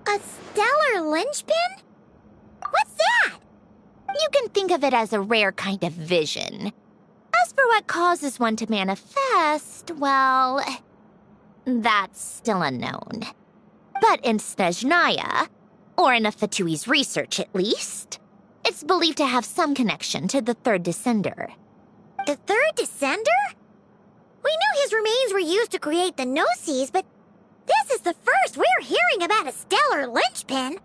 A stellar linchpin? What's that? You can think of it as a rare kind of vision. As for what causes one to manifest, well, that's still unknown. But in Snezhnaya, or in Afatui's research at least, it's believed to have some connection to the third descender. The third descender? We knew his remains were used to create the Gnosis, but this is the first we're hearing about a stellar linchpin.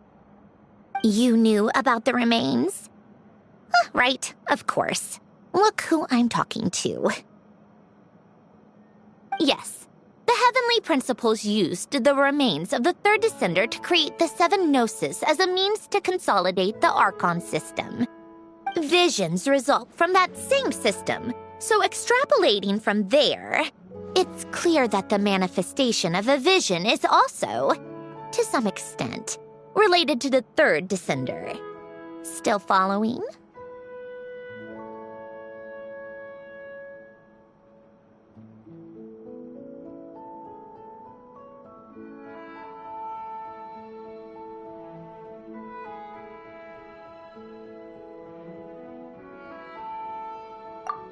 You knew about the remains? Right, of course. Look who I'm talking to. Yes, the Heavenly Principles used the remains of the third descender to create the 7 Gnosis as a means to consolidate the Archon system. Visions result from that same system, so extrapolating from there, it's clear that the manifestation of a vision is also, to some extent, related to the third descender. Still following?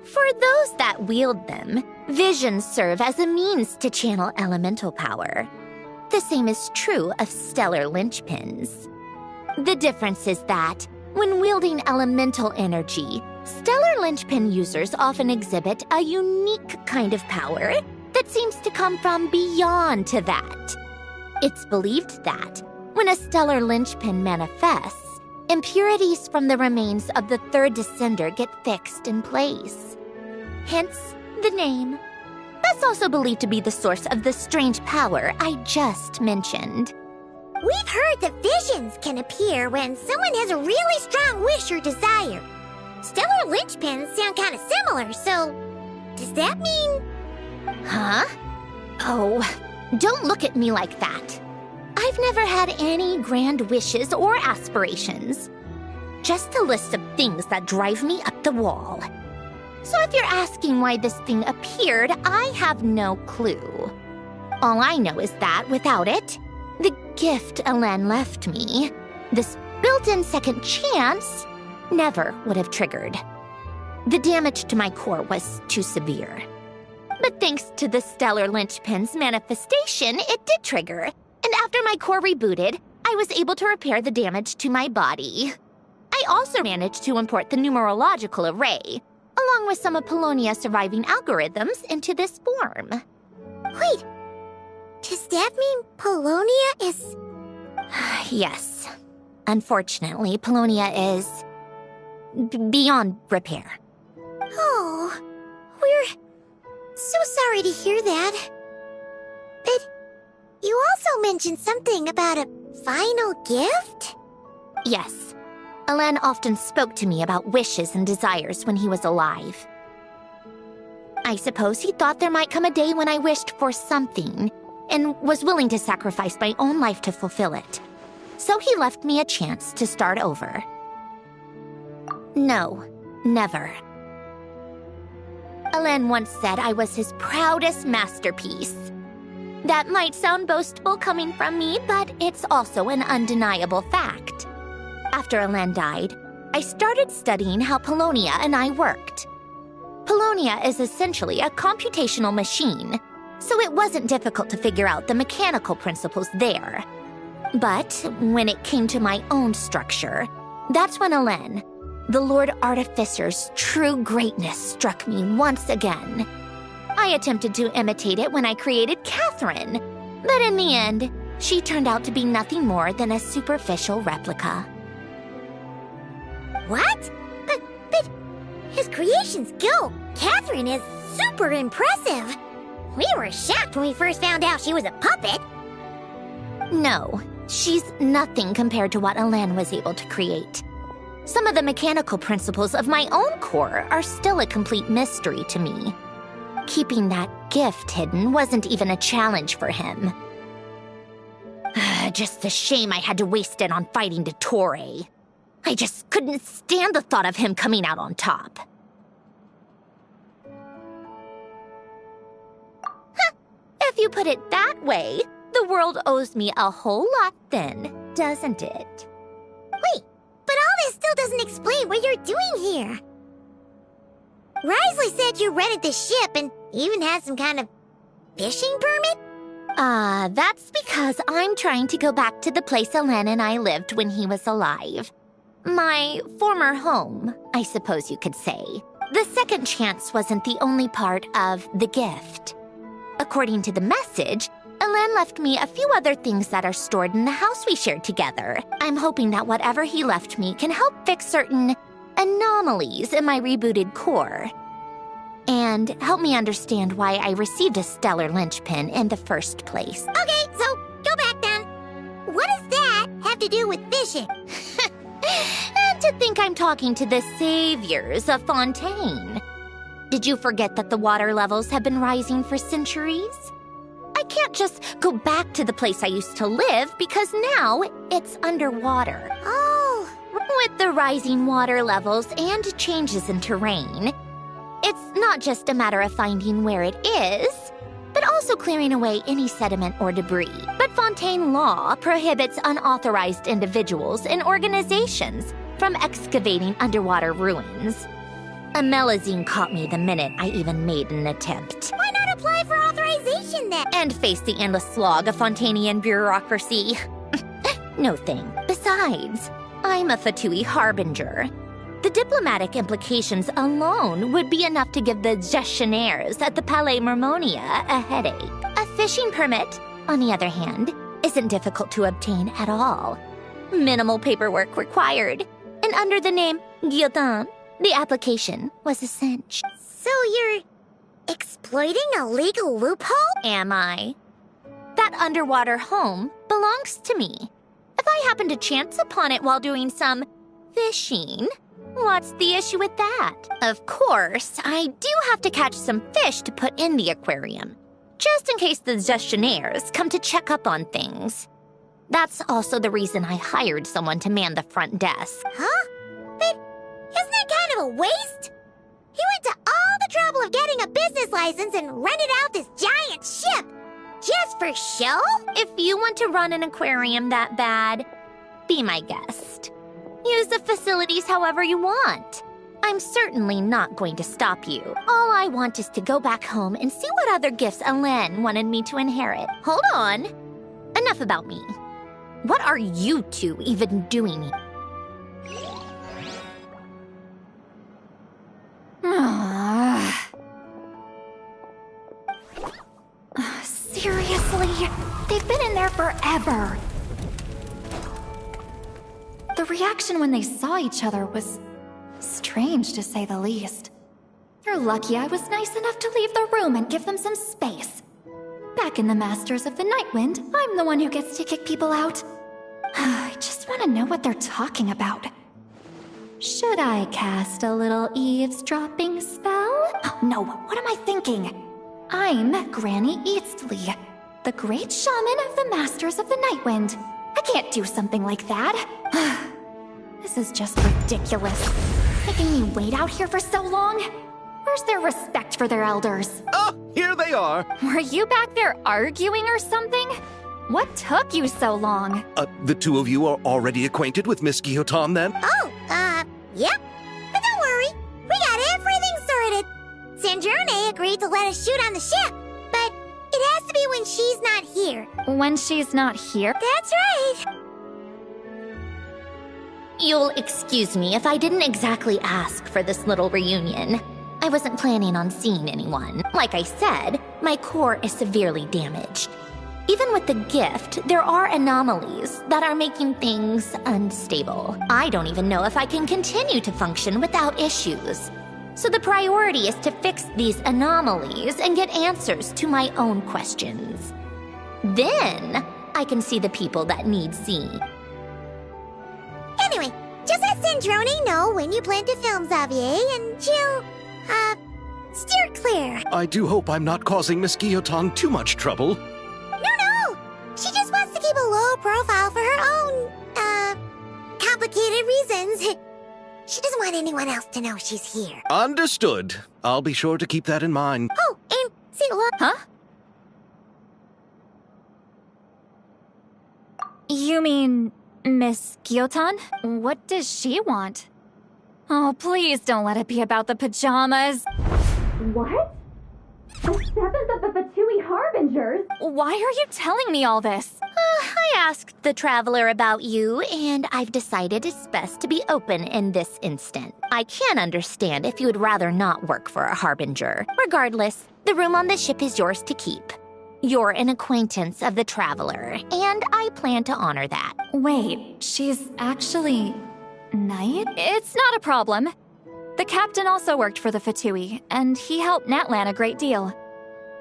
For those that wield them, visions serve as a means to channel elemental power. The same is true of stellar linchpins. The difference is that, when wielding elemental energy, stellar linchpin users often exhibit a unique kind of power that seems to come from beyond to that. It's believed that, when a stellar linchpin manifests, impurities from the remains of the third descender get fixed in place. Hence, the name. That's also believed to be the source of the strange power I just mentioned. We've heard that visions can appear when someone has a really strong wish or desire. Stellar linchpins sound kind of similar, so does that mean... Huh? Oh, don't look at me like that. I've never had any grand wishes or aspirations. Just a list of things that drive me up the wall. So if you're asking why this thing appeared, I have no clue. All I know is that without it, the gift Elen left me, this built-in second chance, never would have triggered. The damage to my core was too severe. But thanks to the stellar linchpin's manifestation, it did trigger. And after my core rebooted, I was able to repair the damage to my body. I also managed to import the numerological array, along with some of Polonia's surviving algorithms, into this form. Wait, does that mean Polonia is... Yes. Unfortunately, Polonia is... beyond repair. Oh, we're so sorry to hear that. But you also mentioned something about a final gift? Yes. Elen often spoke to me about wishes and desires when he was alive. I suppose he thought there might come a day when I wished for something, and was willing to sacrifice my own life to fulfill it. So he left me a chance to start over. No, never. Elen once said I was his proudest masterpiece. That might sound boastful coming from me, but it's also an undeniable fact. After Elen died, I started studying how Polonia and I worked. Polonia is essentially a computational machine, so it wasn't difficult to figure out the mechanical principles there. But when it came to my own structure, that's when Elen, the Lord Artificer's true greatness, struck me once again. I attempted to imitate it when I created Catherine, but in the end, she turned out to be nothing more than a superficial replica. What? But his creation skill, Catherine, is super impressive. We were shocked when we first found out she was a puppet. No, she's nothing compared to what Elen was able to create. Some of the mechanical principles of my own core are still a complete mystery to me. Keeping that gift hidden wasn't even a challenge for him. Just a shame I had to waste it on fighting Dottore. I just couldn't stand the thought of him coming out on top. If you put it that way, The world owes me a whole lot then, doesn't it? Wait, but all this still doesn't explain what you're doing here. Risley said you rented the ship and even had some kind of fishing permit? That's because I'm trying to go back to the place Alen and I lived when he was alive. My former home, I suppose you could say. The second chance wasn't the only part of the gift. According to the message, Alen left me a few other things that are stored in the house we shared together. I'm hoping that whatever he left me can help fix certain anomalies in my rebooted core. And help me understand why I received a stellar linchpin in the first place. Okay, so go back then. What does that have to do with fishing? And to think I'm talking to the saviors of Fontaine. Did you forget that the water levels have been rising for centuries? I can't just go back to the place I used to live because now it's underwater. Oh. With the rising water levels and changes in terrain, it's not just a matter of finding where it is, but also clearing away any sediment or debris. But Fontaine law prohibits unauthorized individuals and organizations from excavating underwater ruins. A Melazine caught me the minute I even made an attempt. Why not apply for authorization then? And face the endless slog of Fontanian bureaucracy. No thing. Besides, I'm a Fatui harbinger. The diplomatic implications alone would be enough to give the gestionnaires at the Palais Mermonia a headache. A fishing permit, on the other hand, isn't difficult to obtain at all. Minimal paperwork required. And under the name Guillotin, the application was a cinch. So you're exploiting a legal loophole? Am I? That underwater home belongs to me. If I happen to chance upon it while doing some fishing, what's the issue with that? Of course, I do have to catch some fish to put in the aquarium, just in case the gestionnaires come to check up on things. That's also the reason I hired someone to man the front desk. Huh? But isn't that kind of a waste? He went to all the trouble of getting a business license and rented out this giant ship. Just for show? If you want to run an aquarium that bad, be my guest. Use the facilities however you want. I'm certainly not going to stop you. All I want is to go back home and see what other gifts Alen wanted me to inherit. Hold on. Enough about me. What are you two even doing here? Seriously? They've been in there forever. The reaction when they saw each other was strange, to say the least. You're lucky I was nice enough to leave the room and give them some space. Back in the Masters of the Nightwind, I'm the one who gets to kick people out. I just want to know what they're talking about. Should I cast a little eavesdropping spell? Oh, no, what am I thinking? I'm Granny Eastley, the great shaman of the Masters of the Nightwind. I can't do something like that. This is just ridiculous. Making me wait out here for so long? Where's their respect for their elders? Oh, here they are. Were you back there arguing or something? What took you so long? The two of you are already acquainted with Miss Guillotin, then? Oh, yep. But don't worry, we got everything sorted. Sandrone agreed to let us shoot on the ship, but it has to be when she's not here. When she's not here? That's right. You'll excuse me if I didn't exactly ask for this little reunion. I wasn't planning on seeing anyone. Like I said, my core is severely damaged. Even with the gift, there are anomalies that are making things unstable. I don't even know if I can continue to function without issues. So the priority is to fix these anomalies and get answers to my own questions. Then, I can see the people that need seeing. Anyway, just let Sandrone know when you plan to film Xavier, and she'll, steer clear. I do hope I'm not causing Miss Guillotin too much trouble. No! She just wants to keep a low profile for her own, complicated reasons. She doesn't want anyone else to know she's here. Understood. I'll be sure to keep that in mind. Oh, and see, look. Huh? You mean Miss Gyotan? What does she want? Oh, please don't let it be about the pajamas. What? The 7th of the Fatui Harbingers? Why are you telling me all this? I asked the traveler about you, and I've decided it's best to be open in this instant. I can understand if you would rather not work for a harbinger. Regardless, the room on the ship is yours to keep. You're an acquaintance of the traveler, and I plan to honor that. Wait, she's actually... Knight? It's not a problem. The captain also worked for the Fatui, and he helped Natlan a great deal.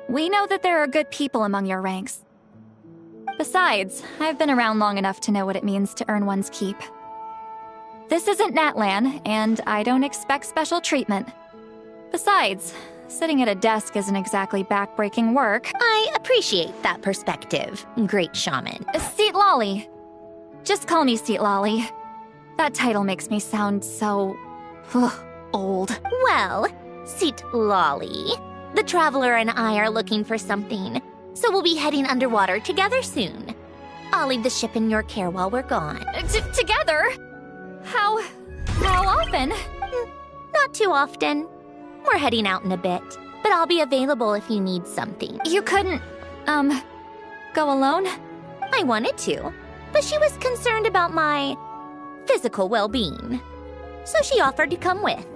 We know that there are good people among your ranks. Besides, I've been around long enough to know what it means to earn one's keep. This isn't Natlan, and I don't expect special treatment. Besides, sitting at a desk isn't exactly back-breaking work. I appreciate that perspective, great shaman. Seat Lolly. Just call me Seat Lolly. That title makes me sound so... old. Well, Seat Lolly, the traveler and I are looking for something, so we'll be heading underwater together soon. I'll leave the ship in your care while we're gone. Together? How often? Not too often. We're heading out in a bit, but I'll be available if you need something. You couldn't, go alone? I wanted to, but she was concerned about my physical well-being, so she offered to come with.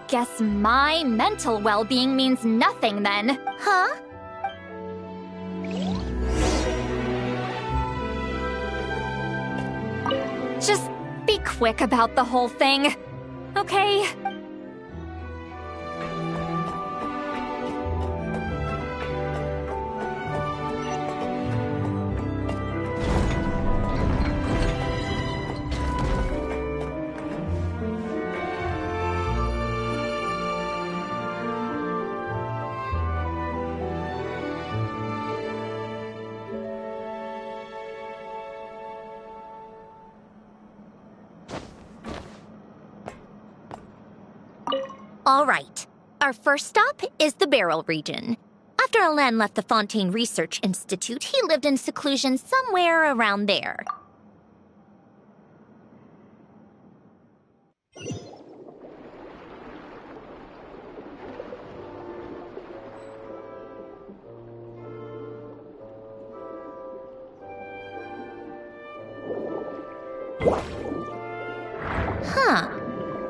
Guess my mental well-being means nothing then. Huh? Just be quick about the whole thing, okay? All right. Our first stop is the Beryl region. After Alen left the Fontaine Research Institute, he lived in seclusion somewhere around there. Huh.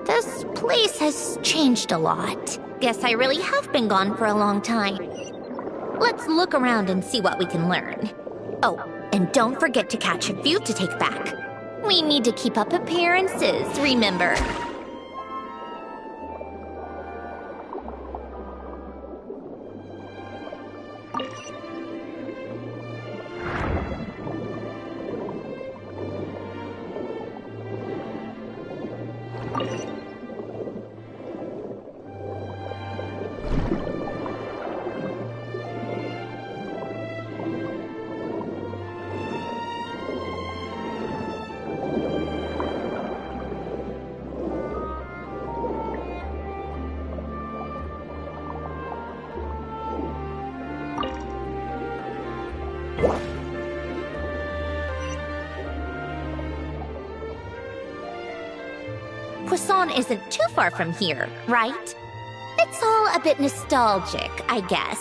This place has changed a lot. Guess I really have been gone for a long time. Let's look around and see what we can learn. Oh, and don't forget to catch a few to take back. We need to keep up appearances, remember? Poisson isn't too far from here, right? It's all a bit nostalgic, I guess.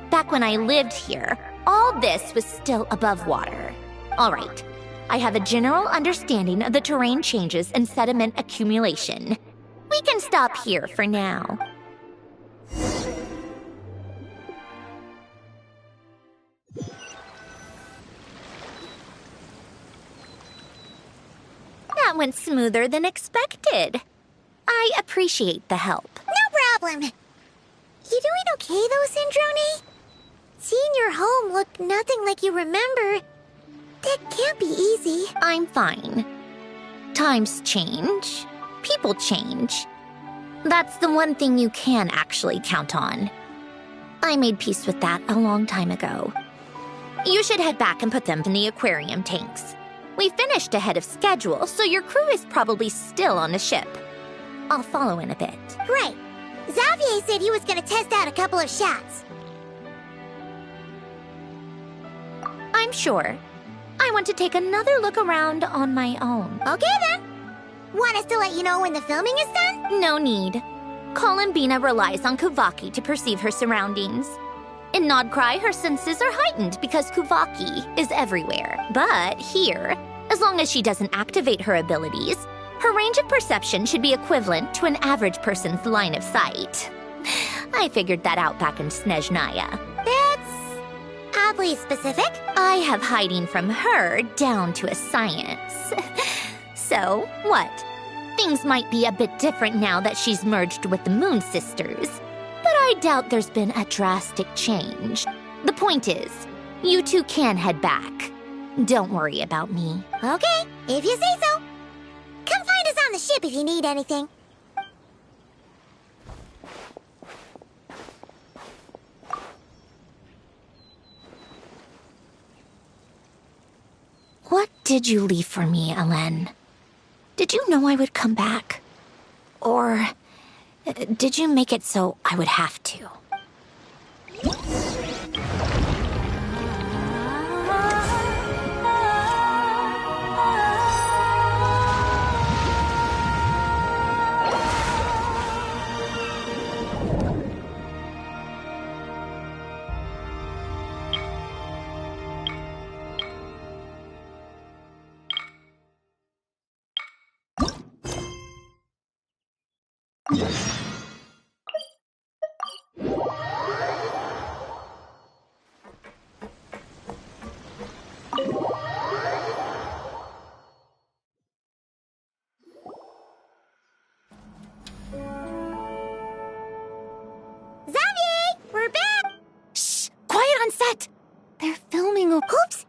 Back when I lived here, all this was still above water. All right, I have a general understanding of the terrain changes and sediment accumulation. We can stop here for now. That went smoother than expected. I appreciate the help. No problem. You doing okay though, Sindrone? Seeing your home look nothing like you remember, that can't be easy. I'm fine. Times change. People change. That's the one thing you can actually count on. I made peace with that a long time ago. You should head back and put them in the aquarium tanks. We finished ahead of schedule, so your crew is probably still on the ship. I'll follow in a bit. Right. Xavier said he was gonna test out a couple of shots. I'm sure. I want to take another look around on my own. Okay then. Want us to let you know when the filming is done? No need. Columbina relies on Kuvaki to perceive her surroundings. In Nodcry, her senses are heightened because Kuvaki is everywhere. But here, as long as she doesn't activate her abilities, her range of perception should be equivalent to an average person's line of sight. I figured that out back in Snezhnaya. That's oddly specific. I have hiding from her down to a science. So, what? Things might be a bit different now that she's merged with the Moon Sisters, but I doubt there's been a drastic change. The point is, you two can head back. Don't worry about me. Okay, if you say so. Come find us on the ship if you need anything. What did you leave for me, Elen? Did you know I would come back? Or did you make it so I would have to? We're back! Shh! Quiet on set! They're filming. Oops!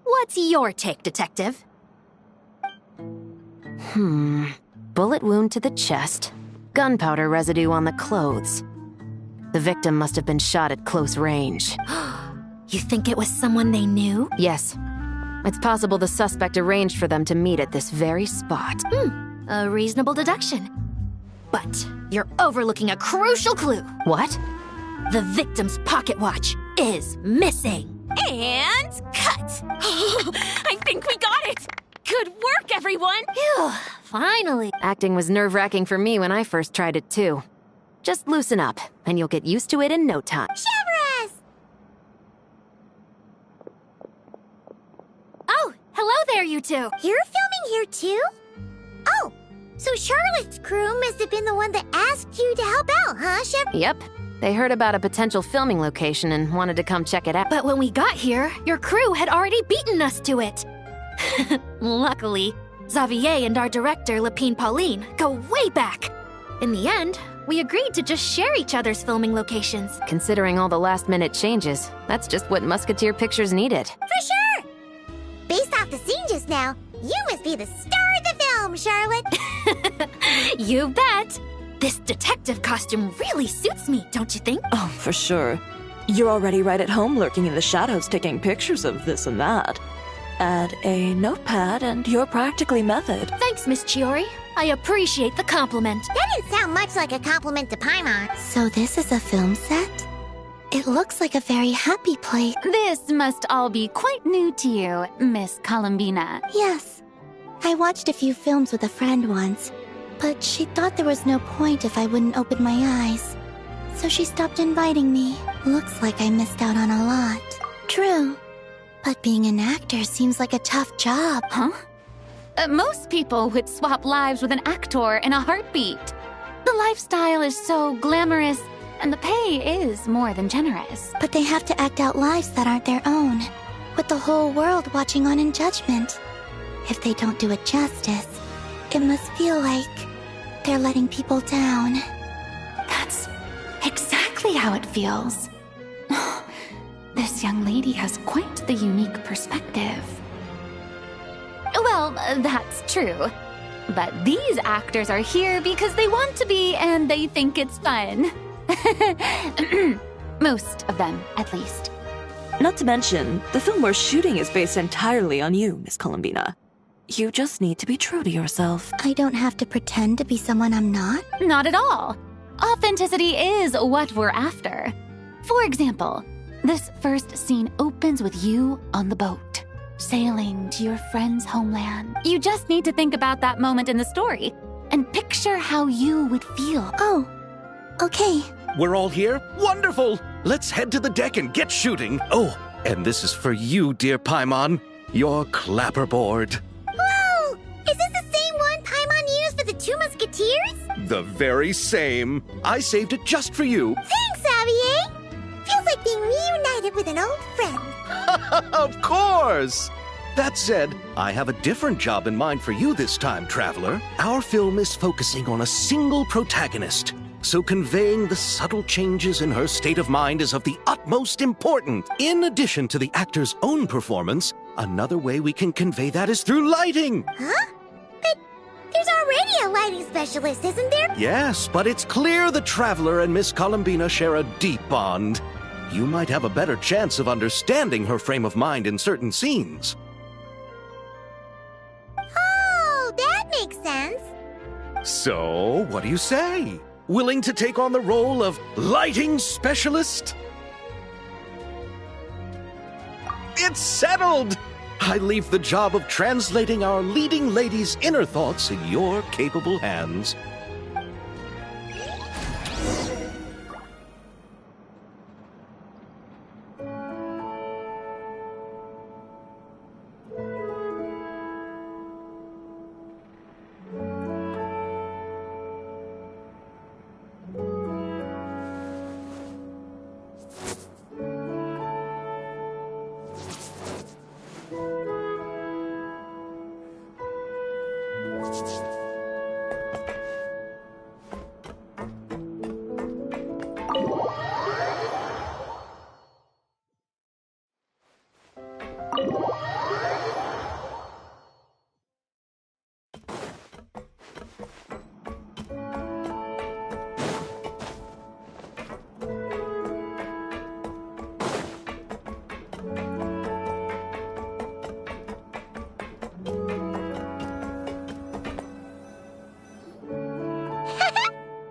What's your take, Detective? Bullet wound to the chest. Gunpowder residue on the clothes. The victim must have been shot at close range. You think it was someone they knew? Yes. It's possible the suspect arranged for them to meet at this very spot. A reasonable deduction. But you're overlooking a crucial clue. What? The victim's pocket watch is missing. And cut! I think we got it! Good work, everyone! Phew, finally. Acting was nerve-wracking for me when I first tried it too. Just loosen up, and you'll get used to it in no time. Shabras! Oh, hello there, you two. You're filming here too? Oh, so Charlotte's crew must have been the one that asked you to help out, huh, Shep? Yep. They heard about a potential filming location and wanted to come check it out. But when we got here, your crew had already beaten us to it. Luckily, Xavier and our director, Lapine Pauline, go way back. In the end, we agreed to just share each other's filming locations. Considering all the last-minute changes, that's just what Musketeer Pictures needed. For sure! Based off the scene just now, you must be the star of the film, Charlotte! You bet! This detective costume really suits me, don't you think? Oh, for sure. You're already right at home lurking in the shadows taking pictures of this and that. Add a notepad and you're practically method. Thanks, Miss Chiori. I appreciate the compliment. That didn't sound much like a compliment to Paimon. So this is a film set? It looks like a very happy place. This must all be quite new to you, Miss Columbina. Yes. I watched a few films with a friend once, but she thought there was no point if I wouldn't open my eyes. So she stopped inviting me. Looks like I missed out on a lot. True. But being an actor seems like a tough job. Huh? Most people would swap lives with an actor in a heartbeat. The lifestyle is so glamorous, and the pay is more than generous. But they have to act out lives that aren't their own, with the whole world watching on in judgment. If they don't do it justice, it must feel like they're letting people down. That's exactly how it feels. This young lady has quite the unique perspective. Well, that's true. But these actors are here because they want to be and they think it's fun. Most of them, at least. Not to mention, the film we're shooting is based entirely on you, Miss Columbina. You just need to be true to yourself. I don't have to pretend to be someone I'm not? Not at all. Authenticity is what we're after. For example, this first scene opens with you on the boat, sailing to your friend's homeland. You just need to think about that moment in the story and picture how you would feel. Oh, okay. We're all here? Wonderful! Let's head to the deck and get shooting. Oh, and this is for you, dear Paimon. Your clapperboard. Whoa! Is this the same one Paimon used for the Two Musketeers? The very same. I saved it just for you. Thanks, Xavier! Feels like being reunited with an old friend. Of course! That said, I have a different job in mind for you this time, traveler. Our film is focusing on a single protagonist, so conveying the subtle changes in her state of mind is of the utmost importance. In addition to the actor's own performance, another way we can convey that is through lighting. Huh? But there's already a lighting specialist, isn't there? Yes, but it's clear the traveler and Miss Columbina share a deep bond. You might have a better chance of understanding her frame of mind in certain scenes. Oh, that makes sense. So, what do you say? Willing to take on the role of lighting specialist? It's settled! I leave the job of translating our leading lady's inner thoughts in your capable hands.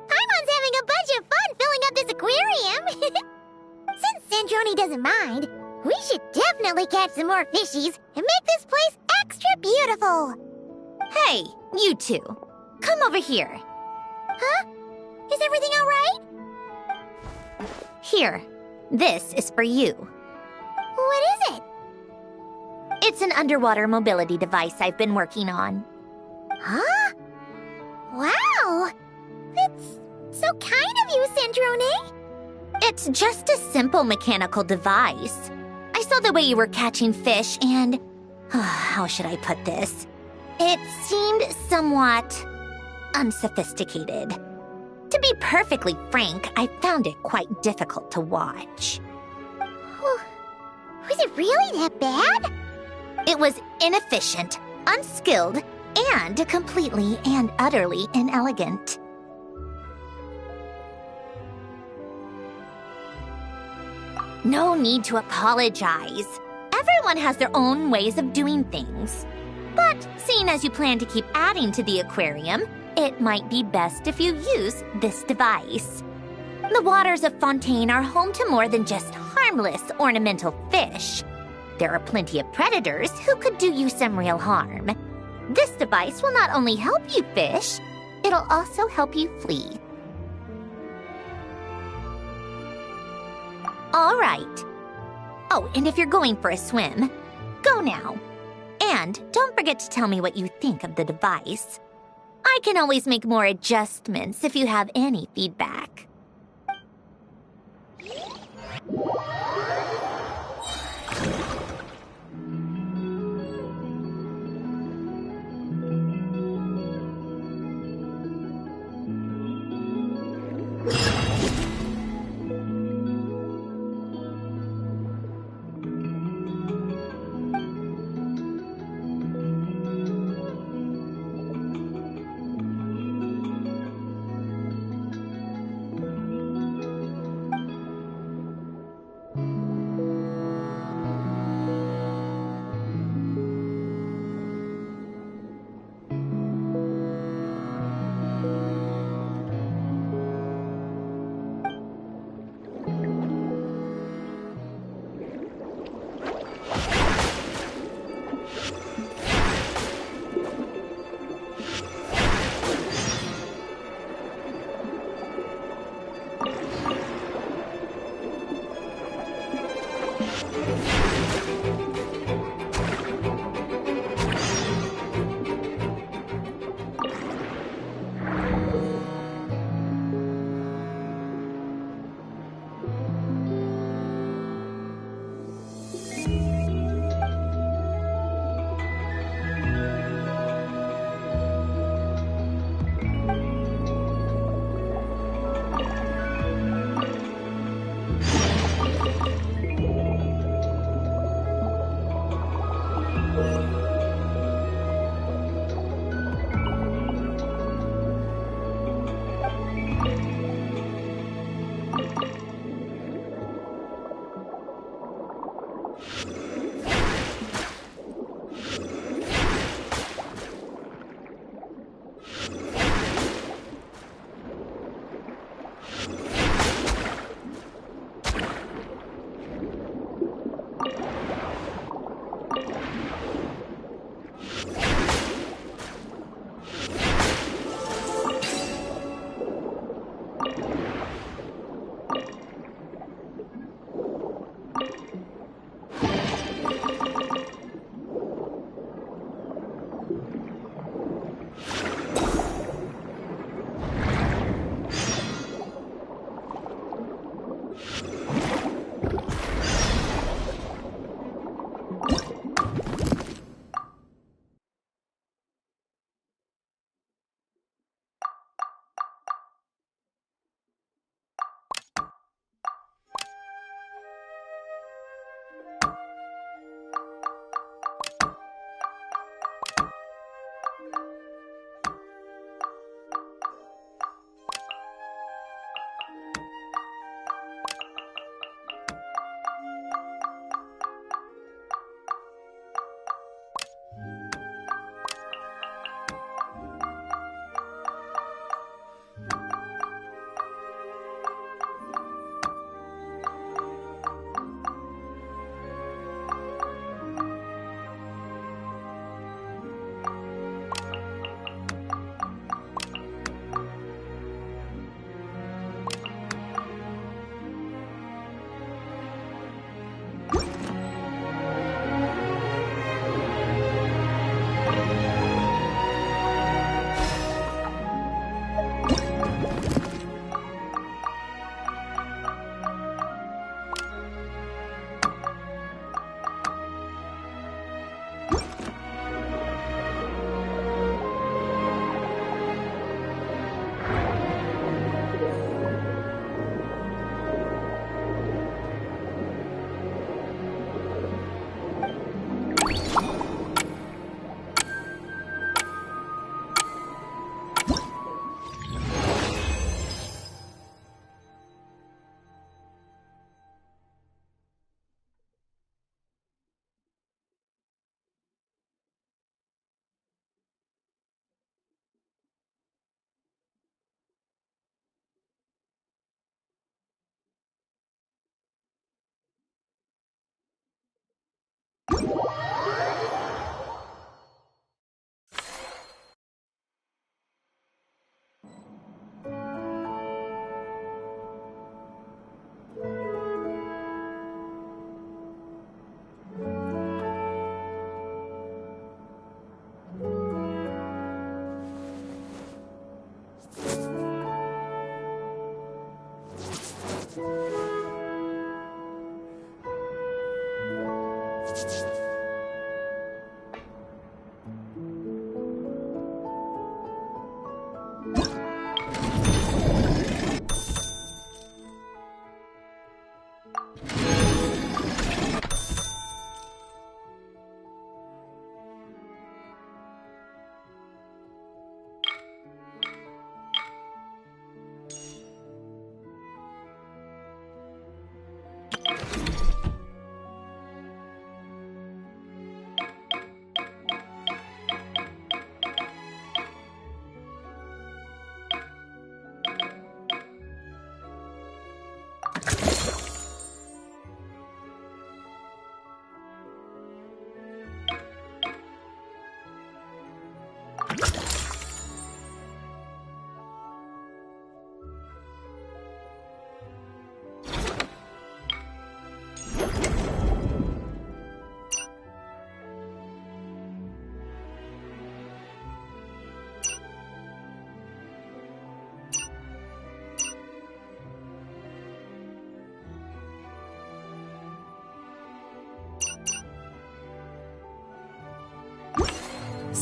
Paimon's having a bunch of fun filling up this aquarium. Since Sandrone doesn't mind, we should definitely catch some more fishies and make this place extra beautiful. Hey, you two. Come over here. Huh? Is everything all right? Here. This is for you. What is it? It's an underwater mobility device I've been working on. Huh? Wow! That's so kind of you, Sandrone. It's just a simple mechanical device. I saw the way you were catching fish and... how should I put this? It seemed somewhat unsophisticated. To be perfectly frank, I found it quite difficult to watch. Was it really that bad? It was inefficient, unskilled, and completely and utterly inelegant. No need to apologize. Everyone has their own ways of doing things. But seeing as you plan to keep adding to the aquarium, it might be best if you use this device. The waters of Fontaine are home to more than just harmless ornamental fish. There are plenty of predators who could do you some real harm. This device will not only help you fish, it'll also help you flee. All right. Oh, and if you're going for a swim, go now. And don't forget to tell me what you think of the device. I can always make more adjustments if you have any feedback.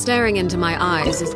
Staring into my eyes is...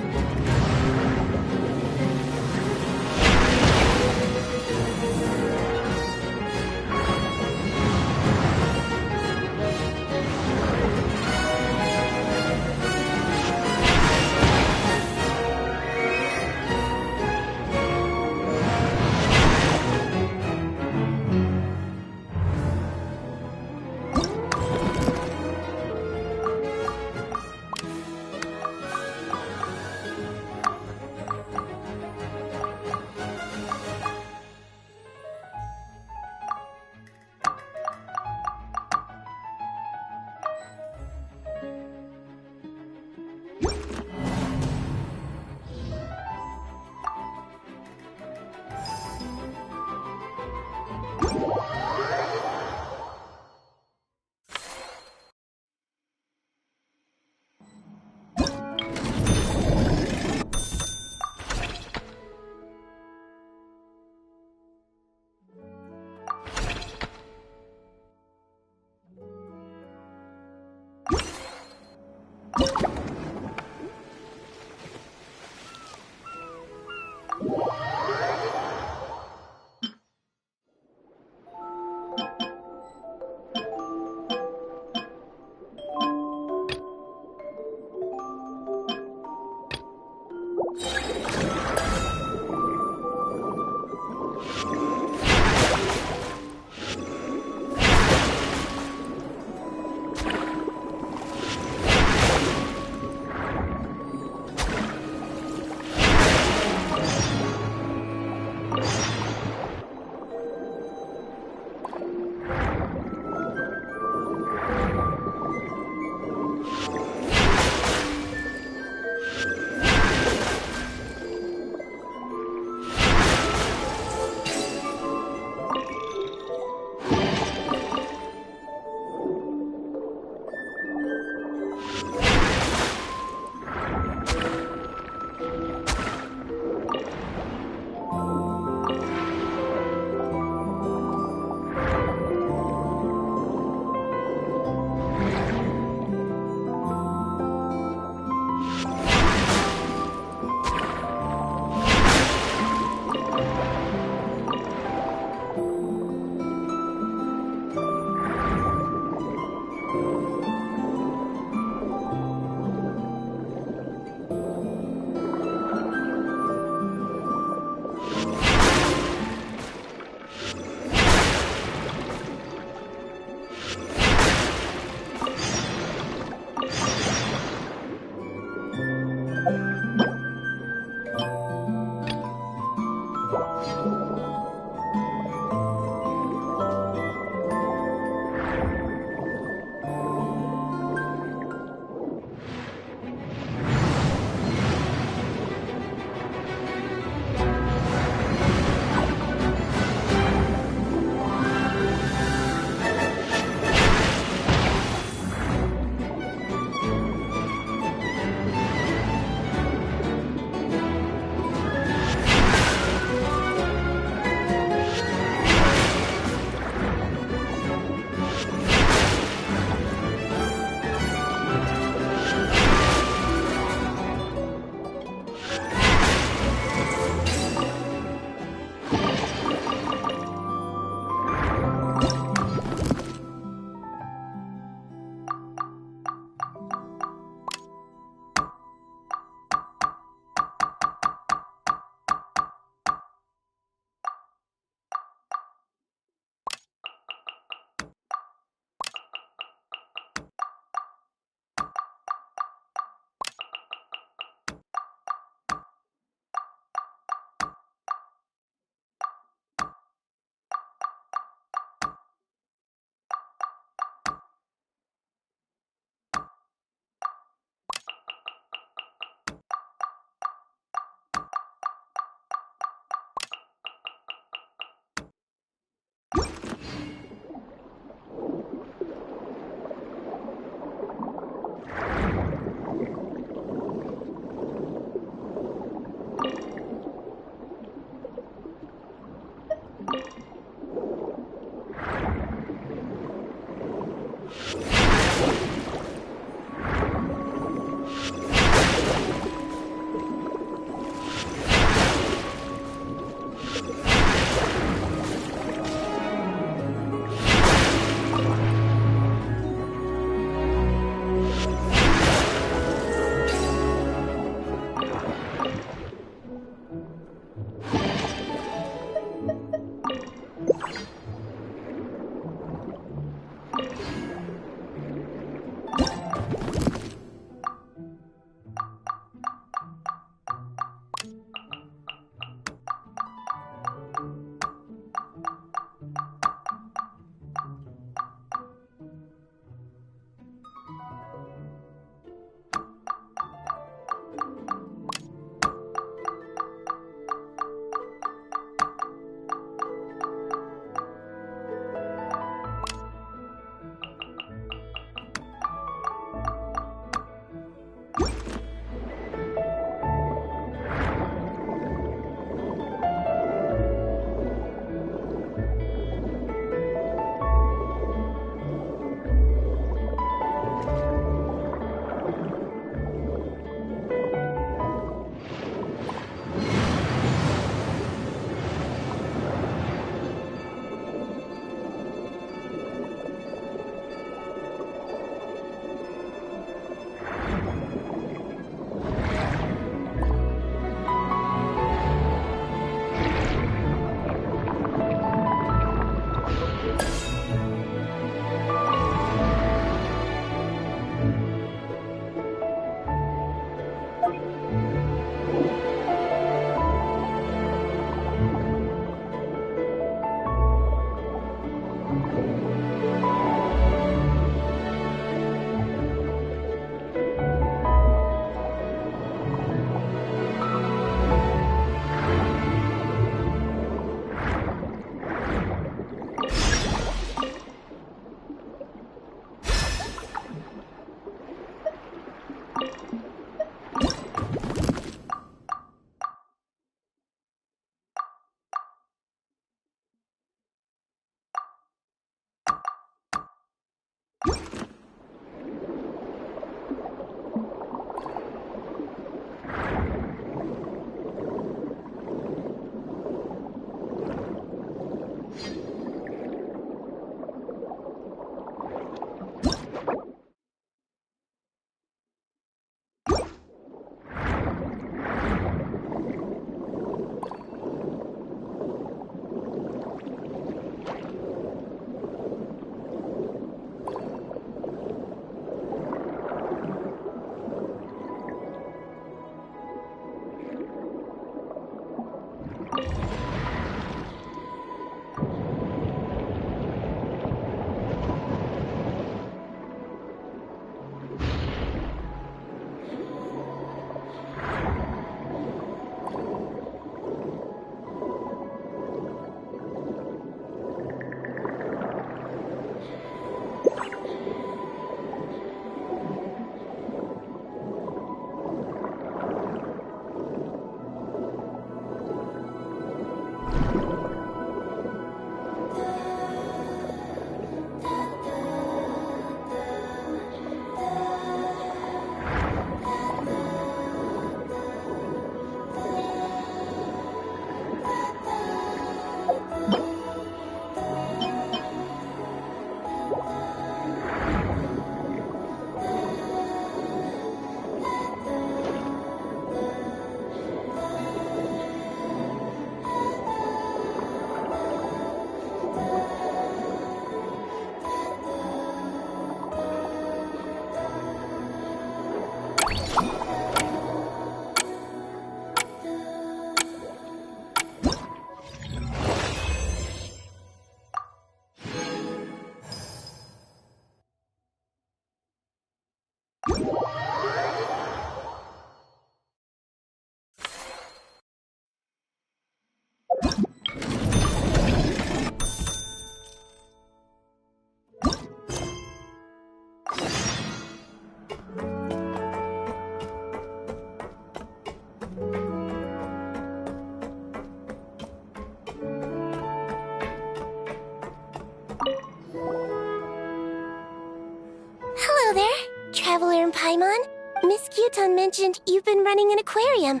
Hello there, Traveler and Paimon. Miss Gyuton mentioned you've been running an aquarium.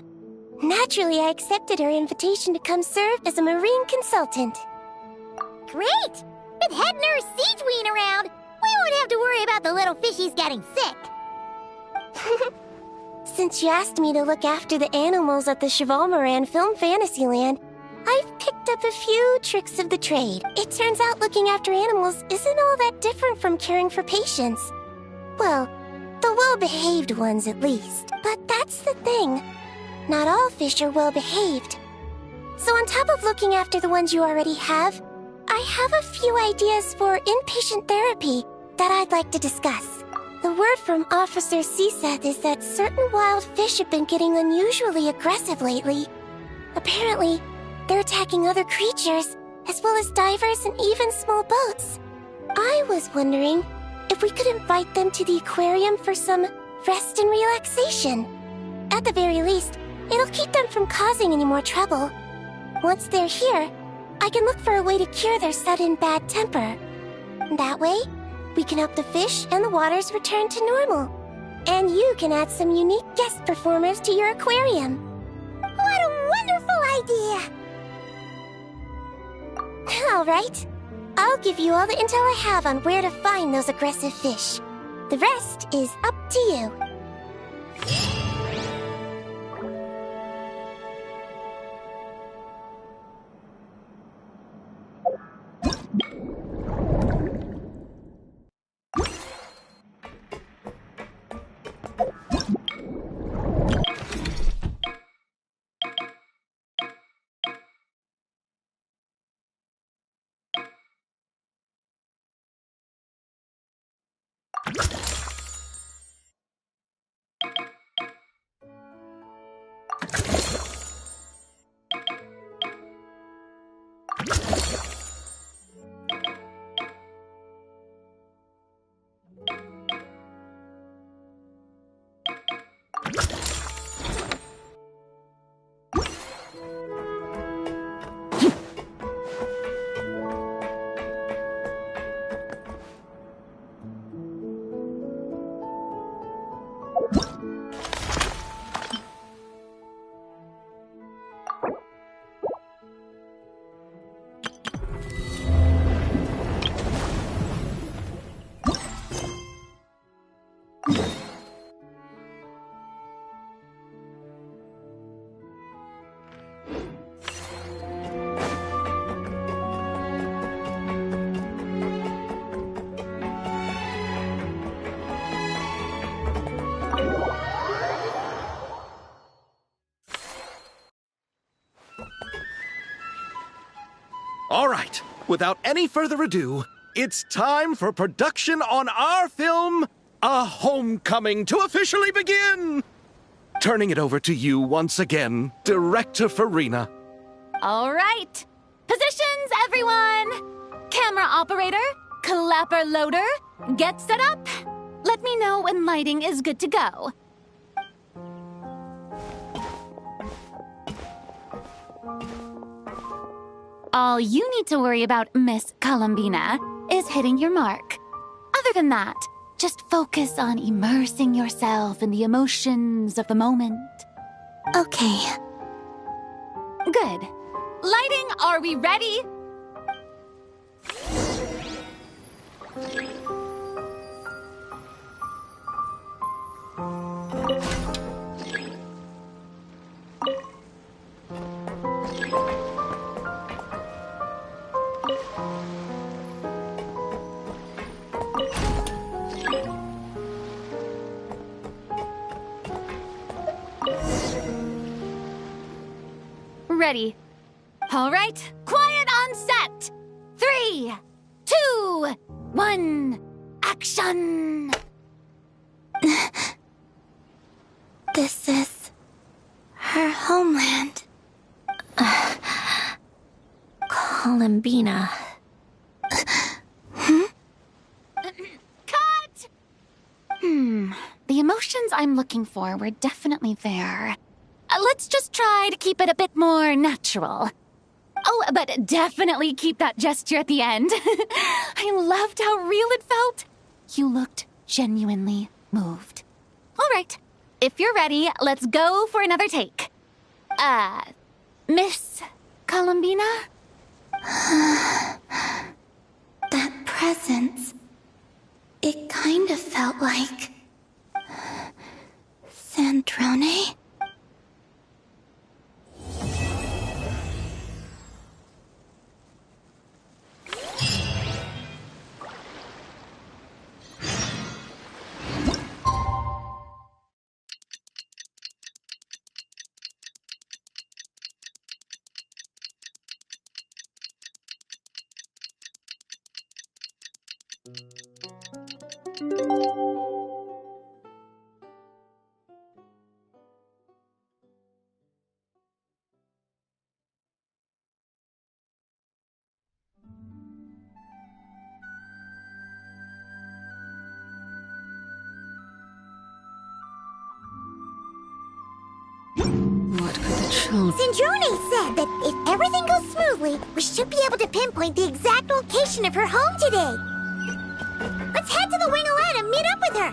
Naturally, I accepted her invitation to come serve as a marine consultant. Great! With head nurse Siegeween around, we won't have to worry about the little fishies getting sick. Since you asked me to look after the animals at the Chevalmoran Film Fantasyland, I've picked up a few tricks of the trade. It turns out looking after animals isn't all that different from caring for patients. Well, the well-behaved ones at least. But that's the thing. Not all fish are well-behaved. So on top of looking after the ones you already have, I have a few ideas for inpatient therapy that I'd like to discuss. The word from Officer Seaseth is that certain wild fish have been getting unusually aggressive lately. Apparently, they're attacking other creatures, as well as divers and even small boats. I was wondering if we could invite them to the aquarium for some rest and relaxation. At the very least, it'll keep them from causing any more trouble. Once they're here, I can look for a way to cure their sudden bad temper. That way, we can help the fish and the waters return to normal. And you can add some unique guest performers to your aquarium. What a wonderful idea! All right. I'll give you all the intel I have on where to find those aggressive fish. The rest is up to you. All right, without any further ado, it's time for production on our film, A Homecoming, to officially begin! Turning it over to you once again, Director Farina. All right. Positions, everyone! Camera operator, clapper loader, get set up. Let me know when lighting is good to go. All you need to worry about, Miss Columbina, is hitting your mark. Other than that, just focus on immersing yourself in the emotions of the moment. Okay. Good. Lighting, are we ready? ready. All right, quiet on set. 3, 2, 1, action! This is her homeland. Columbina. Cut! The emotions I'm looking for were definitely there. Let's just try to keep it a bit more natural. Oh, but definitely keep that gesture at the end. I loved how real it felt. You looked genuinely moved. All right, if you're ready, let's go for another take. Miss Columbina? That presence. It kind of felt like... Sandrone? What could the children... Sandrone said that if everything goes smoothly, we should be able to pinpoint the exact location of her home today. Let's head to the Wing-O-Lette and meet up with her.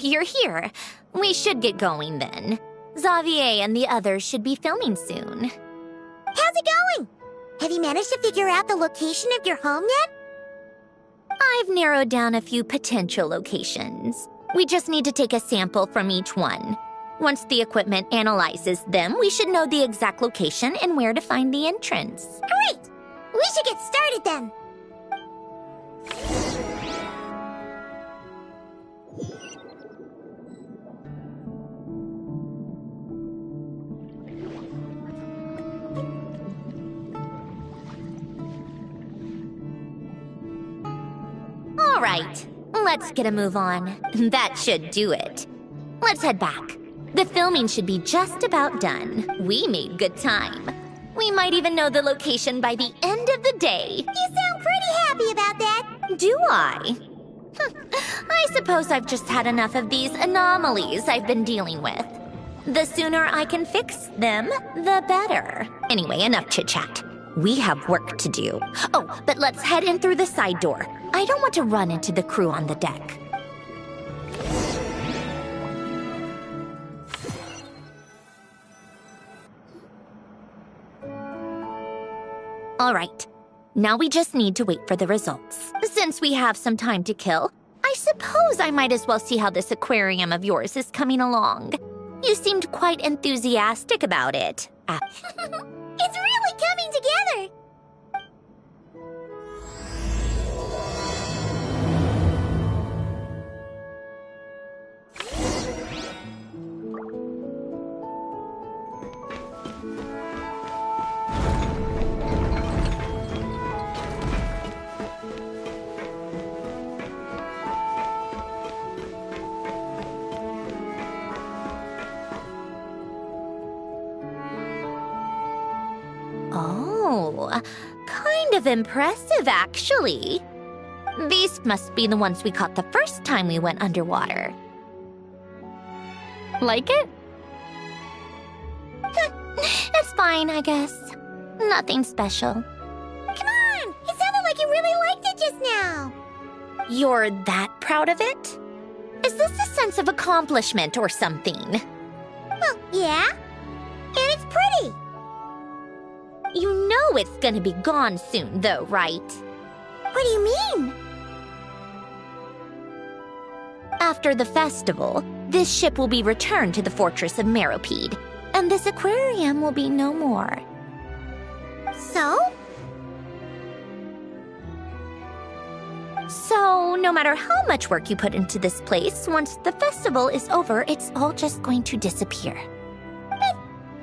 You're here. We should get going then. Xavier and the others should be filming soon. How's it going? Have you managed to figure out the location of your home yet? I've narrowed down a few potential locations. We just need to take a sample from each one. Once the equipment analyzes them, we should know the exact location and where to find the entrance. Great! We should get started then. All right, let's get a move on. That should do it. Let's head back. The filming should be just about done. We made good time. We might even know the location by the end of the day. You sound pretty happy about that. Do I? I suppose I've just had enough of these anomalies I've been dealing with. The sooner I can fix them, the better. Anyway, enough chit-chat. We have work to do. Oh, but let's head in through the side door. I don't want to run into the crew on the deck. All right. Now we just need to wait for the results. Since we have some time to kill, I suppose I might as well see how this aquarium of yours is coming along. You seemed quite enthusiastic about it. It's really coming together. Oh, kind of impressive, actually. These must be the ones we caught the first time we went underwater. Like it? It's fine, I guess. Nothing special. Come on! It sounded like you really liked it just now. You're that proud of it? Is this a sense of accomplishment or something? Well, yeah. And it's pretty. You know it's gonna be gone soon, though, right? What do you mean? After the festival, this ship will be returned to the fortress of Meropide, and this aquarium will be no more. So? So, no matter how much work you put into this place, once the festival is over, it's all just going to disappear. But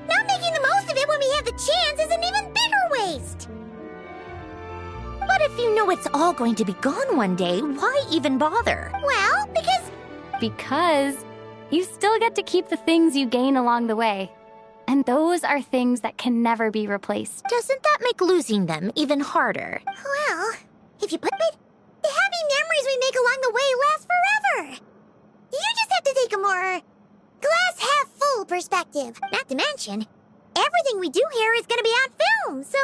not making the most of it when we have the chance is an even bigger waste! But if you know it's all going to be gone one day, why even bother? Well, Because you still get to keep the things you gain along the way. And those are things that can never be replaced. Doesn't that make losing them even harder? well, if you put it, the happy memories we make along the way last forever! You just have to take a more glass-half-full perspective. Not to mention, everything we do here is gonna be on film, so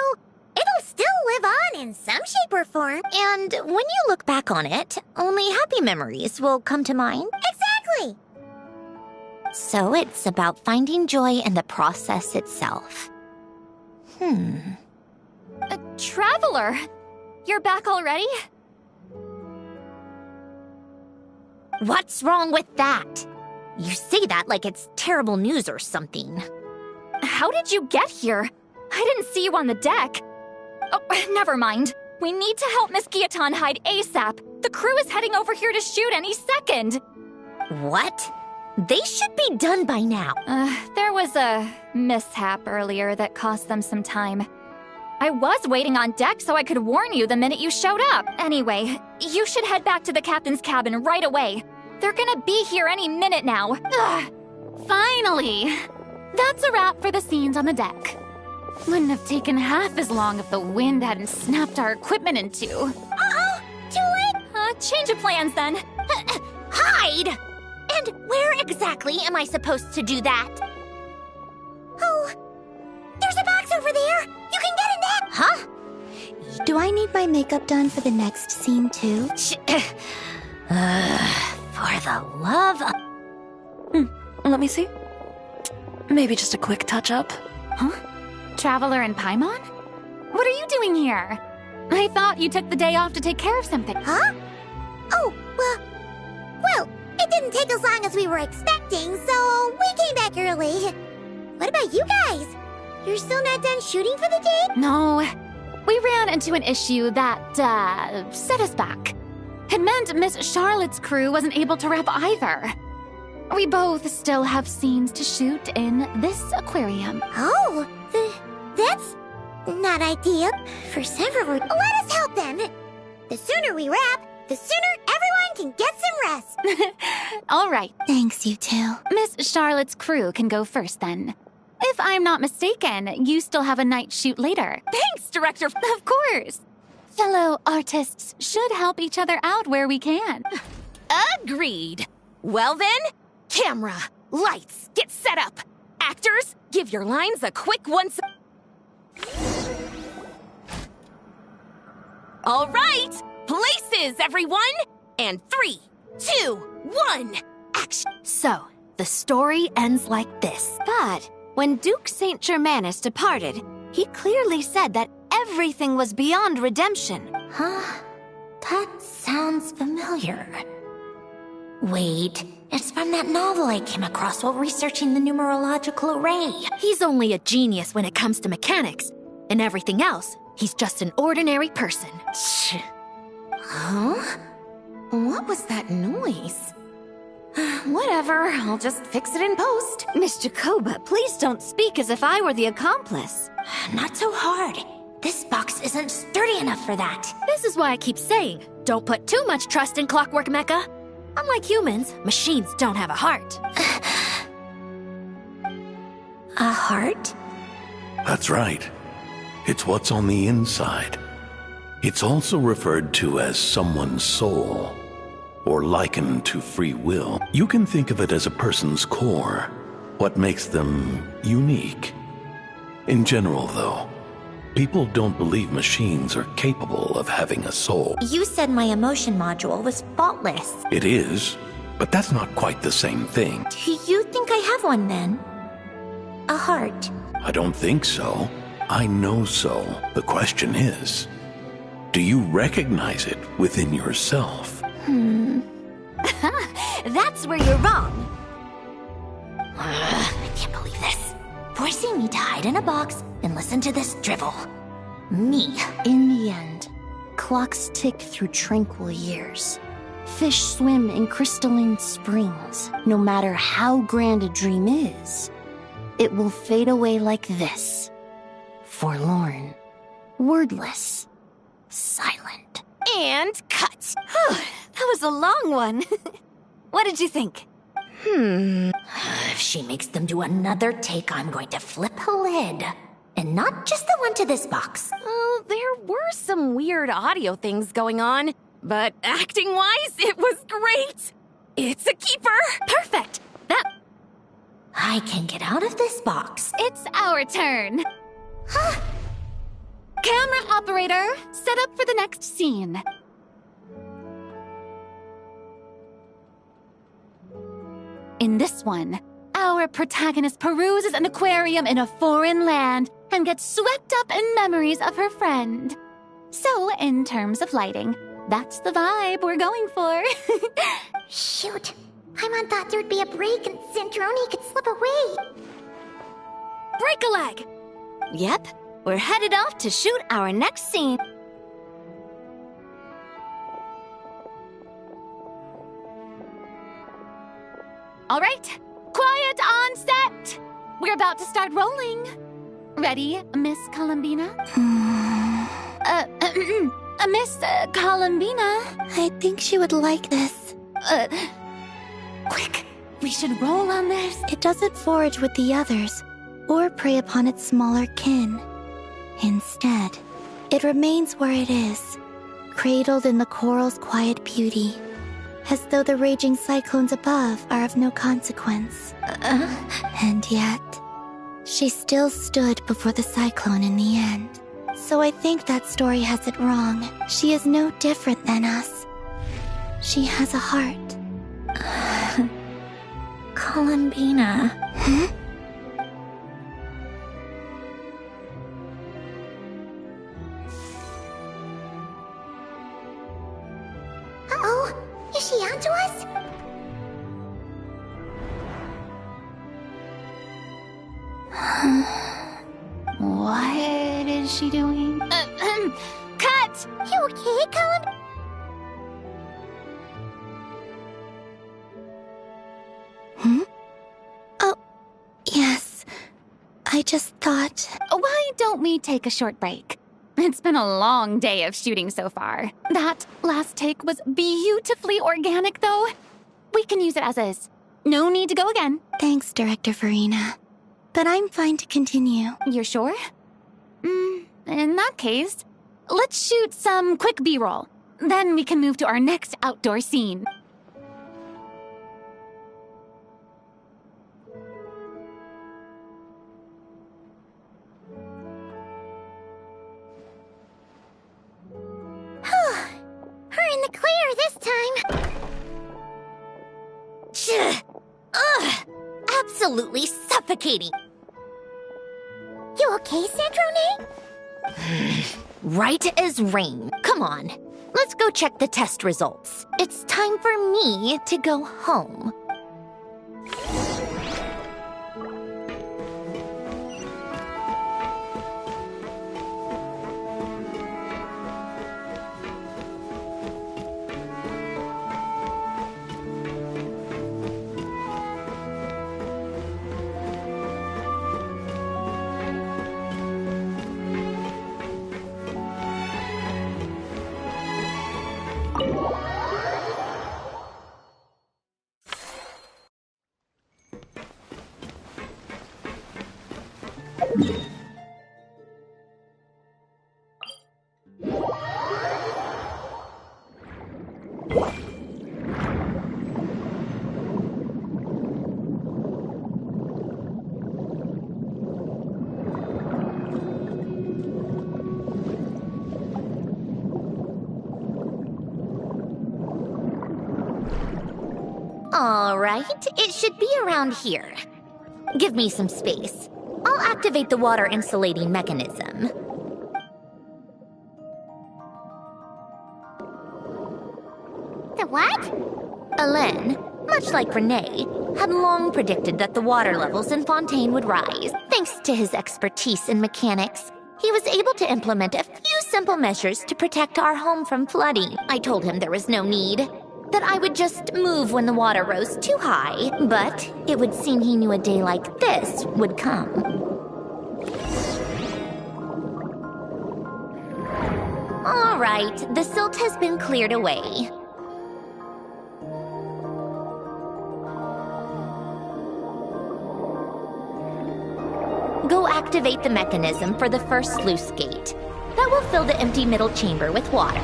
it'll still live on in some shape or form. And when you look back on it, only happy memories will come to mind. Exactly! So it's about finding joy in the process itself. Traveler, you're back already? What's wrong with that? You say that like it's terrible news or something. How did you get here? I didn't see you on the deck. Oh, never mind. We need to help Miss Guillotin hide ASAP. The crew is heading over here to shoot any second. What? They should be done by now. There was a mishap earlier that cost them some time. I was waiting on deck so I could warn you the minute you showed up. Anyway, you should head back to the captain's cabin right away. They're gonna be here any minute now. Ugh. Finally! That's a wrap for the scenes on the deck. Wouldn't have taken half as long if the wind hadn't snapped our equipment in two. Uh-oh! Too late! Change of plans then. Hide! And where exactly am I supposed to do that? Oh, there's a box over there! You can get in that! Huh? Do I need my makeup done for the next scene too? For the love of... Let me see. Maybe just a quick touch-up. Huh? Traveler and Paimon? What are you doing here? I thought you took the day off to take care of something. Huh? Oh, well, it didn't take as long as we were expecting, so we came back early. What about you guys? You're still not done shooting for the day? No. We ran into an issue that, set us back. It meant Miss Charlotte's crew wasn't able to wrap either. We both still have scenes to shoot in this aquarium. Oh, that's not ideal. For several reasons. Let us help then. The sooner we wrap, the sooner everyone can get some rest. All right. Thanks, you two. Miss Charlotte's crew can go first then. If I'm not mistaken, you still have a night shoot later. Thanks, Director. Of course. Fellow artists should help each other out where we can. Agreed. Well then, camera, lights, get set up. Actors, give your lines a quick once. All right, places, everyone. And 3, 2, 1, action. So, the story ends like this. But when Duke Saint Germanus departed, he clearly said that everything was beyond redemption. Huh? That sounds familiar. Wait, it's from that novel I came across while researching the numerological array. He's only a genius when it comes to mechanics. And everything else, he's just an ordinary person. Huh? What was that noise? Whatever, I'll just fix it in post. Miss Jacoba, please don't speak as if I were the accomplice. Not so hard. This box isn't sturdy enough for that. This is why I keep saying, don't put too much trust in Clockwork Mecha. Unlike humans, machines don't have a heart. A heart? That's right. It's what's on the inside. It's also referred to as someone's soul, or likened to free will. You can think of it as a person's core, what makes them unique. In general, though, people don't believe machines are capable of having a soul. You said my emotion module was faultless. It is, but that's not quite the same thing. Do you think I have one then? A heart? I don't think so. I know so. The question is, do you recognize it within yourself? That's where you're wrong. I can't believe this. Forcing me to hide in a box and listen to this drivel. Me. In the end, clocks tick through tranquil years. Fish swim in crystalline springs. No matter how grand a dream is, it will fade away like this. Forlorn, wordless, silent. And cut. That was a long one. What did you think? If she makes them do another take, I'm going to flip a lid. And not just the one to this box. Oh, there were some weird audio things going on, but acting-wise, it was great. It's a keeper. Perfect. I can get out of this box. It's our turn. Camera operator, set up for the next scene. In this one, our protagonist peruses an aquarium in a foreign land and gets swept up in memories of her friend. So, in terms of lighting, that's the vibe we're going for. Shoot. Paimon thought there'd be a break and Zandroni could slip away. Break a leg. Yep, we're headed off to shoot our next scene. All right, quiet on set. We're about to start rolling. Ready, Miss Columbina? Miss Columbina? I think she would like this. Quick, we should roll on this. It doesn't forage with the others, or prey upon its smaller kin. Instead, it remains where it is, cradled in the coral's quiet beauty, as though the raging cyclones above are of no consequence. And yet, she still stood before the cyclone in the end. So I think that story has it wrong. She is no different than us. She has a heart. Columbina. Uh-oh. Is she onto us? What is she doing? Cut! You okay, Colin? Oh, yes. I just thought... Why don't we take a short break? It's been a long day of shooting so far. That last take was beautifully organic, though. We can use it as is. No need to go again. Thanks, Director Farina. But I'm fine to continue. You're sure? In that case, let's shoot some quick B-roll. Then we can move to our next outdoor scene. We're in the clear this time. Ugh! Absolutely suffocating. You okay, Zandroni? Right as rain. Come on, let's go check the test results. It's time for me to go home. All right, it should be around here. Give me some space. I'll activate the water insulating mechanism. The what? Hélène, much like Renee, had long predicted that the water levels in Fontaine would rise. Thanks to his expertise in mechanics, he was able to implement a few simple measures to protect our home from flooding. I told him there was no need, that I would just move when the water rose too high, but it would seem he knew a day like this would come. All right, the silt has been cleared away. Go activate the mechanism for the first sluice gate. That will fill the empty middle chamber with water.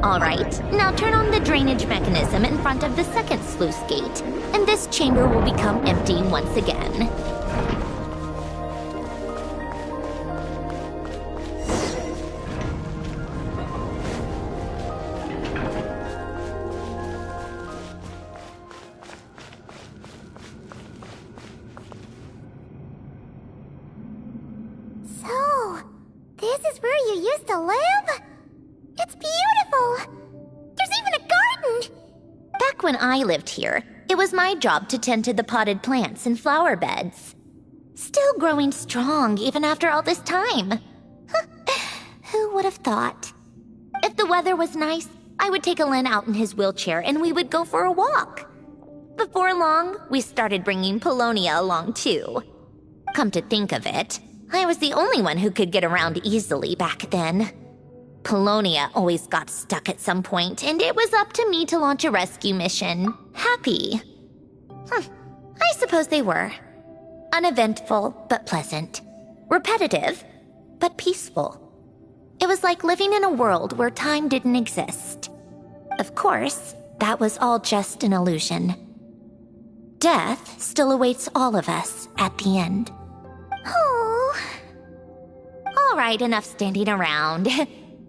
All right, now turn on the drainage mechanism in front of the second sluice gate, and this chamber will become empty once again. So, this is where you used to live? It's beautiful! There's even a garden! Back when I lived here, it was my job to tend to the potted plants and flower beds. Still growing strong even after all this time. Who would have thought? If the weather was nice, I would take Hélène out in his wheelchair and we would go for a walk. Before long, we started bringing Polonia along too. Come to think of it, I was the only one who could get around easily back then. Polonia always got stuck at some point, and it was up to me to launch a rescue mission. Happy. I suppose they were. Uneventful, but pleasant. Repetitive, but peaceful. It was like living in a world where time didn't exist. Of course, that was all just an illusion. Death still awaits all of us at the end. Oh. All right, enough standing around.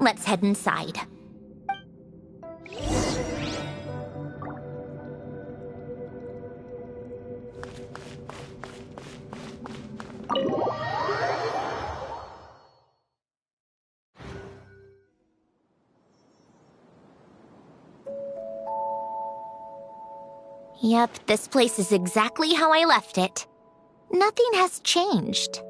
Let's head inside. Yep, this place is exactly how I left it. Nothing has changed.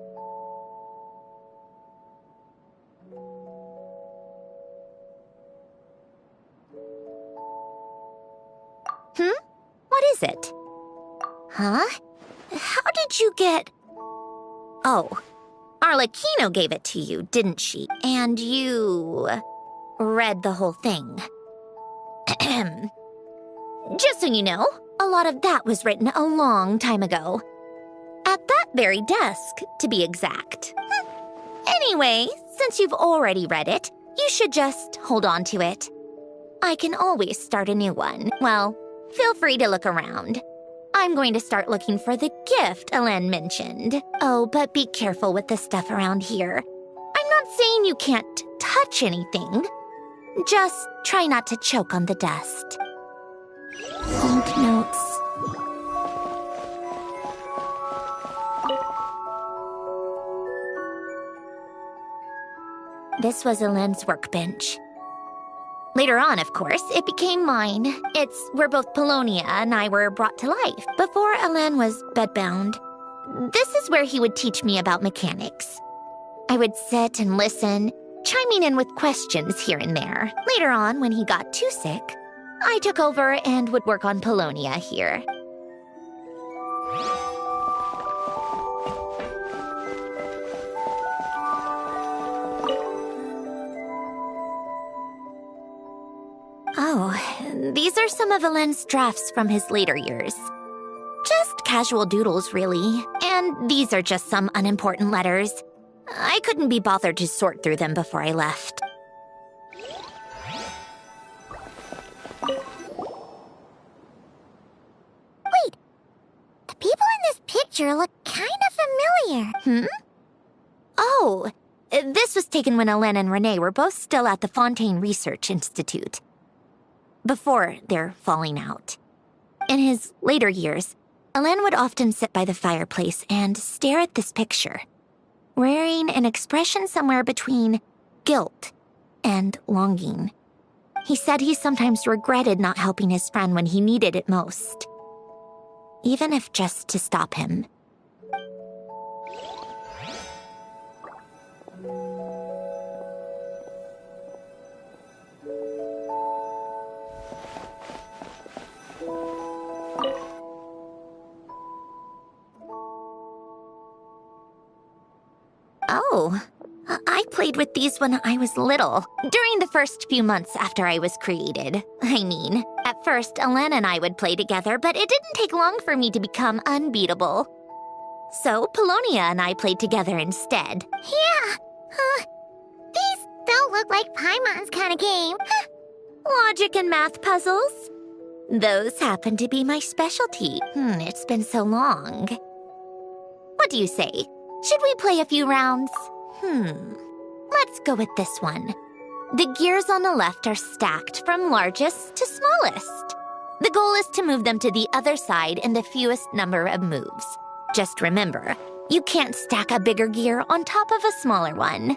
What is it? Huh? How did you get... Oh, Arlecchino gave it to you, didn't she? And you... read the whole thing. Just so you know, a lot of that was written a long time ago. At that very desk, to be exact. Anyway, since you've already read it, you should just hold on to it. I can always start a new one. Well, feel free to look around. I'm going to start looking for the gift Hélène mentioned. Oh, but be careful with the stuff around here. I'm not saying you can't touch anything. Just try not to choke on the dust. Old notes. This was Hélène's workbench. Later on, of course, it became mine. It's where both Polonia and I were brought to life. Before Hélène was bedbound, this is where he would teach me about mechanics. I would sit and listen, chiming in with questions here and there. Later on, when he got too sick, I took over and would work on Polonia here. Oh, these are some of Hélène's drafts from his later years. Just casual doodles, really. And these are just some unimportant letters. I couldn't be bothered to sort through them before I left. Wait, the people in this picture look kind of familiar. Oh, this was taken when Hélène and Renee were both still at the Fontaine Research Institute. Before their falling out. In his later years, Hélène would often sit by the fireplace and stare at this picture. wearing an expression somewhere between guilt and longing. He said he sometimes regretted not helping his friend when he needed it most, even if just to stop him. Oh, I played with these when I was little, during the first few months after I was created. At first, Elena and I would play together, but it didn't take long for me to become unbeatable. So, Polonia and I played together instead. Yeah. These don't look like Paimon's kind of game. Logic and math puzzles? Those happen to be my specialty. It's been so long. What do you say? Should we play a few rounds? Let's go with this one. The gears on the left are stacked from largest to smallest. The goal is to move them to the other side in the fewest number of moves. Just remember, you can't stack a bigger gear on top of a smaller one.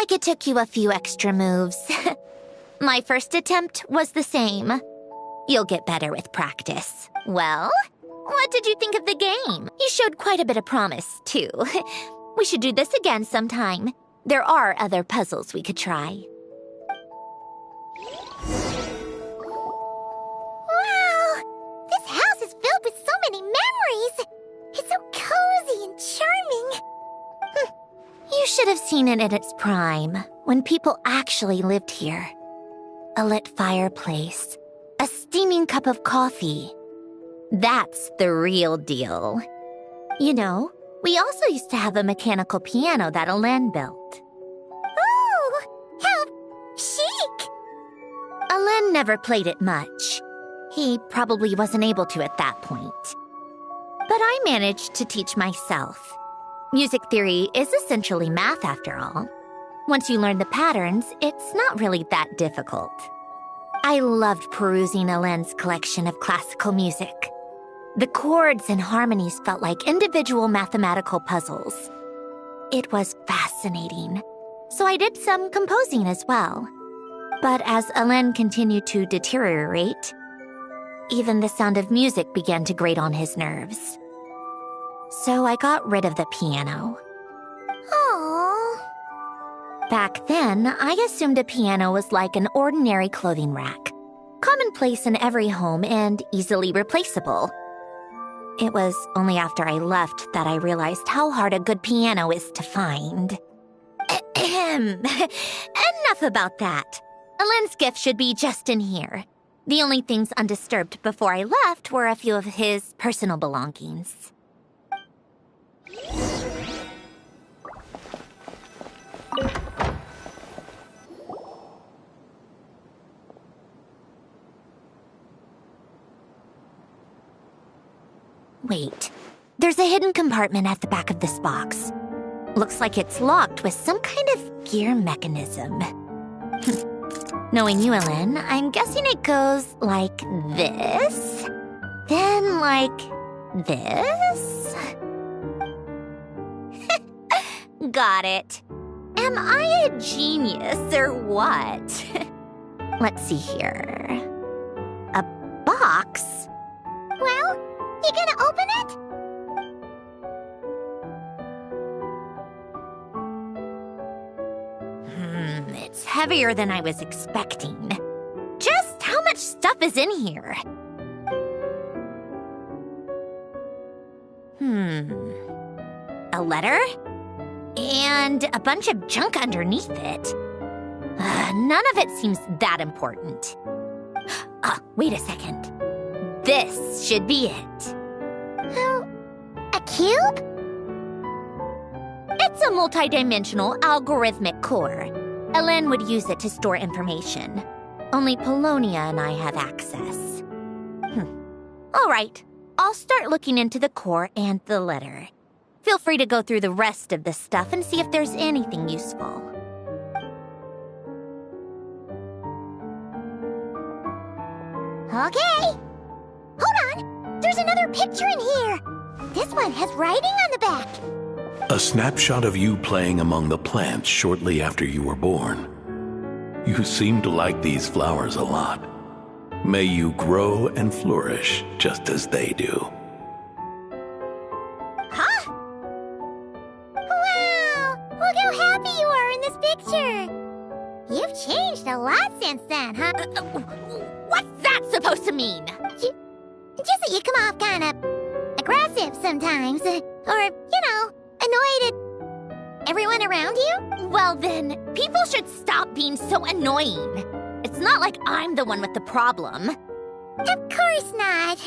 like it took you a few extra moves. My first attempt was the same. You'll get better with practice. Well, what did you think of the game? You showed quite a bit of promise, too. We should do this again sometime. There are other puzzles we could try. Wow! This house is filled with so many memories! It's so cozy and charming! You should have seen it in its prime, when people actually lived here. A lit fireplace, a steaming cup of coffee. That's the real deal. You know, we also used to have a mechanical piano that Alen built. Ooh! How chic! Alen never played it much. He probably wasn't able to at that point. But I managed to teach myself. Music theory is essentially math after all. Once you learn the patterns, it's not really that difficult. I loved perusing Alen's collection of classical music. The chords and harmonies felt like individual mathematical puzzles. It was fascinating, so I did some composing as well. But as Alen continued to deteriorate, even the sound of music began to grate on his nerves. So I got rid of the piano. Aww. Back then, I assumed a piano was like an ordinary clothing rack, commonplace in every home and easily replaceable. It was only after I left that I realized how hard a good piano is to find. Enough about that. Alen's gift should be just in here. The only things undisturbed before I left were a few of his personal belongings. Wait, there's a hidden compartment at the back of this box. Looks like it's locked with some kind of gear mechanism. Knowing you, Alen, I'm guessing it goes like this, then like this. Got it. Am I a genius or what? Let's see here. A box? Well, you gonna open it? It's heavier than I was expecting. Just how much stuff is in here? A letter? And a bunch of junk underneath it. None of it seems that important. Wait a second. This should be it. A cube? It's a multidimensional algorithmic core. Alen would use it to store information. Only Polonia and I have access. All right, I'll start looking into the core and the letter. Feel free to go through the rest of the stuff and see if there's anything useful. Okay. Hold on. There's another picture in here. This one has writing on the back. A snapshot of you playing among the plants shortly after you were born. You seem to like these flowers a lot. May you grow and flourish just as they do. Huh? Wow! Look how happy you are in this picture. You've changed a lot since then, huh? What's that supposed to mean? Just that you come off kind of aggressive sometimes. Or, annoyed at everyone around you. Well then, people should stop being so annoying. It's not like I'm the one with the problem. Of course not.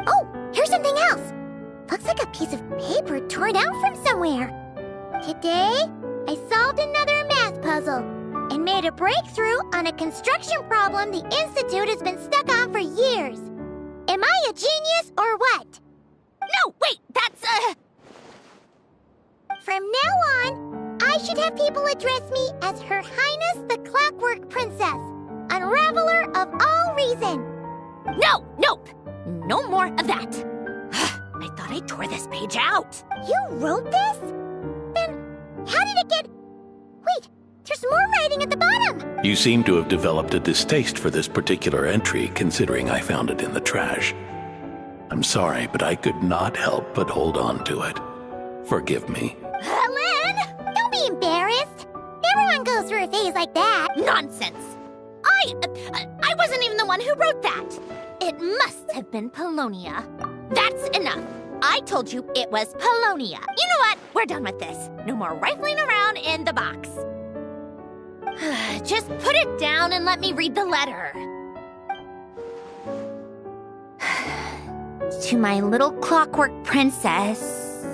Oh, here's something else. Looks like a piece of paper torn out from somewhere. Today, I solved another math puzzle and made a breakthrough on a construction problem the Institute has been stuck on for years. Am I a genius or what? No, wait, that's From now on, I should have people address me as Her Highness the Clockwork Princess, unraveler of all reason. Nope, no more of that. I thought I tore this page out. You wrote this? Then how looking at the bottom. You seem to have developed a distaste for this particular entry, considering I found it in the trash. I'm sorry, but I could not help but hold on to it. Forgive me. Lynn! Don't be embarrassed. Everyone goes through a phase like that. Nonsense! I wasn't even the one who wrote that! It must have been Polonia. That's enough. I told you it was Polonia. You know what? We're done with this. No more rifling around in the box. Just put it down and let me read the letter. To my little clockwork princess.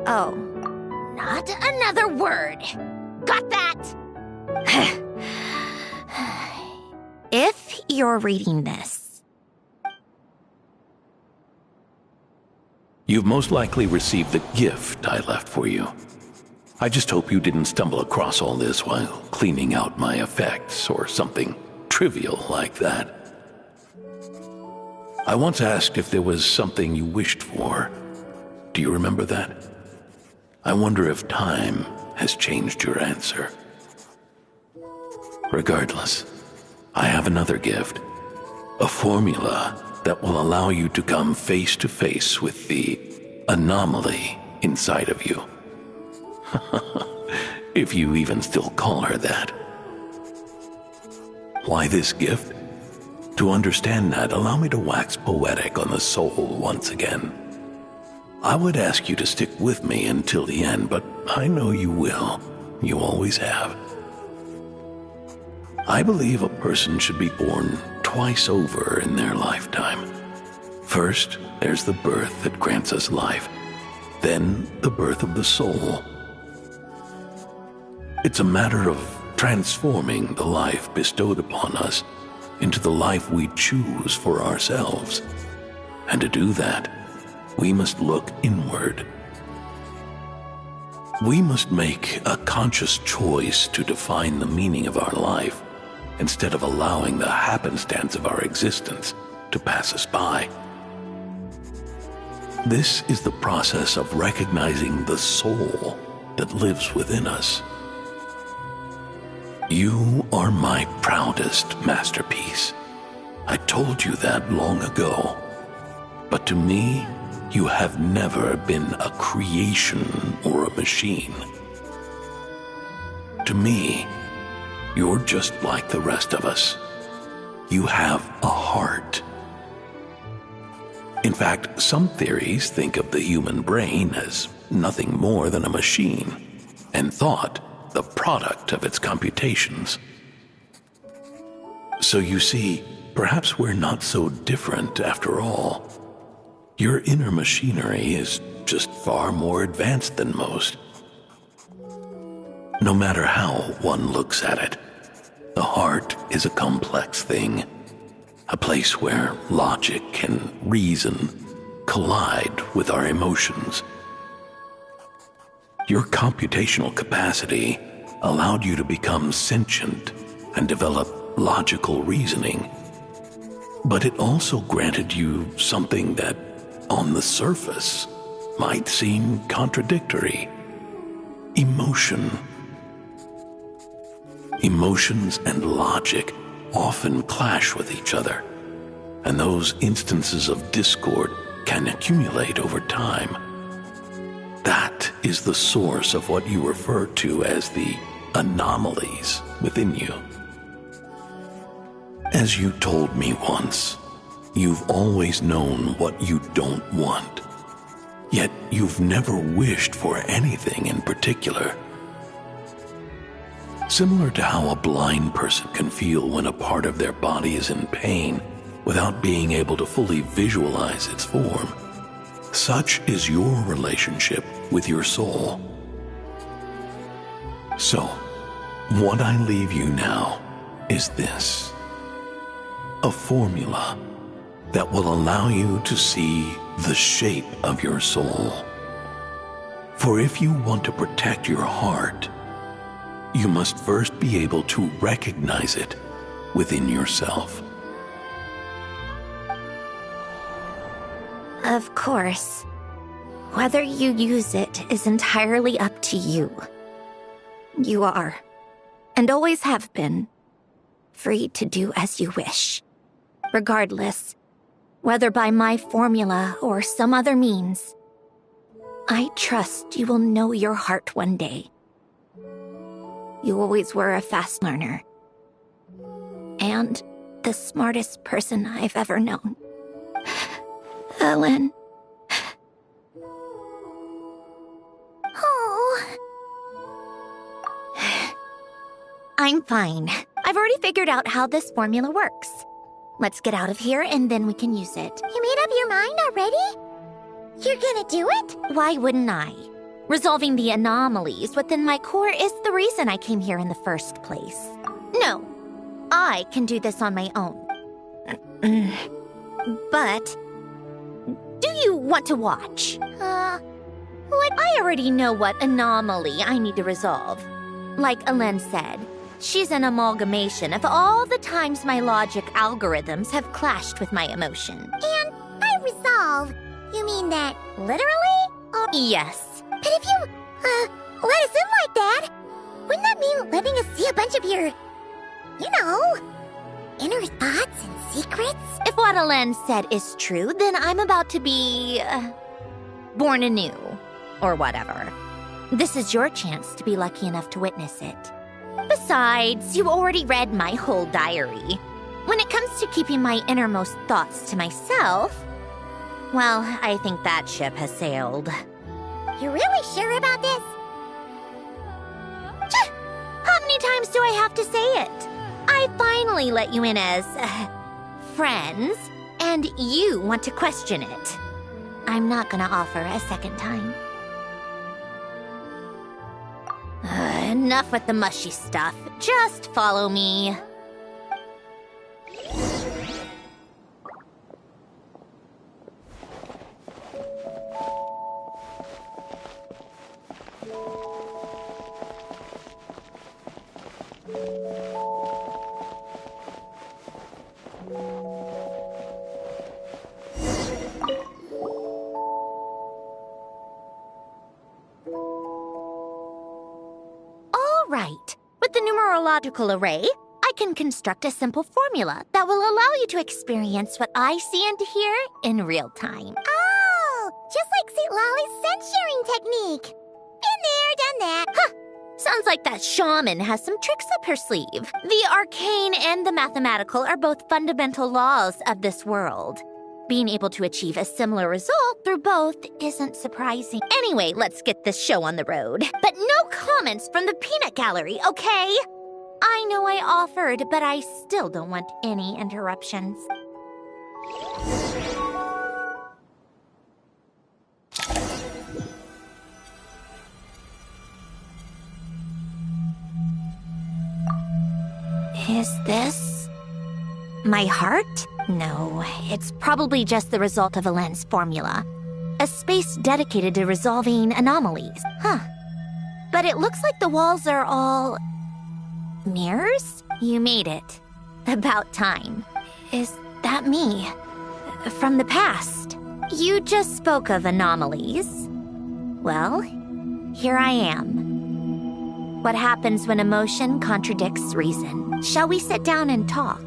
Oh, not another word. Got that? If you're reading this. You've most likely received the gift I left for you. I just hope you didn't stumble across all this while cleaning out my effects or something trivial like that. I once asked if there was something you wished for. Do you remember that? I wonder if time has changed your answer. Regardless, I have another gift. A formula that will allow you to come face to face with the anomaly inside of you. If you even still call her that. Why this gift? To understand that, allow me to wax poetic on the soul once again. I would ask you to stick with me until the end, but I know you will. You always have. I believe a person should be born twice over in their lifetime. First, there's the birth that grants us life. Then, the birth of the soul. It's a matter of transforming the life bestowed upon us into the life we choose for ourselves. And to do that, we must look inward. We must make a conscious choice to define the meaning of our life instead of allowing the happenstance of our existence to pass us by. This is the process of recognizing the soul that lives within us. You are my proudest masterpiece. I told you that long ago. But to me, you have never been a creation or a machine. To me, you're just like the rest of us. You have a heart. In fact, some theories think of the human brain as nothing more than a machine, and thought the product of its computations. So you see, perhaps we're not so different after all. Your inner machinery is just far more advanced than most. No matter how one looks at it, the heart is a complex thing, a place where logic and reason collide with our emotions. Your computational capacity allowed you to become sentient and develop logical reasoning, but it also granted you something that, on the surface, might seem contradictory: emotion. Emotions and logic often clash with each other, and those instances of discord can accumulate over time. That is the source of what you refer to as the anomalies within you. As you told me once, you've always known what you don't want, yet you've never wished for anything in particular. Similar to how a blind person can feel when a part of their body is in pain without being able to fully visualize its form, such is your relationship with your soul. So, what I leave you now is this: a formula that will allow you to see the shape of your soul. For if you want to protect your heart, you must first be able to recognize it within yourself. Of course. Whether you use it is entirely up to you. You are and always have been, free to do as you wish. Regardless, whether by my formula or some other means, I trust you will know your heart one day. You always were a fast learner, and the smartest person I've ever known. Ellen. Oh. I'm fine. I've already figured out how this formula works. Let's get out of here and then we can use it. You made up your mind already? You're gonna do it? Why wouldn't I? Resolving the anomalies within my core is the reason I came here in the first place. No, I can do this on my own. But, do you want to watch? I already know what anomaly I need to resolve. Like Alen said, she's an amalgamation of all the times my logic algorithms have clashed with my emotion. And by resolve, you mean that literally? Or... Yes. But if you, let us in like that, wouldn't that mean letting us see a bunch of your, inner thoughts and secrets? If what Alen said is true, then I'm about to be, born anew, or whatever. This is your chance to be lucky enough to witness it. Besides, you already read my whole diary. When it comes to keeping my innermost thoughts to myself, well, I think that ship has sailed. You're really sure about this? How many times do I have to say it? I finally let you in as, friends, and you want to question it. I'm not gonna offer a second time. Enough with the mushy stuff. Just follow me. Right. With the numerological array, I can construct a simple formula that will allow you to experience what I see and hear in real time. Oh, just like St. Lolly's scent-sharing technique. Been there, done that. Huh. Sounds like that shaman has some tricks up her sleeve. The arcane and the mathematical are both fundamental laws of this world. Being able to achieve a similar result through both isn't surprising. Anyway, let's get this show on the road. But no comments from the peanut gallery, okay? I know I offered, but I still don't want any interruptions. Is this my heart? No, it's probably just the result of Alen's formula. A space dedicated to resolving anomalies. Huh. But it looks like the walls are all... mirrors? You made it. About time. Is that me? From the past? You just spoke of anomalies. Well, here I am. What happens when emotion contradicts reason? Shall we sit down and talk?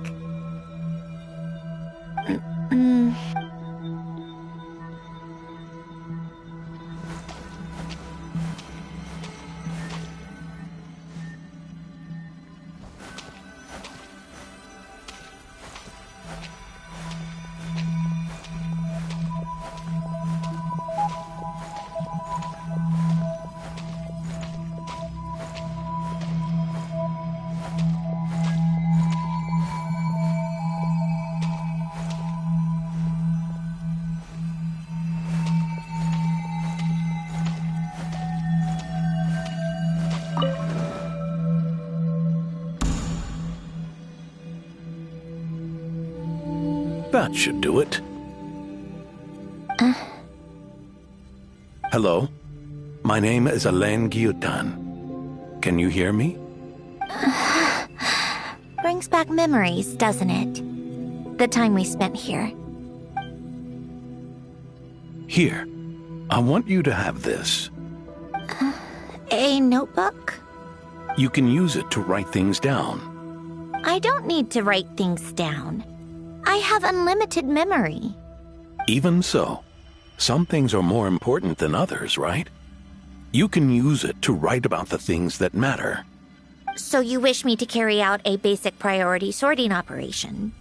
That should do it. Hello? My name is Alain Guillotin. Can you hear me? Brings back memories, doesn't it? The time we spent here. Here. I want you to have this. A notebook? You can use it to write things down. I don't need to write things down. I have unlimited memory. Even so, some things are more important than others, right? You can use it to write about the things that matter. So you wish me to carry out a basic priority sorting operation?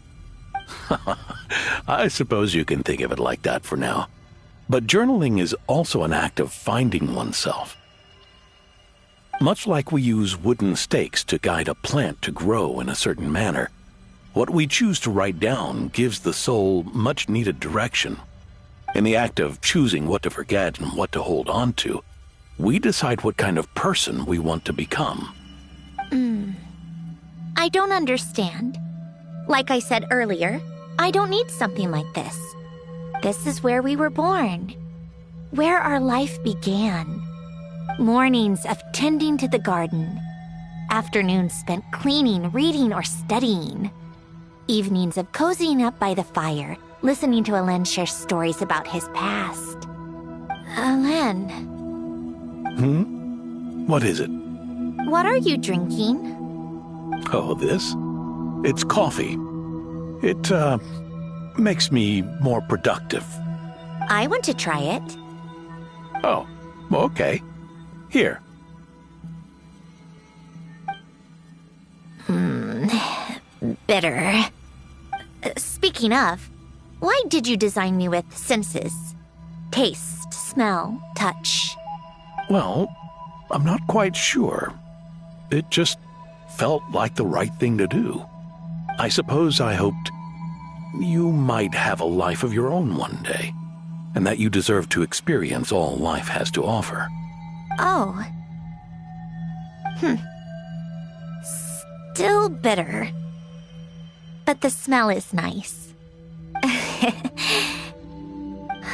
I suppose you can think of it like that for now. But journaling is also an act of finding oneself. Much like we use wooden stakes to guide a plant to grow in a certain manner, what we choose to write down gives the soul much-needed direction. In the act of choosing what to forget and what to hold on to, we decide what kind of person we want to become. I don't understand. Like I said earlier, I don't need something like this. This is where we were born, where our life began. Mornings of tending to the garden, afternoons spent cleaning, reading, or studying, evenings of cozying up by the fire, listening to Alen share stories about his past. Alen. What is it? What are you drinking? Oh, this? It's coffee. It, makes me more productive. I want to try it. Oh, okay. Here. Bitter. Speaking of, why did you design me with senses? Taste, smell, touch. Well, I'm not quite sure. It just felt like the right thing to do. I suppose I hoped you might have a life of your own one day, and that you deserve to experience all life has to offer. Oh. Still bitter. But the smell is nice.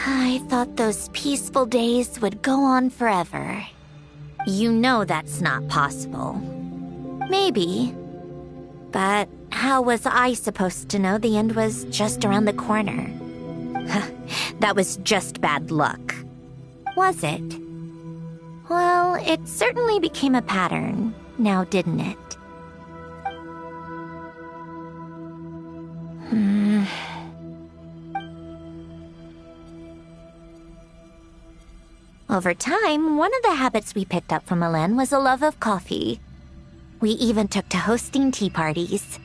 I thought those peaceful days would go on forever. You know that's not possible. Maybe. But how was I supposed to know the end was just around the corner? That was just bad luck. Was it? Well, it certainly became a pattern, now didn't it? Over time, one of the habits we picked up from Alen was a love of coffee. We even took to hosting tea parties.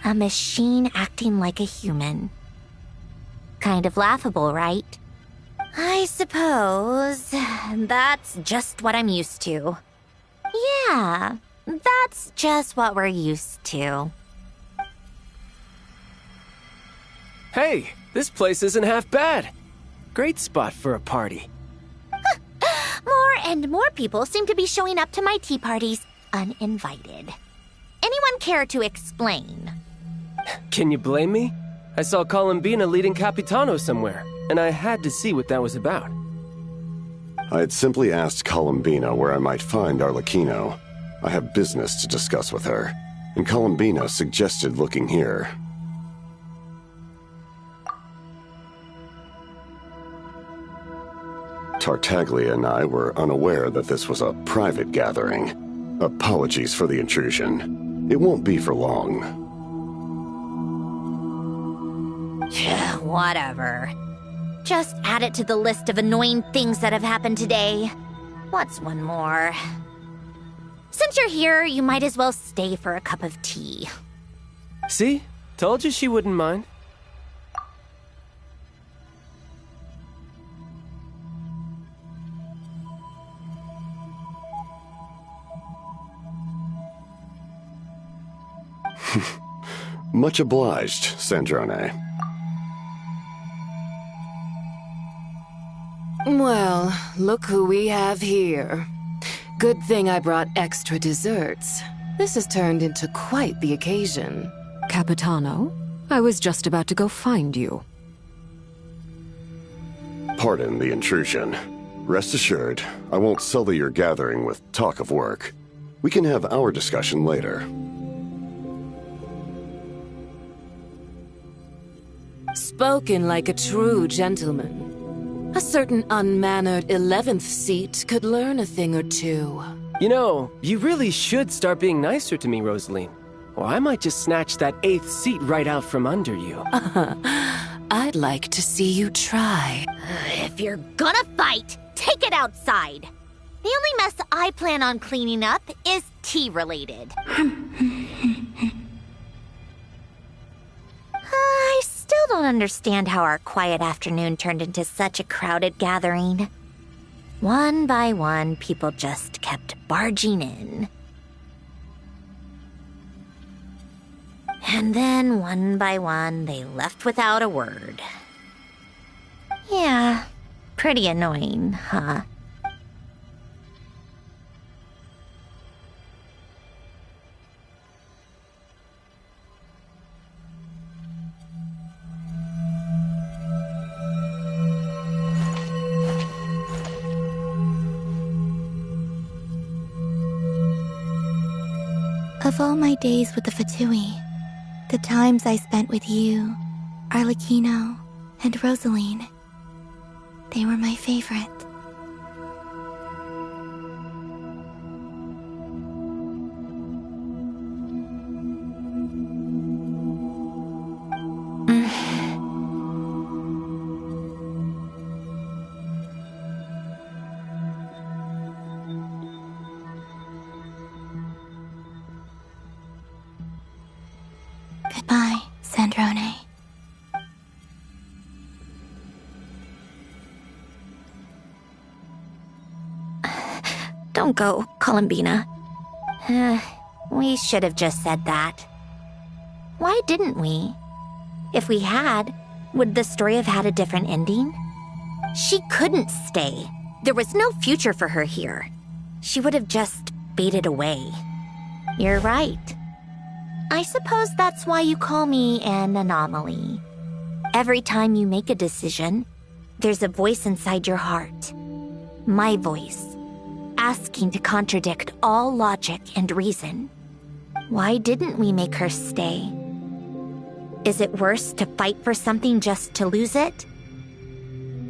A machine acting like a human. Kind of laughable, right? I suppose that's just what I'm used to. Yeah, that's just what we're used to. Hey, this place isn't half bad. Great spot for a party. More and more people seem to be showing up to my tea parties uninvited. Anyone care to explain? Can you blame me? I saw Columbina leading Capitano somewhere, and I had to see what that was about. I had simply asked Columbina where I might find Arlecchino. I have business to discuss with her, and Columbina suggested looking here. Tartaglia and I were unaware that this was a private gathering. Apologies for the intrusion. It won't be for long. Whatever. Just add it to the list of annoying things that have happened today. What's one more? Since you're here, you might as well stay for a cup of tea. See? Told you she wouldn't mind. Much obliged, Sandrone. Well, look who we have here. Good thing I brought extra desserts. This has turned into quite the occasion. Capitano, I was just about to go find you. Pardon the intrusion. Rest assured, I won't sully your gathering with talk of work. We can have our discussion later. Spoken like a true gentleman. A certain unmannered 11th seat could learn a thing or two. You know, you really should start being nicer to me, Rosaline. Or I might just snatch that 8th seat right out from under you. I'd like to see you try. If you're gonna fight, take it outside. The only mess I plan on cleaning up is tea-related. I still don't understand how our quiet afternoon turned into such a crowded gathering. One by one, people just kept barging in. And then, one by one, they left without a word. Yeah, pretty annoying, huh? Of all my days with the Fatui, the times I spent with you, Arlecchino, and Rosaline, they were my favorite. Goodbye, Sandrone. Don't go, Columbina. We should have just said that. Why didn't we? If we had, would the story have had a different ending? She couldn't stay. There was no future for her here. She would have just faded away. You're right. I suppose that's why you call me an anomaly. Every time you make a decision, there's a voice inside your heart. My voice, asking to contradict all logic and reason. Why didn't we make her stay? Is it worse to fight for something just to lose it?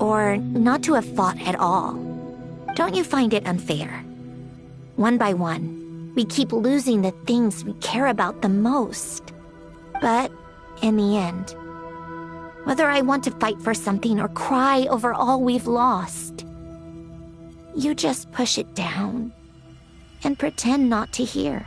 Or not to have fought at all? Don't you find it unfair? One by one, we keep losing the things we care about the most. But in the end, whether I want to fight for something or cry over all we've lost, you just push it down and pretend not to hear.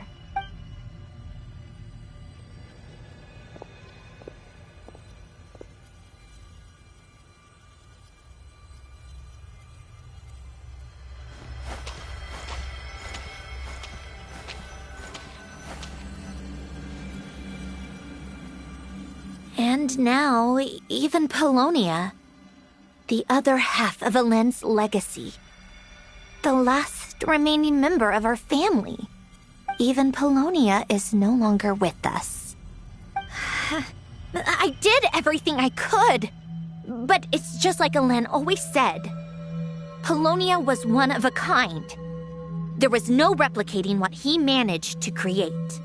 And now, even Polonia, the other half of Elend's legacy, the last remaining member of our family. Even Polonia is no longer with us. I did everything I could, but it's just like Elend always said. Polonia was one of a kind. There was no replicating what he managed to create.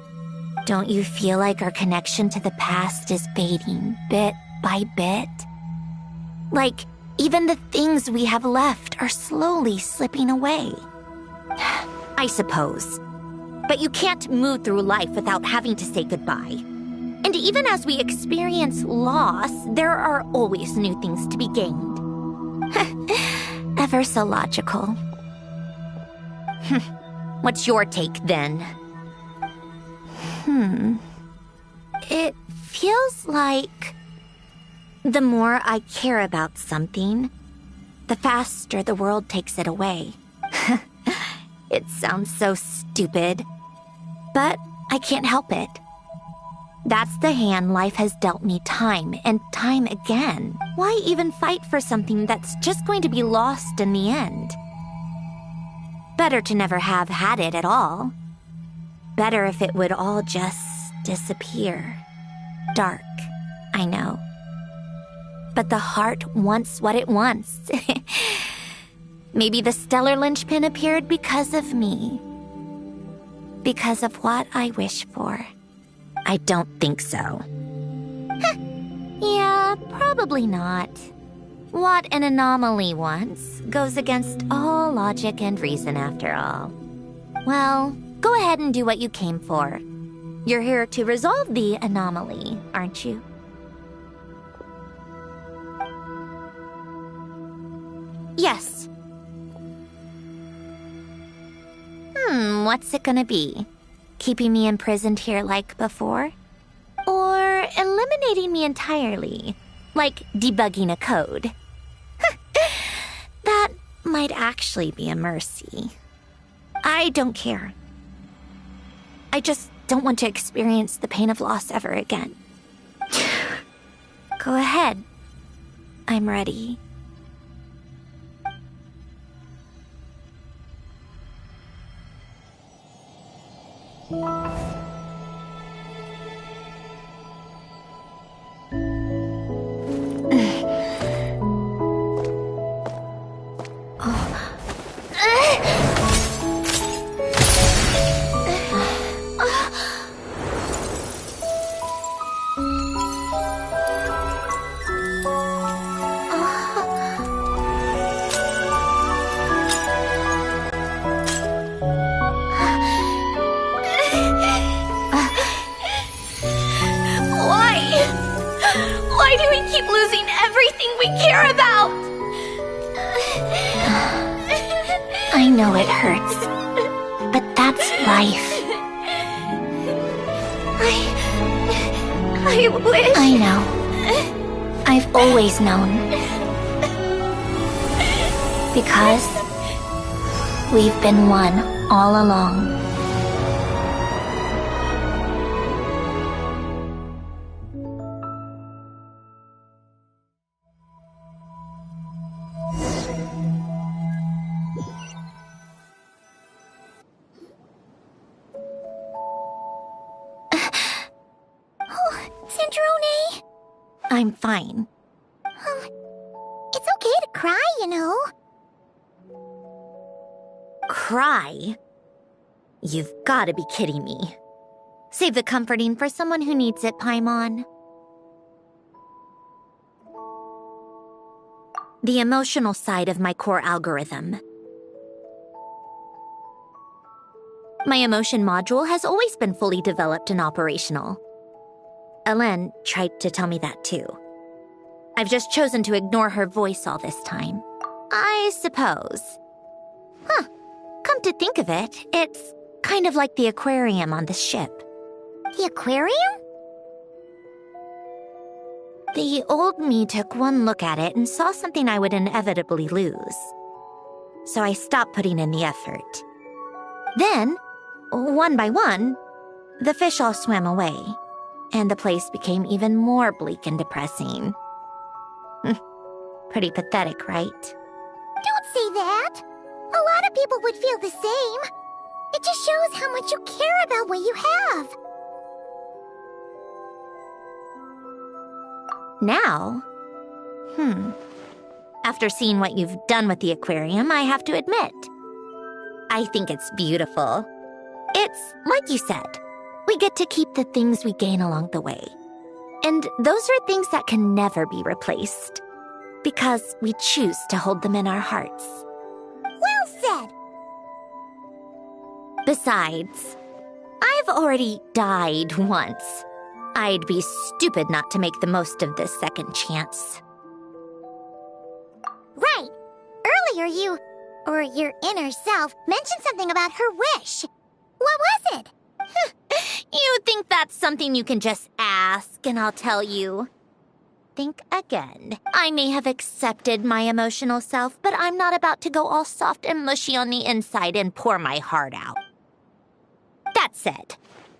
Don't you feel like our connection to the past is fading bit by bit? Like, even the things we have left are slowly slipping away. I suppose. But you can't move through life without having to say goodbye. And even as we experience loss, there are always new things to be gained. Ever so logical. What's your take, then? It feels like the more I care about something, the faster the world takes it away. It sounds so stupid, but I can't help it. That's the hand life has dealt me time and time again. Why even fight for something that's just going to be lost in the end? Better to never have had it at all. Better if it would all just disappear. Dark, I know. But the heart wants what it wants. Maybe the stellar linchpin appeared because of me. Because of what I wish for. I don't think so. Yeah, probably not. What an anomaly wants goes against all logic and reason after all. Well, go ahead and do what you came for. You're here to resolve the anomaly, aren't you? Yes. What's it gonna be? Keeping me imprisoned here like before? Or eliminating me entirely, like debugging a code? That might actually be a mercy. I don't care. I just don't want to experience the pain of loss ever again. Go ahead. I'm ready. Why do we keep losing everything we care about? I know it hurts, but that's life. I wish... I know. I've always known. Because we've been one all along. Sandrone! I'm fine. It's okay to cry, you know. Cry? You've gotta be kidding me. Save the comforting for someone who needs it, Paimon. The emotional side of my core algorithm. My emotion module has always been fully developed and operational. Ellen tried to tell me that too. I've just chosen to ignore her voice all this time. I suppose. Come to think of it, it's kind of like the aquarium on the ship. The aquarium? The old me took one look at it and saw something I would inevitably lose. So I stopped putting in the effort. Then, one by one, the fish all swam away, and the place became even more bleak and depressing. Pretty pathetic, right? Don't say that. A lot of people would feel the same. It just shows how much you care about what you have. Now? After seeing what you've done with the aquarium, I have to admit, I think it's beautiful. It's like you said, we get to keep the things we gain along the way. And those are things that can never be replaced, because we choose to hold them in our hearts. Well said! Besides, I've already died once. I'd be stupid not to make the most of this second chance. Right. Earlier you, or your inner self, mentioned something about her wish. What was it? You think that's something you can just ask and I'll tell you? Think again. I may have accepted my emotional self, but I'm not about to go all soft and mushy on the inside and pour my heart out. That said,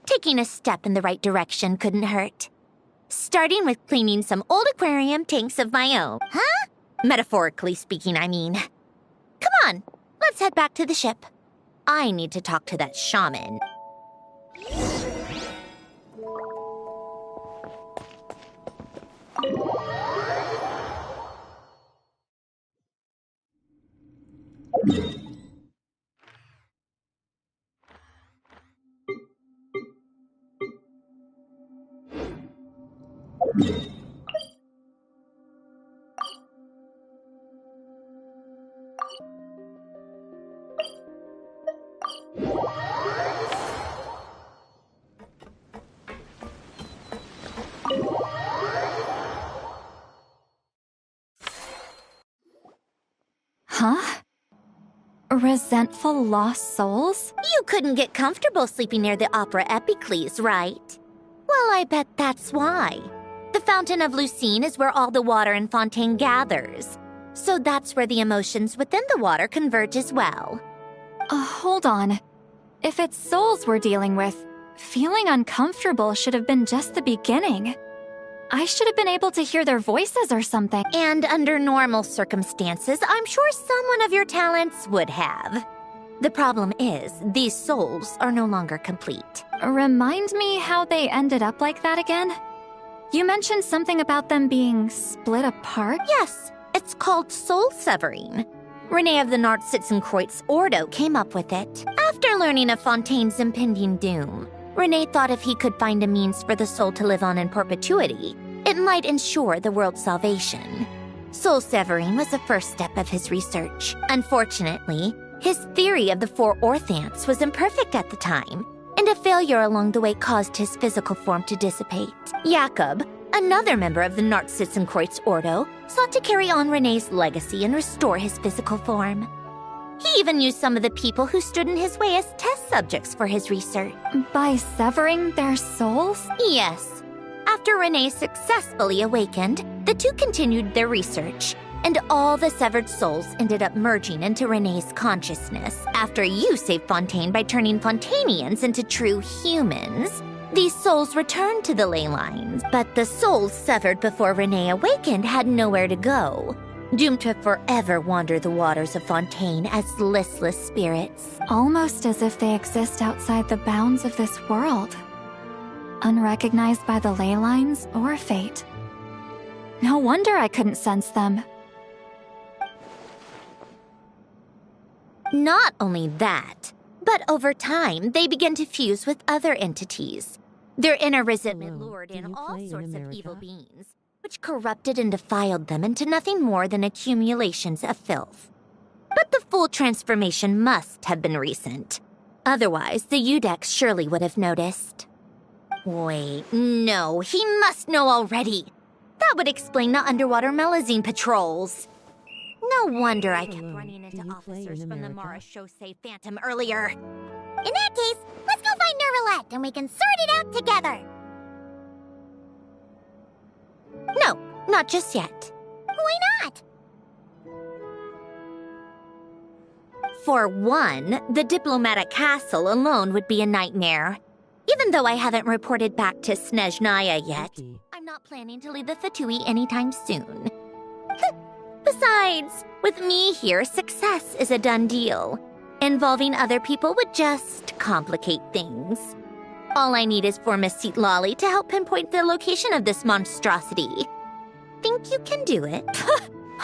taking a step in the right direction couldn't hurt. Starting with cleaning some old aquarium tanks of my own. Huh? Metaphorically speaking, I mean. Come on, let's head back to the ship. I need to talk to that shaman. Resentful lost souls? You couldn't get comfortable sleeping near the Opera Epicles, right? Well, I bet that's why. The Fountain of Lucine is where all the water in Fontaine gathers. So that's where the emotions within the water converge as well. Hold on. If it's souls we're dealing with, feeling uncomfortable should have been just the beginning. I should have been able to hear their voices or something. And under normal circumstances, I'm sure someone of your talents would have. The problem is, these souls are no longer complete. Remind me how they ended up like that again? You mentioned something about them being split apart? Yes, it's called soul severing. Renee of the Nartsitzenkreuz Ordo came up with it. After learning of Fontaine's impending doom, Renee thought if he could find a means for the soul to live on in perpetuity, it might ensure the world's salvation. Soul severing was the first step of his research. Unfortunately, his theory of the four orthants was imperfect at the time, and a failure along the way caused his physical form to dissipate. Jakob, another member of the Nartsitzenkreuz Ordo, sought to carry on Renee's legacy and restore his physical form. He even used some of the people who stood in his way as test subjects for his research. By severing their souls? Yes. After Renee successfully awakened, the two continued their research, and all the severed souls ended up merging into Renee's consciousness after you saved Fontaine by turning Fontainians into true humans. These souls returned to the ley lines, but the souls severed before Renee awakened had nowhere to go, doomed to forever wander the waters of Fontaine as listless spirits. Almost as if they exist outside the bounds of this world, unrecognized by the ley lines or fate. No wonder I couldn't sense them. Not only that, but over time, they began to fuse with other entities. Their inner resentment lured in all sorts of evil beings, which corrupted and defiled them into nothing more than accumulations of filth. But the full transformation must have been recent. Otherwise, the Udex surely would have noticed. Wait, no, he must know already. That would explain the underwater Melazine patrols. No wonder I kept running into officers from the Marechaussee Phantom earlier. In that case, let's go find Nervalette and we can sort it out together. No, not just yet. Why not? For one, the diplomatic castle alone would be a nightmare. Even though I haven't reported back to Snezhnaya yet, I'm not planning to leave the Fatui anytime soon. Besides, with me here, success is a done deal. Involving other people would just complicate things. All I need is for Miss Lolly to help pinpoint the location of this monstrosity. Think you can do it?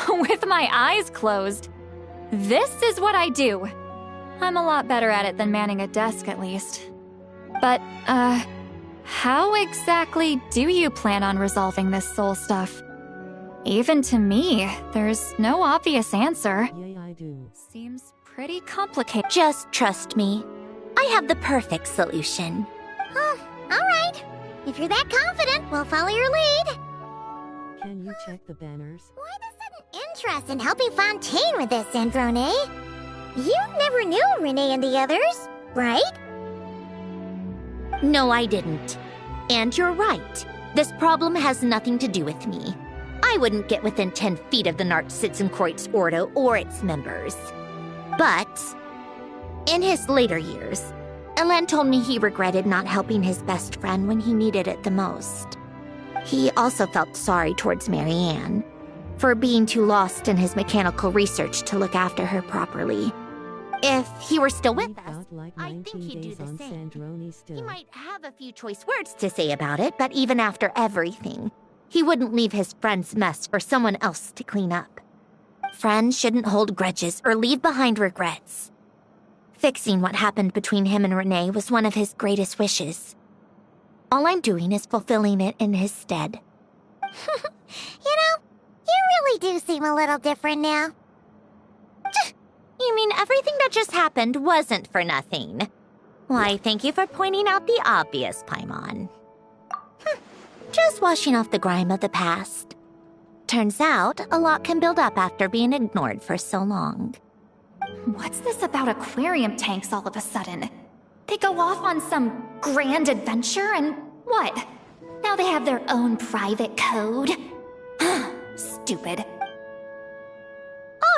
With my eyes closed. This is what I do. I'm a lot better at it than manning a desk, at least. But, how exactly do you plan on resolving this soul stuff? Even to me, there's no obvious answer. Yeah, I do. Seems pretty complicated. Just trust me. I have the perfect solution. Oh, all right. If you're that confident, we'll follow your lead. Can you check the banners? Why the sudden interest in helping Fontaine with this, Androne? You never knew Renee and the others, right? No, I didn't. And you're right. This problem has nothing to do with me. I wouldn't get within 10 feet of the Nartsitzenkreuz Ordo or its members. But, in his later years, Elen told me he regretted not helping his best friend when he needed it the most. He also felt sorry towards Marianne for being too lost in his mechanical research to look after her properly. If he were still with us, I think he'd do the same. He might have a few choice words to say about it, but even after everything, he wouldn't leave his friend's mess for someone else to clean up. Friends shouldn't hold grudges or leave behind regrets. Fixing what happened between him and Renee was one of his greatest wishes. All I'm doing is fulfilling it in his stead. You know, you really do seem a little different now. You mean everything that just happened wasn't for nothing? Why, thank you for pointing out the obvious, Paimon. Just washing off the grime of the past. Turns out, a lot can build up after being ignored for so long. What's this about aquarium tanks all of a sudden? They go off on some grand adventure and what? Now they have their own private code? Stupid.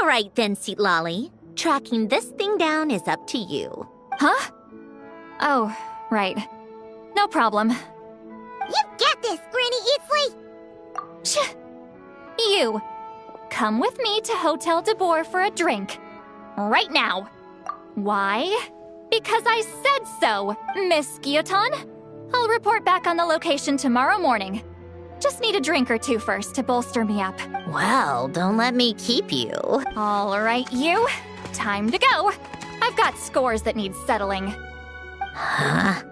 All right then, Seat Lolly. Tracking this thing down is up to you. Huh? Oh, right. No problem. You got this, Granny Eatsley! You! Come with me to Hotel de Boer for a drink. Right now. Why? Because I said so, Miss Guillotin. I'll report back on the location tomorrow morning. Just need a drink or two first to bolster me up. Well, don't let me keep you. All right, you. Time to go. I've got scores that need settling. Huh?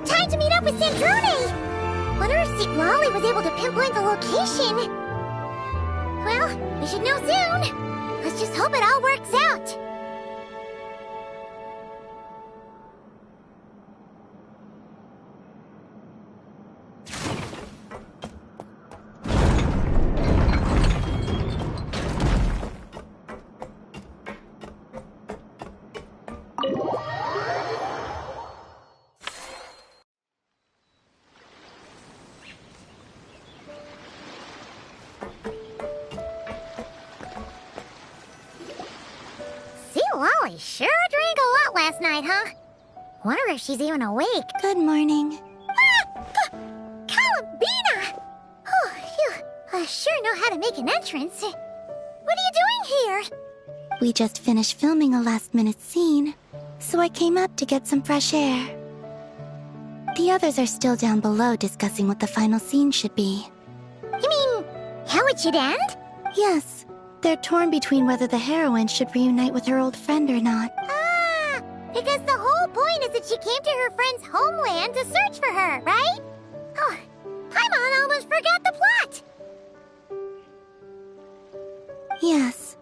Time to meet up with Sandrone! Wonder if Seat Lolly was able to pinpoint the location. Well, we should know soon. Let's just hope it all works out. Lolly sure drank a lot last night, huh? Wonder if she's even awake. Good morning. Columbina! Oh, you sure know how to make an entrance. What are you doing here? We just finished filming a last-minute scene, so I came up to get some fresh air. The others are still down below discussing what the final scene should be. You mean, how it should end? Yes. They're torn between whether the heroine should reunite with her old friend or not. Ah! Because the whole point is that she came to her friend's homeland to search for her, right? Oh, Paimon almost forgot the plot! Yes.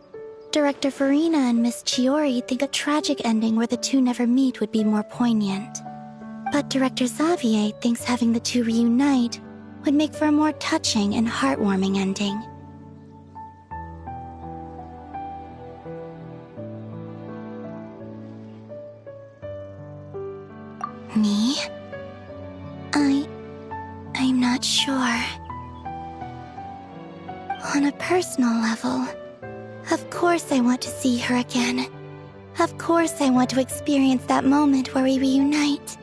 Director Farina and Miss Chiori think a tragic ending where the two never meet would be more poignant. But Director Xavier thinks having the two reunite would make for a more touching and heartwarming ending. Me? I'm not sure. On a personal level, of course I want to see her again. Of course I want to experience that moment where we reunite.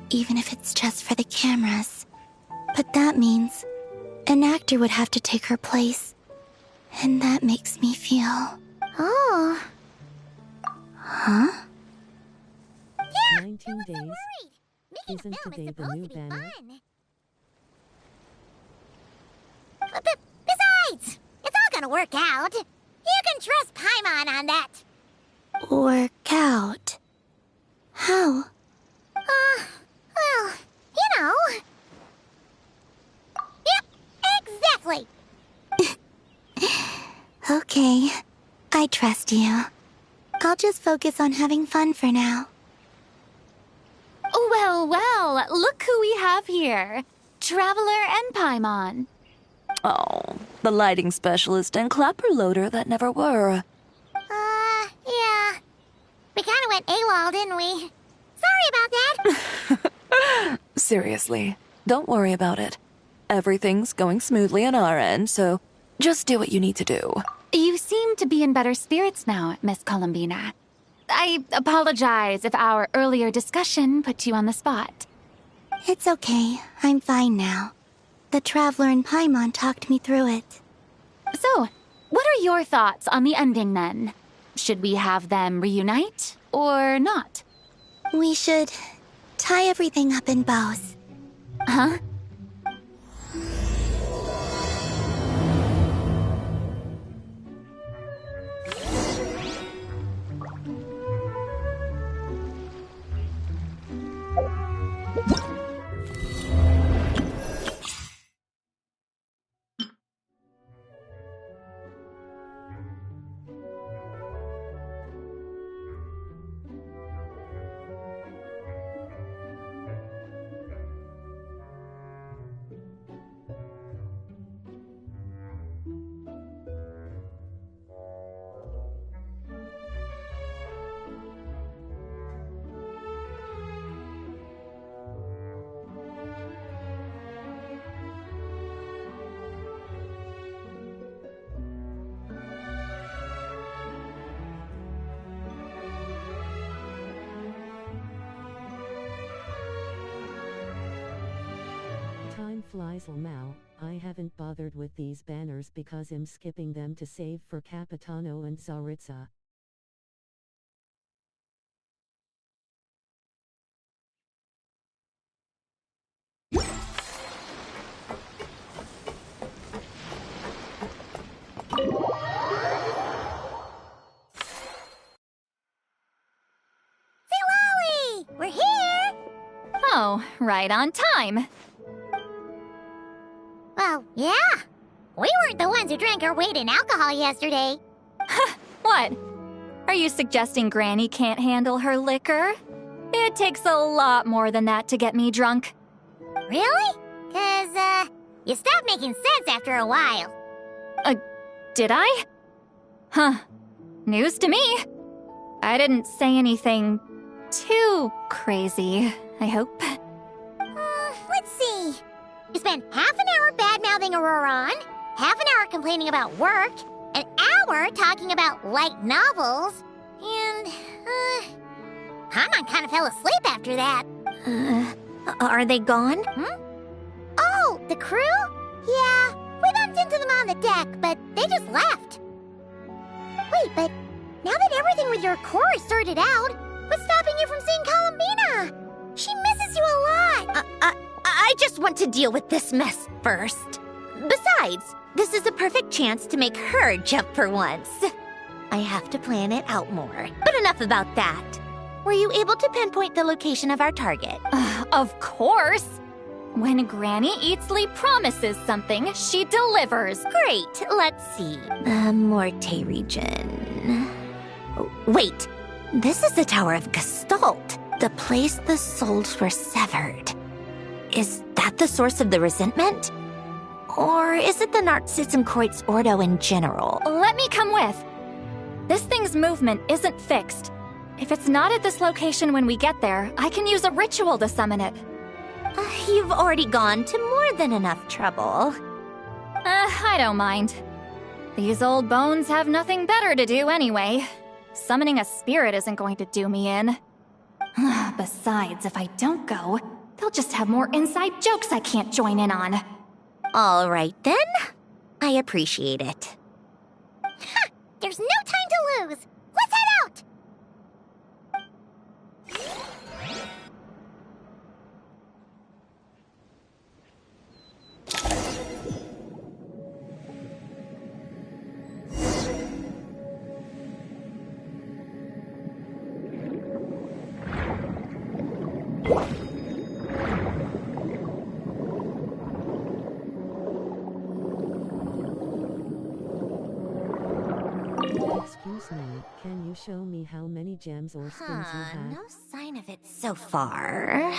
Even if it's just for the cameras. But that means an actor would have to take her place. And that makes me feel... Oh. Huh? Yeah, 19 days. Isn't today the new banner? Besides, it's all gonna work out. You can trust Paimon on that. Work out? How? Well, you know. Yep, exactly. Okay, I trust you. I'll just focus on having fun for now. Well, well, look who we have here. Traveler and Paimon. Oh, the lighting specialist and clapper loader that never were. Yeah. We kinda went AWOL, didn't we? Sorry about that. Seriously, don't worry about it. Everything's going smoothly on our end, so just do what you need to do. You seem to be in better spirits now, Miss Columbina. I apologize if our earlier discussion put you on the spot. It's okay. I'm fine now. The Traveler and Paimon talked me through it. So, what are your thoughts on the ending then? Should we have them reunite or not? We should tie everything up in bows. Huh? Time flies now. I haven't bothered with these banners because I'm skipping them to save for Capitano and Zaritza. We're here! Oh, right on time. Well, yeah. We weren't the ones who drank our weight in alcohol yesterday. What? Are you suggesting Granny can't handle her liquor? It takes a lot more than that to get me drunk. Really? 'Cause, you stopped making sense after a while. Did I? Huh. News to me. I didn't say anything too crazy, I hope. Let's see. You spent half an hour bad-mouthing Auroron, half an hour complaining about work, an hour talking about light novels, and, Paimon kind of fell asleep after that. Are they gone? Oh, the crew? Yeah, we bumped into them on the deck, but they just left. Wait, but now that everything with your core is sorted out, what's stopping you from seeing Columbina? She misses you a lot. I just want to deal with this mess first. Besides, this is a perfect chance to make her jump for once. I have to plan it out more. But enough about that. Were you able to pinpoint the location of our target? Of course! When Granny Eatsley promises something, she delivers. Great, let's see. The Morte region. Wait, this is the Tower of Gestalt, the place the souls were severed. Is that the source of the resentment? Or is it the Narcissenkreuz Ordo in general? Let me come with. This thing's movement isn't fixed. If it's not at this location when we get there, I can use a ritual to summon it. You've already gone to more than enough trouble. I don't mind. These old bones have nothing better to do anyway. Summoning a spirit isn't going to do me in. Besides, if I don't go, they'll just have more inside jokes I can't join in on. All right then. I appreciate it. Ha! There's no time to lose. Let's head out! Excuse me, can you show me how many gems or spins you have? No sign of it so far.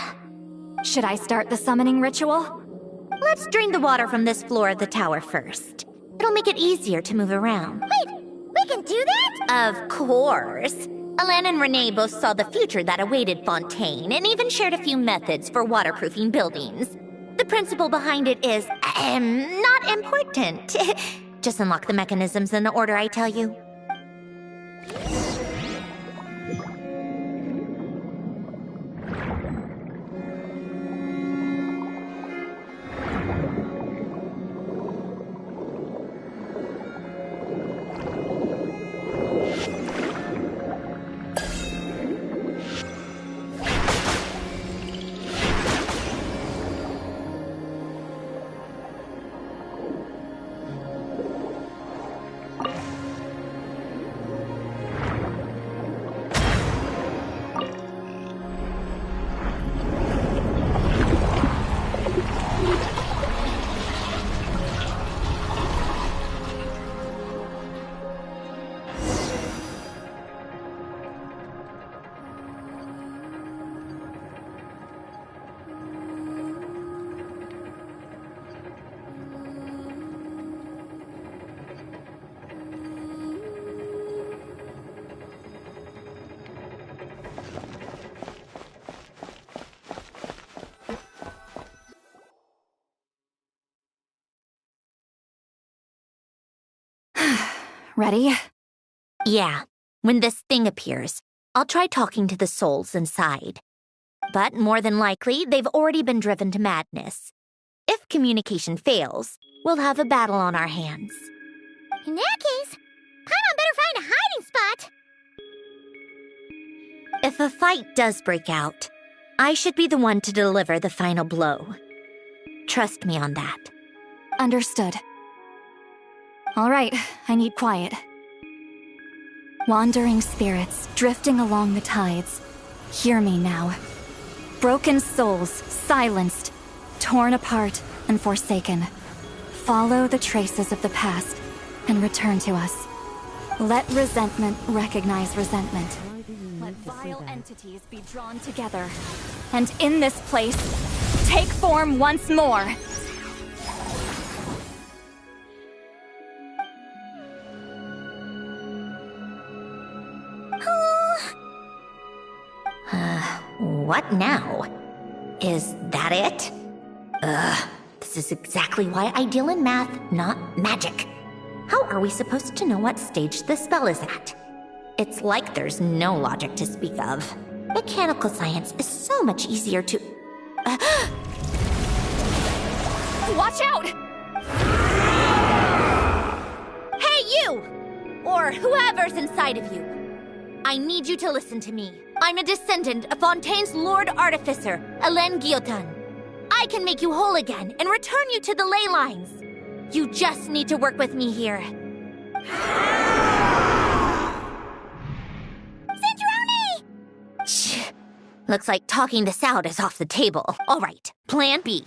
Should I start the summoning ritual? Let's drain the water from this floor of the tower first. It'll make it easier to move around. Wait, we can do that? Of course. Alan and Renee both saw the future that awaited Fontaine and even shared a few methods for waterproofing buildings. The principle behind it is, not important. Just unlock the mechanisms in the order I tell you. Ready? Yeah, when this thing appears, I'll try talking to the souls inside. But more than likely, they've already been driven to madness. If communication fails, we'll have a battle on our hands. In that case, Paimon better find a hiding spot. If a fight does break out, I should be the one to deliver the final blow. Trust me on that. Understood. All right, I need quiet. Wandering spirits drifting along the tides. Hear me now. Broken souls, silenced, torn apart and forsaken. Follow the traces of the past and return to us. Let resentment recognize resentment. Let vile entities be drawn together. And in this place, take form once more. What now? Is that it? This is exactly why I deal in math, not magic. How are we supposed to know what stage the spell is at? It's like there's no logic to speak of. Mechanical science is so much easier to... Watch out! Hey, you! Or whoever's inside of you. I need you to listen to me. I'm a descendant of Fontaine's Lord Artificer, Hélène Guillotin. I can make you whole again and return you to the ley lines. You just need to work with me here. Cedrone! Shh. Looks like talking this out is off the table. All right, plan B.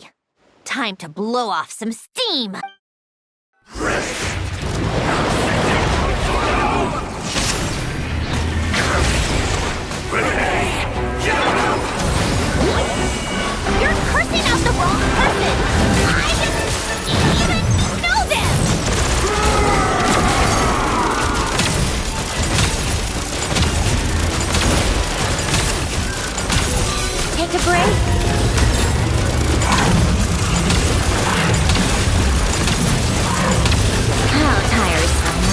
Time to blow off some steam. You're cursing out the wrong person! I didn't even know this! Take a break. How tiresome.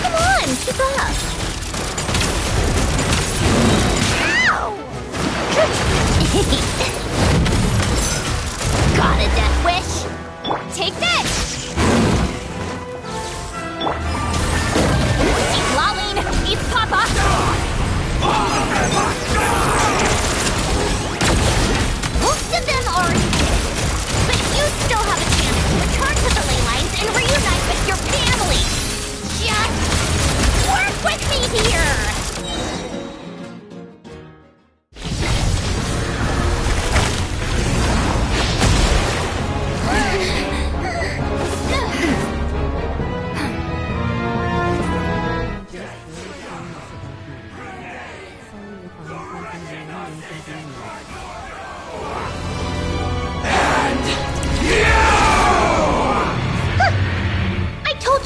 Come on, keep up. Got a death wish? Take this! Keep lolling! Eat Papa! Most of them already did, but you still have a chance to return to the ley lines and reunite with your family! Just work with me here!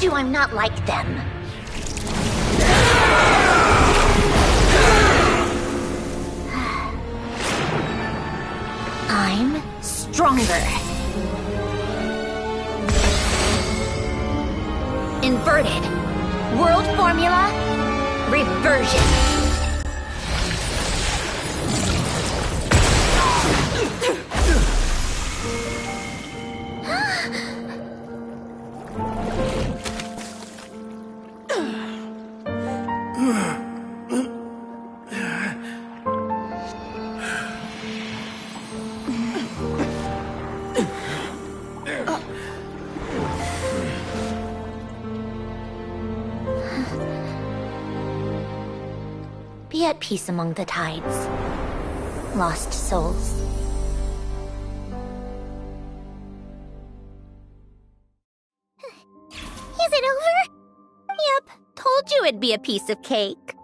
I'm not like them. I'm stronger. Inverted. World formula. Reversion. Be at peace among the tides. Lost souls. Is it over? Yep, told you it'd be a piece of cake.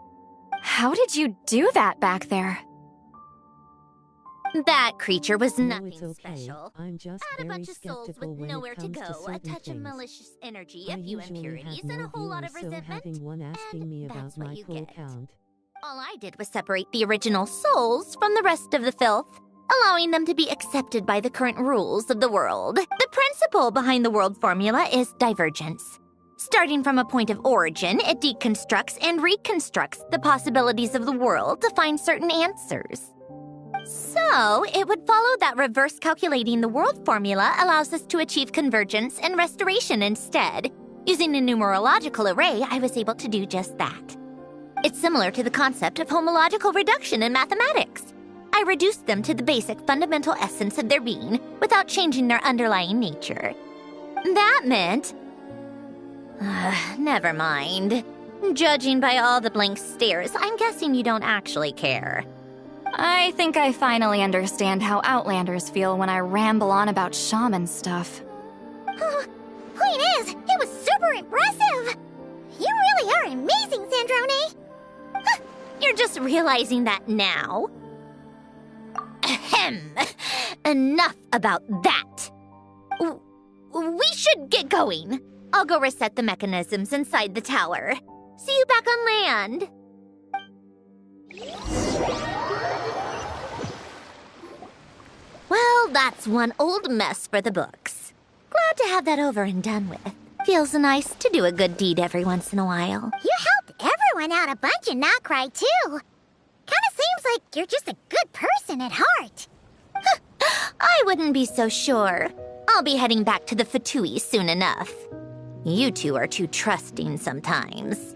How did you do that back there? That creature was No, nothing it's okay. special. I'm just Had a very bunch of souls skeptical with when nowhere it to comes go, to a certain touch of things. malicious energy, I a few usually impurities, have and no a whole lot viewers, of so resentment. having one asking me about That's what my you full get. count. All I did was separate the original souls from the rest of the filth. allowing them to be accepted by the current rules of the world. The principle behind the world formula is divergence. Starting from a point of origin, it deconstructs and reconstructs the possibilities of the world to find certain answers. So, it would follow that reverse calculating the world formula allows us to achieve convergence and restoration instead. Using a numerological array, I was able to do just that. It's similar to the concept of homological reduction in mathematics. I reduced them to the basic fundamental essence of their being without changing their underlying nature. That meant... never mind. Judging by all the blank stares, I'm guessing you don't actually care. I think I finally understand how Outlanders feel when I ramble on about shaman stuff. Point is, it was super impressive! You really are amazing, Sandrone! You're just realizing that now? Ahem. Enough about that. We should get going. I'll go reset the mechanisms inside the tower. See you back on land. Well, that's one old mess for the books. Glad to have that over and done with. Feels nice to do a good deed every once in a while. You helped everyone out a bunch and not cry, too. Kinda seems like you're just a good person at heart. I wouldn't be so sure. I'll be heading back to the Fatui soon enough. You two are too trusting sometimes.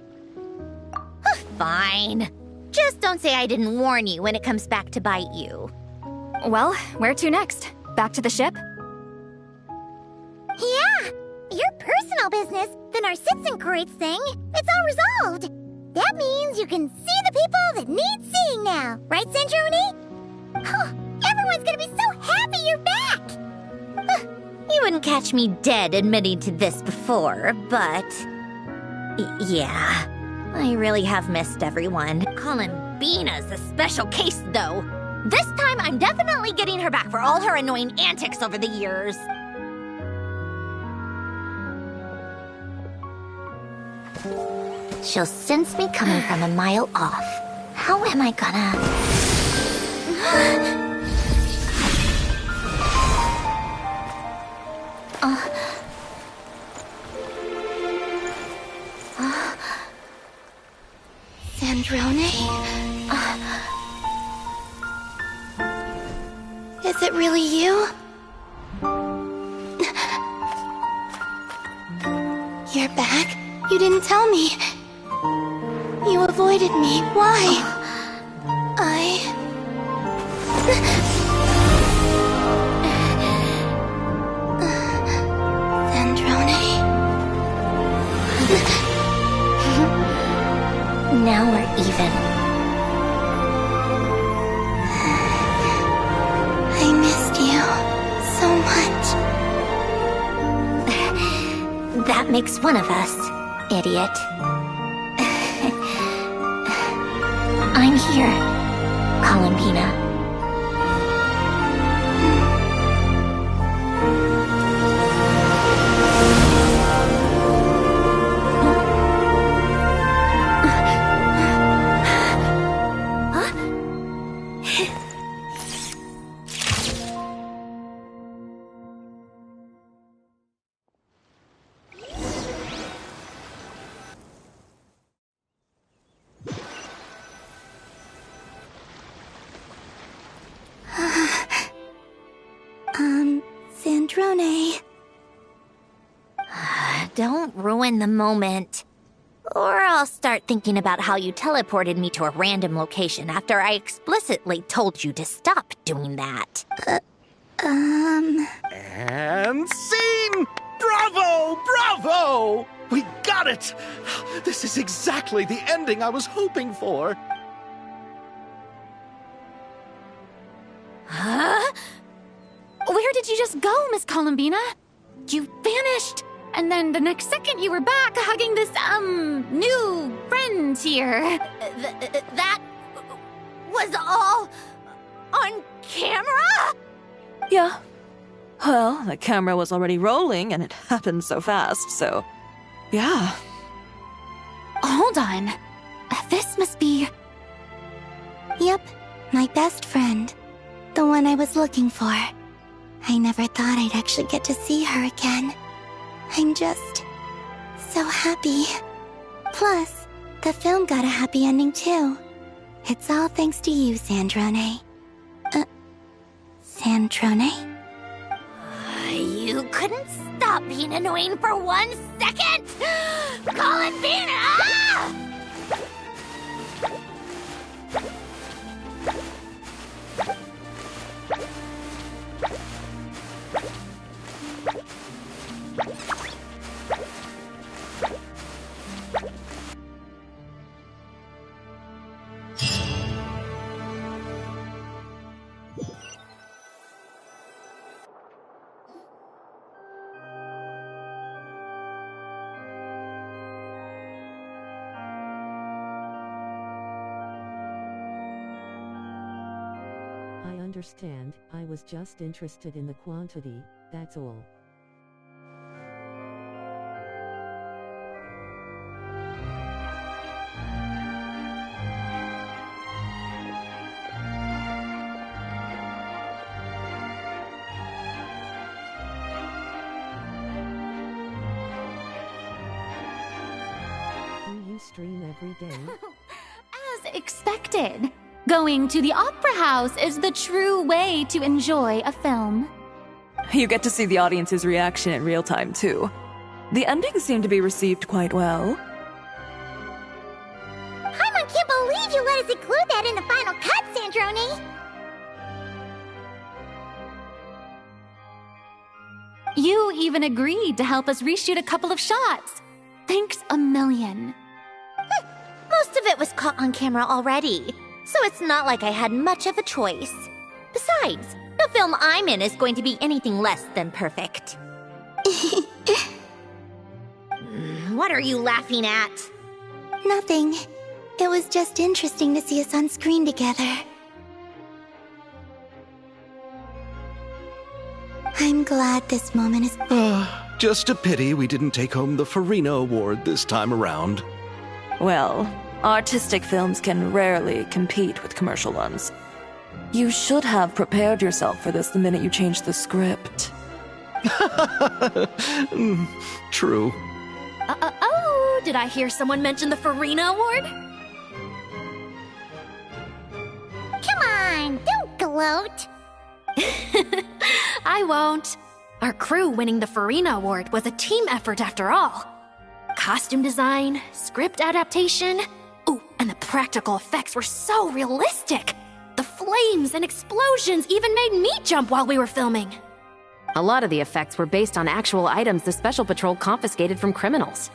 Fine. Just don't say I didn't warn you when it comes back to bite you. Well, where to next? Back to the ship? Yeah! Your personal business, the Narcitsan thing, it's all resolved. That means you can see the people that need seeing now, right, Sandrone? Everyone's gonna be so happy you're back! You wouldn't catch me dead admitting to this before, but... yeah, I really have missed everyone. Columbina's a special case, though. This time, I'm definitely getting her back for all her annoying antics over the years. She'll sense me coming from a mile off. How am I gonna... Sandrone? Is it really you? You're back? You didn't tell me. You avoided me. Why? Sandrone? Now we're even. I missed you so much. That makes one of us, idiot. I'm here, Columbina. Sandrone. Don't ruin the moment. Or I'll start thinking about how you teleported me to a random location after I explicitly told you to stop doing that. And scene! Bravo! Bravo! We got it! This is exactly the ending I was hoping for. Huh? Where did you just go, Miss Columbina? You vanished, and then the next second you were back hugging this, new friend here. That was all on camera? Yeah. Well, the camera was already rolling, and it happened so fast, so... yeah. Hold on. This must be... Yep, my best friend. The one one I was looking for. I never thought I'd actually get to see her again. I'm just so happy. Plus, the film got a happy ending too. It's all thanks to you, Sandrone. Sandrone? You couldn't stop being annoying for 1 second? Columbina! Ah! I understand, I was just interested in the quantity, that's all. Do you stream every day? As expected. Going to the opera house is the true way to enjoy a film. You get to see the audience's reaction in real time, too. The ending seemed to be received quite well. Paimon can't believe you let us include that in the final cut, Sandrone! You even agreed to help us reshoot a couple of shots. Thanks a million. Most of it was caught on camera already, so it's not like I had much of a choice. Besides, the film I'm in is going to be anything less than perfect. What are you laughing at? Nothing. It was just interesting to see us on screen together. I'm glad this moment is... Just a pity we didn't take home the Farina Award this time around. Well, artistic films can rarely compete with commercial ones. You should have prepared yourself for this the minute you changed the script. True. Oh, did I hear someone mention the Farina Award? Come on, don't gloat! I won't. Our crew winning the Farina Award was a team effort after all. Costume design, script adaptation. Ooh, and the practical effects were so realistic. The flames and explosions even made me jump while we were filming. A lot of the effects were based on actual items the Special Patrol confiscated from criminals.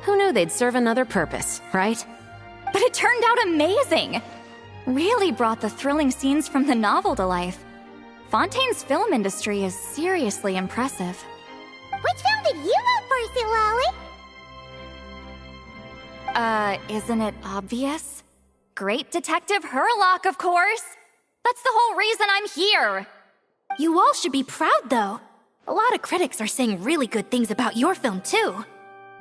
Who knew they'd serve another purpose, right? But it turned out amazing! Really brought the thrilling scenes from the novel to life. Fontaine's film industry is seriously impressive. Which film did you vote for, Silali? Isn't it obvious? Great Detective Herlock, of course! That's the whole reason I'm here! You all should be proud, though. A lot of critics are saying really good things about your film, too.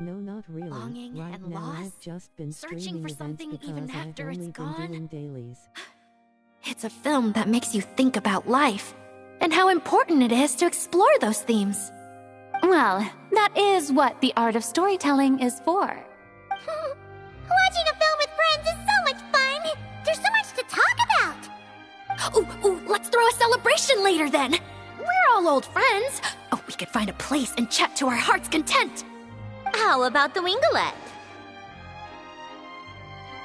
No, not really. Longing right and now loss? I've just been Searching streaming for events something because even I've after only it's been gone? doing dailies. It's a film that makes you think about life, and how important it is to explore those themes. Well, that is what the art of storytelling is for. Watching a film with friends is so much fun! There's so much to talk about! Ooh, let's throw a celebration later then! We're all old friends! Oh, we could find a place and chat to our heart's content! How about the Wingalette?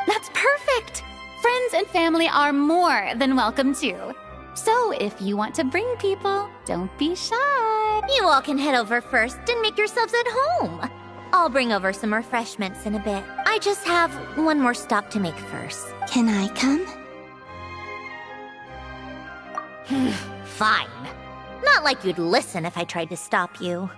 That's perfect! Friends and family are more than welcome too. So if you want to bring people, don't be shy. You all can head over first and make yourselves at home. I'll bring over some refreshments in a bit. I just have one more stop to make first. Can I come? Fine. Not like you'd listen if I tried to stop you.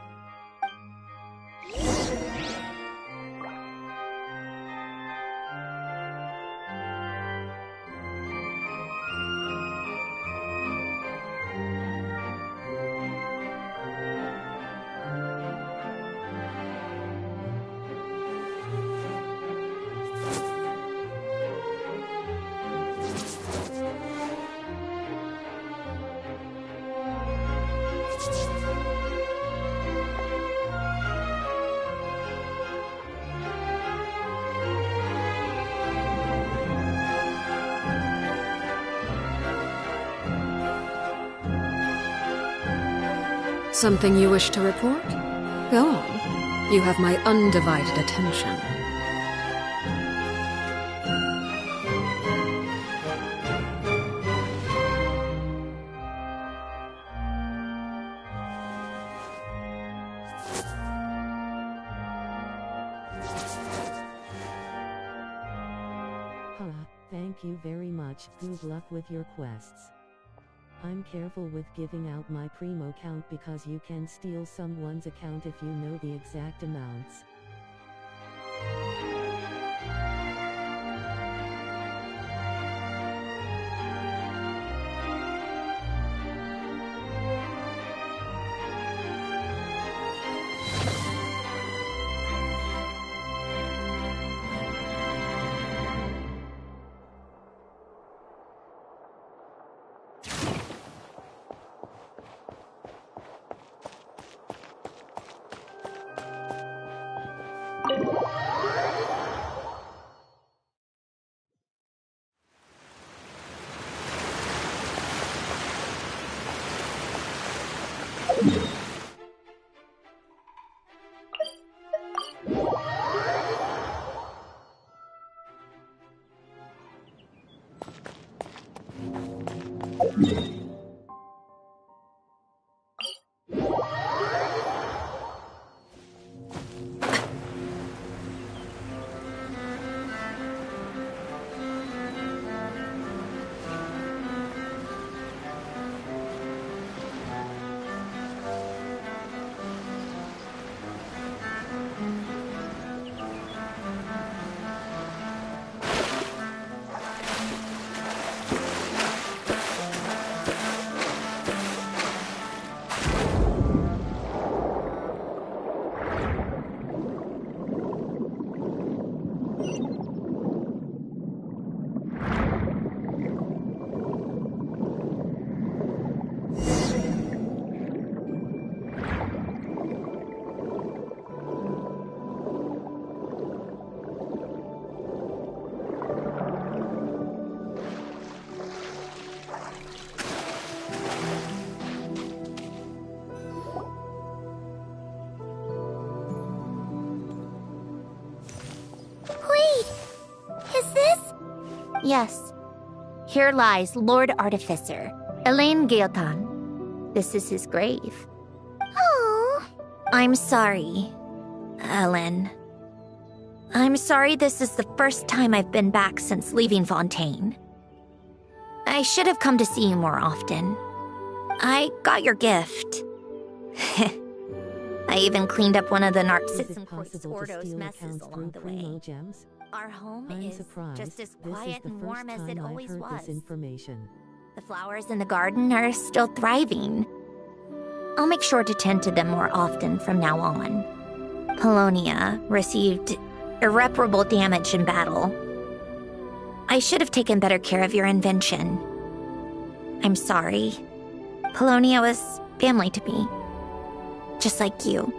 Something you wish to report? Go on. You have my undivided attention. Thank you very much. Good luck with your quests. I'm careful with giving out my Primo count because you can steal someone's account if you know the exact amounts. Yes. Here lies Lord Artificer, Elaine Guillotin. This is his grave. Oh. I'm sorry, Ellen. I'm sorry this is the first time I've been back since leaving Fontaine. I should have come to see you more often. I got your gift. I even cleaned up one of the Narcissus Ordo's messes along the way. Our home is just as quiet and warm as it always was. The flowers in the garden are still thriving. I'll make sure to tend to them more often from now on. Polonia received irreparable damage in battle. I should have taken better care of your invention. I'm sorry. Polonia was family to me. Just like you.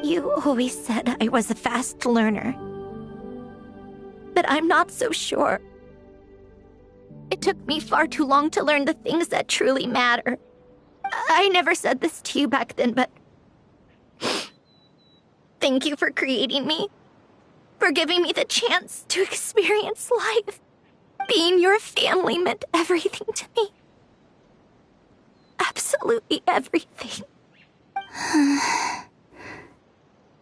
You always said I was a fast learner. But I'm not so sure. It took me far too long to learn the things that truly matter. I never said this to you back then, but thank you for creating me. For giving me the chance to experience life. Being your family meant everything to me. Absolutely everything.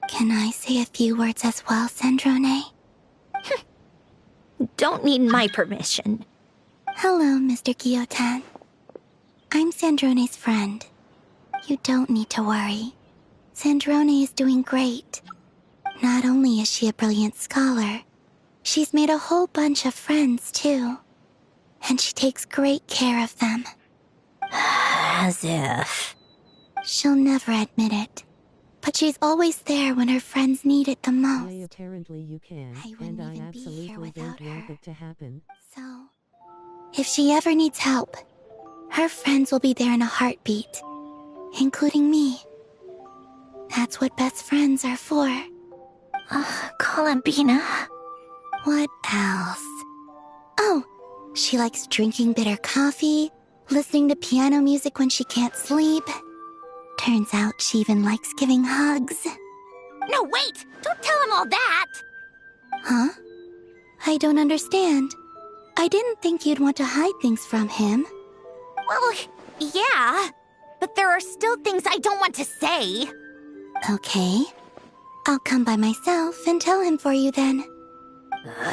Can I say a few words as well, Sandrone? Don't need my permission. Hello, Mr. Guillotin. I'm Sandrone's friend. You don't need to worry. Sandrone is doing great. Not only is she a brilliant scholar, she's made a whole bunch of friends, too. And she takes great care of them. As if. She'll never admit it. But she's always there when her friends need it the most. Apparently you can, and I absolutely don't want it to happen. So, if she ever needs help, her friends will be there in a heartbeat, including me. That's what best friends are for. Columbina. What else? Oh, she likes drinking bitter coffee, listening to piano music when she can't sleep. Turns out she even likes giving hugs. No, wait! Don't tell him all that! Huh? I don't understand. I didn't think you'd want to hide things from him. Well, yeah. But there are still things I don't want to say. Okay. I'll come by myself and tell him for you then.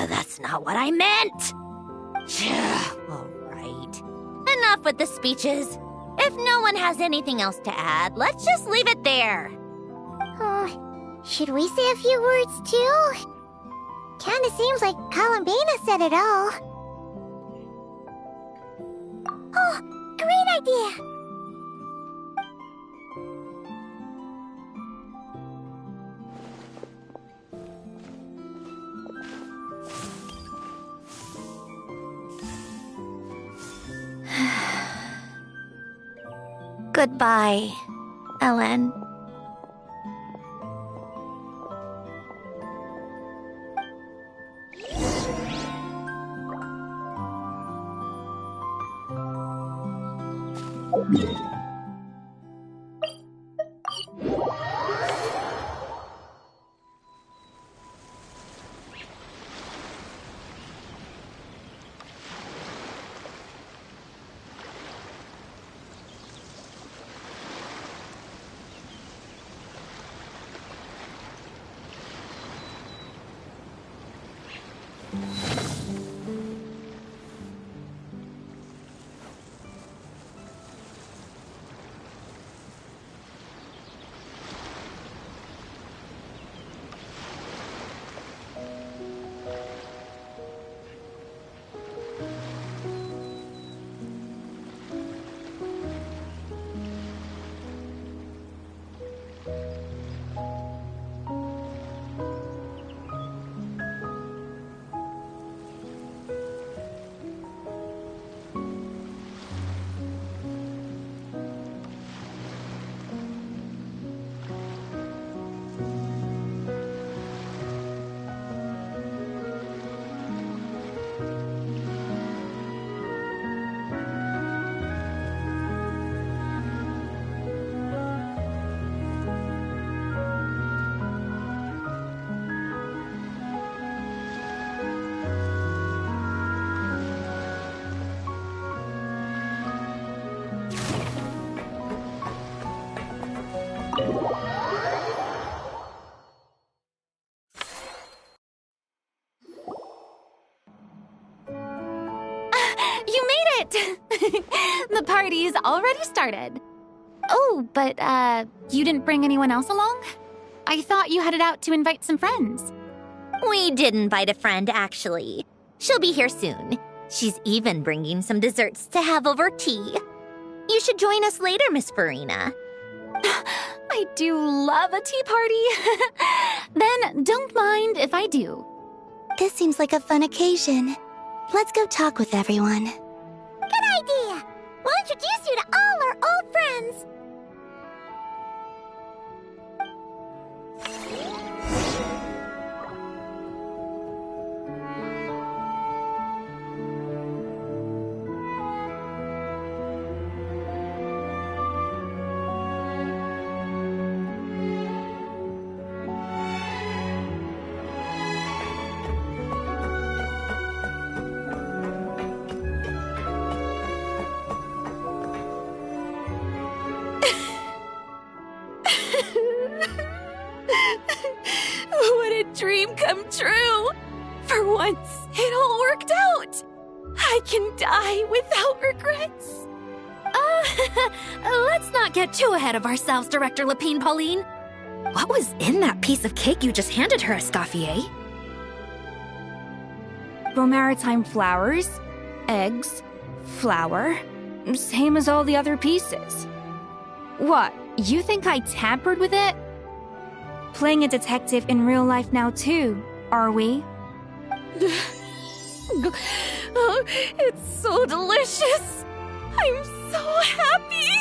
That's not what I meant! All right. Enough with the speeches. If no one has anything else to add, let's just leave it there. Should we say a few words too? Kinda seems like Columbina said it all. Oh, great idea! Goodbye, Ellen. You made it! The party's already started. Oh, but, you didn't bring anyone else along? I thought you headed out to invite some friends. We did invite a friend, actually. She'll be here soon. She's even bringing some desserts to have over tea. You should join us later, Miss Farina. I do love a tea party. Then don't mind if I do. This seems like a fun occasion. Let's go talk with everyone. Good idea! We'll introduce you to all our old friends. What a dream come true! For once, it all worked out! I can die without regrets. Let's not get too ahead of ourselves, Director Lapine Pauline. What was in that piece of cake you just handed her, Escoffier? Bromaritime flowers, eggs, flour, same as all the other pieces. What, you think I tampered with it? Playing a detective in real life now too, are we? Oh, it's so delicious! I'm so happy!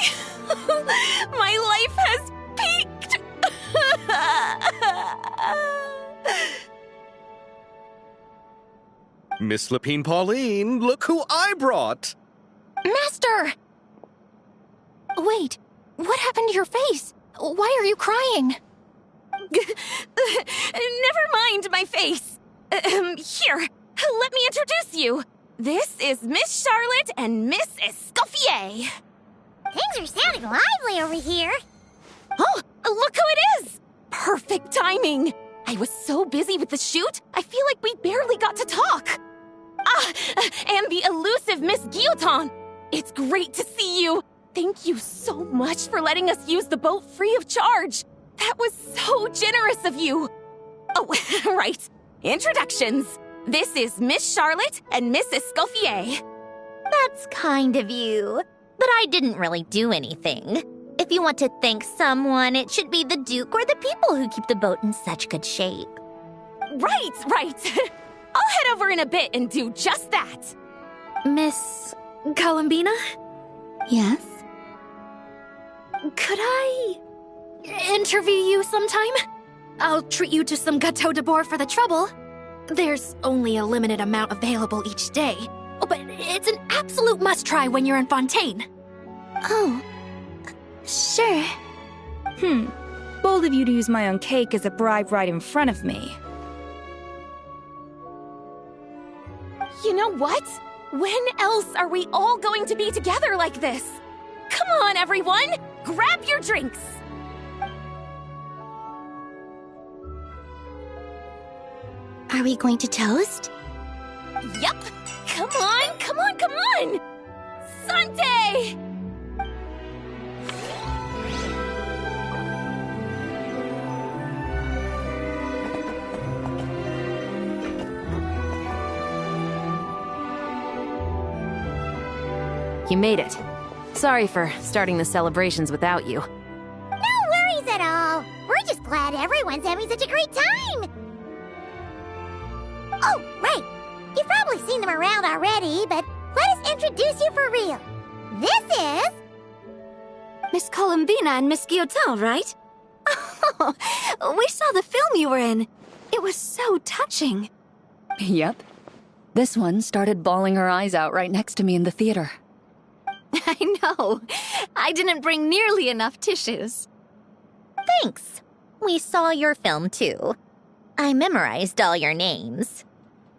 My life has peaked! Miss Lapine Pauline, look who I brought! Master! Wait, What happened to your face? Why are you crying? Never mind my face. Here, let me introduce you. This is Miss Charlotte and Miss Escoffier. Things are sounding lively over here. Oh, look who it is! Perfect timing. I was so busy with the shoot, I feel like we barely got to talk. And the elusive Miss Guillotin. It's great to see you. Thank you so much for letting us use the boat free of charge. That was so generous of you. Oh, right. Introductions. This is Miss Charlotte and Miss Escoffier. That's kind of you. But I didn't really do anything. If you want to thank someone, it should be the Duke or the people who keep the boat in such good shape. Right. I'll head over in a bit and do just that. Miss Columbina? Yes? Could I interview you sometime? I'll treat you to some gâteau de bord for the trouble. There's only a limited amount available each day. Oh, but it's an absolute must-try when you're in Fontaine. Oh, sure. Bold of you to use my own cake as a bribe right in front of me. You know what? When else are we all going to be together like this? Come on, everyone! Grab your drinks! Are we going to toast? Yup! Come on! Sante! You made it. Sorry for starting the celebrations without you. No worries at all. We're just glad everyone's having such a great time. Oh, right. You've probably seen them around already, but let us introduce you for real. This is... Miss Columbina and Miss Guillotin, right? Oh, we saw the film you were in. It was so touching. Yep. This one started bawling her eyes out right next to me in the theater. I know. I didn't bring nearly enough tissues. Thanks. We saw your film too. I memorized all your names.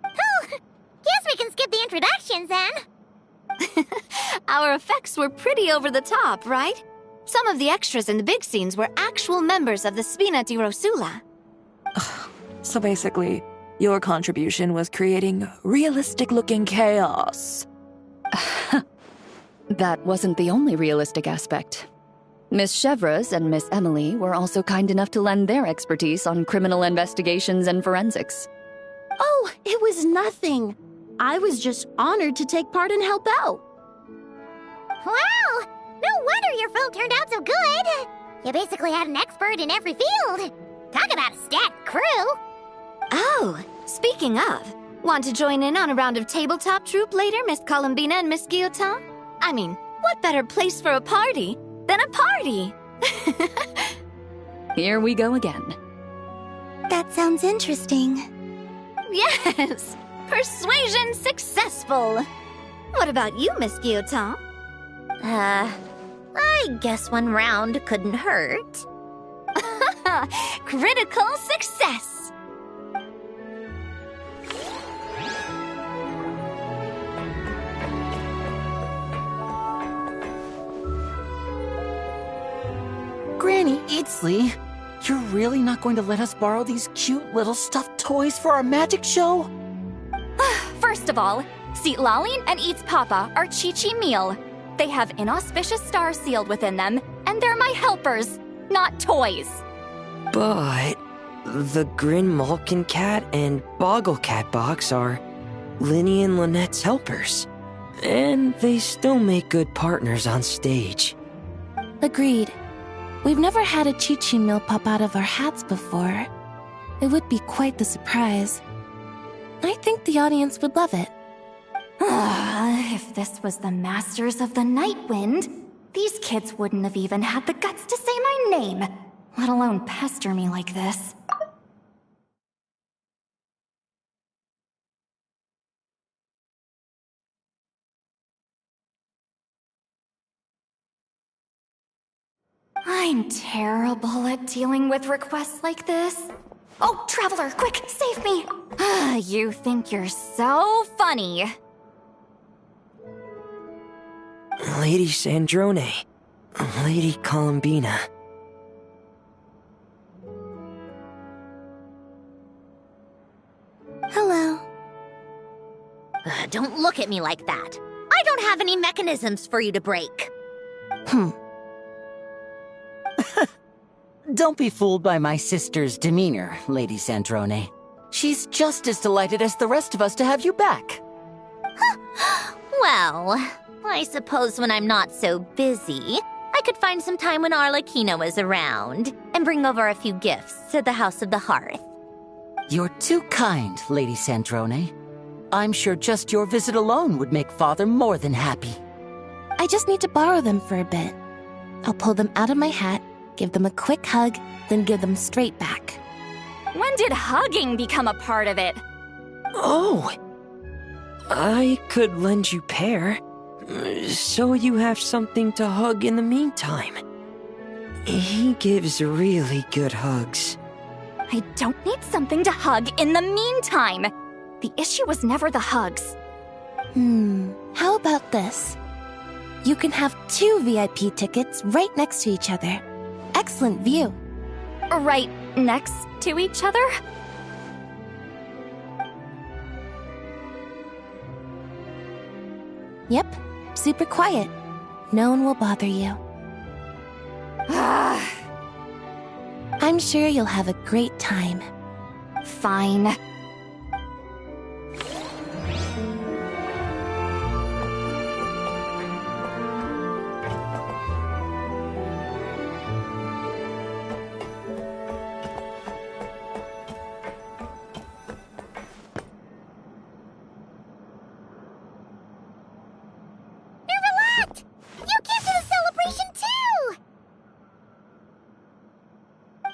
Oh, guess we can skip the introductions then. Our effects were pretty over the top, right? Some of the extras in the big scenes were actual members of the Spina di Rosula. So basically, your contribution was creating realistic-looking chaos. That wasn't the only realistic aspect. Miss Chevreuse and Miss Emily were also kind enough to lend their expertise on criminal investigations and forensics. Oh, it was nothing. I was just honored to take part and help out. Wow! No wonder your film turned out so good. You basically had an expert in every field. Talk about a stacked crew. Oh, speaking of, want to join in on a round of tabletop troupe later, Miss Columbina and Miss Guillotin? I mean, what better place for a party than a party? Here we go again. That sounds interesting. Yes! Persuasion successful! What about you, Miss Guillotin? I guess one round couldn't hurt. Critical success! Granny Itzley, you're really not going to let us borrow these cute little stuffed toys for our magic show? First of all, Seat Lalin and Eats Papa are Chi-Chi meal. They have inauspicious stars sealed within them, and they're my helpers, not toys. But the Grin Malkin Cat and Boggle Cat box are Linny and Lynette's helpers. And they still make good partners on stage. Agreed. We've never had a Chi-Chi meal pop out of our hats before. It would be quite the surprise. I think the audience would love it. If this was the Masters of the Night Wind, these kids wouldn't have even had the guts to say my name, let alone pester me like this. I'm terrible at dealing with requests like this. Oh, Traveler, quick, save me! You think you're so funny. Lady Sandrone. Lady Columbina. Hello. Don't look at me like that. I don't have any mechanisms for you to break. Don't be fooled by my sister's demeanor, Lady Sandrone. She's just as delighted as the rest of us to have you back. Well, I suppose when I'm not so busy, I could find some time when Arlecchino is around and bring over a few gifts to the House of the Hearth. You're too kind, Lady Sandrone. I'm sure just your visit alone would make Father more than happy. I just need to borrow them for a bit. I'll pull them out of my hat, give them a quick hug, then give them straight back. When did hugging become a part of it? Oh! I could lend you Pear, so you have something to hug in the meantime. He gives really good hugs. I don't need something to hug in the meantime. The issue was never the hugs. How about this? You can have 2 VIP tickets right next to each other. Excellent view. Right next to each other? Yep, super quiet. No one will bother you. I'm sure you'll have a great time. Fine.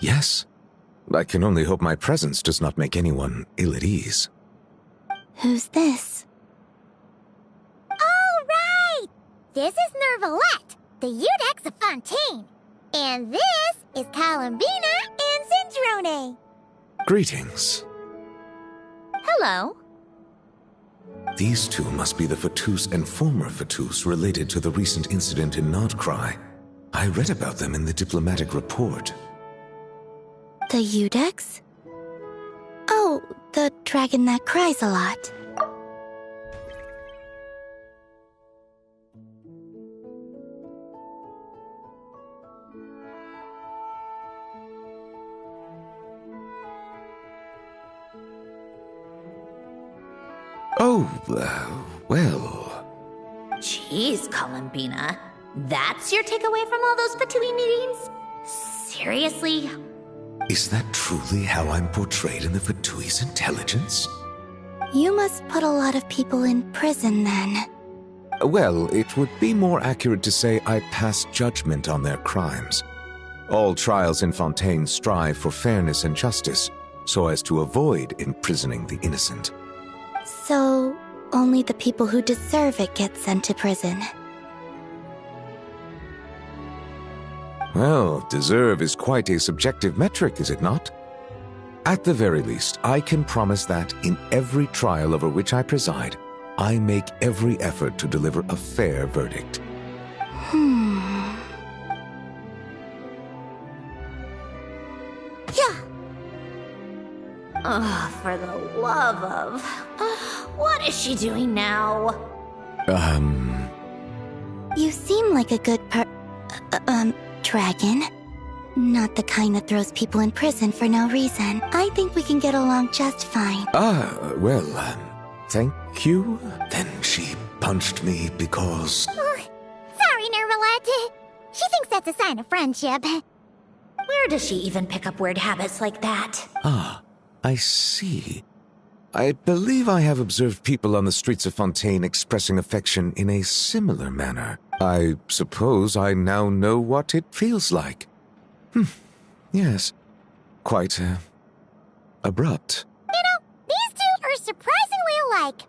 Yes. I can only hope my presence does not make anyone ill at ease. Who's this? All right! This is Nervalette, the Eudex of Fontaine. And this is Columbina and Sandrone. Greetings. Hello. These two must be the Fatus and former Fatus related to the recent incident in Nodcry. I read about them in the diplomatic report. The Eudex? Oh, the dragon that cries a lot. Oh, well... Jeez, Columbina. That's your takeaway from all those Fatui meetings? Seriously? Is that truly how I'm portrayed in the Fatui's intelligence? You must put a lot of people in prison then. Well, it would be more accurate to say I pass judgment on their crimes. All trials in Fontaine strive for fairness and justice, so as to avoid imprisoning the innocent. So, only the people who deserve it get sent to prison. Well, deserve is quite a subjective metric, is it not? At the very least, I can promise that in every trial over which I preside, I make every effort to deliver a fair verdict. Yeah. Oh, for the love of... what is she doing now? You seem like a good dragon. Not the kind that throws people in prison for no reason. I think we can get along just fine. Well, thank you. Then she punched me because... Sorry, Nervalette. She thinks that's a sign of friendship. Where does she even pick up weird habits like that? Ah, I see. I believe I have observed people on the streets of Fontaine expressing affection in a similar manner. I suppose I now know what it feels like. Yes. Quite, abrupt. You know, these two are surprisingly alike.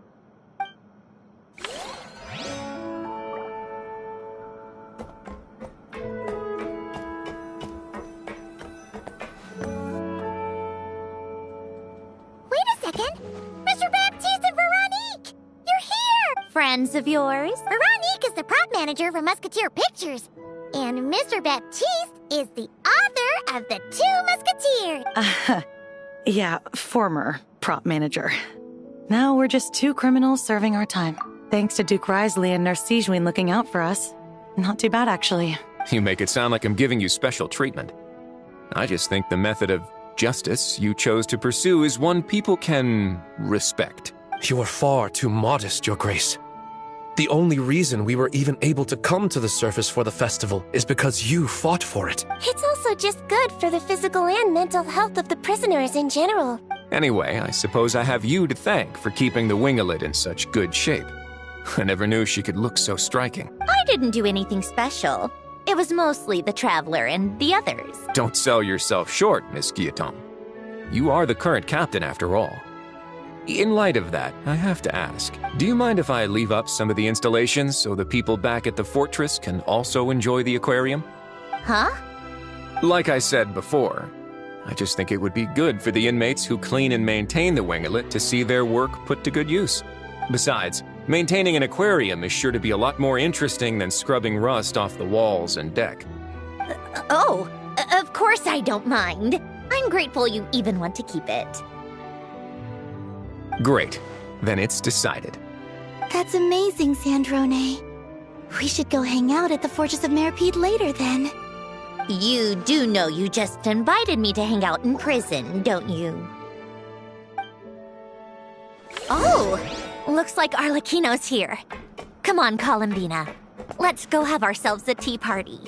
friends of yours? Veronique is the prop manager for Musketeer Pictures. And Mr. Baptiste is the author of The Two Musketeers. Yeah, former prop manager. Now we're just two criminals serving our time. Thanks to Duke Risley and Nurse Sejuin looking out for us. Not too bad, actually. You make it sound like I'm giving you special treatment. I just think the method of justice you chose to pursue is one people can respect. You are far too modest, Your Grace. The only reason we were even able to come to the surface for the festival is because you fought for it. It's also just good for the physical and mental health of the prisoners in general. Anyway, I suppose I have you to thank for keeping the Wingalet in such good shape. I never knew she could look so striking. I didn't do anything special. It was mostly the Traveler and the others. Don't sell yourself short, Miss Guillotin. You are the current captain, after all. In light of that, I have to ask, do you mind if I leave up some of the installations so the people back at the fortress can also enjoy the aquarium? Huh? Like I said before, I just think it would be good for the inmates who clean and maintain the Wingalet to see their work put to good use. Besides, maintaining an aquarium is sure to be a lot more interesting than scrubbing rust off the walls and deck. Of course I don't mind. I'm grateful you even want to keep it. Great. Then it's decided. That's amazing, Sandrone. We should go hang out at the Fortress of Meripede later, then. You do know you just invited me to hang out in prison, don't you? Oh, looks like Arlecchino's here. Come on, Columbina. Let's go have ourselves a tea party.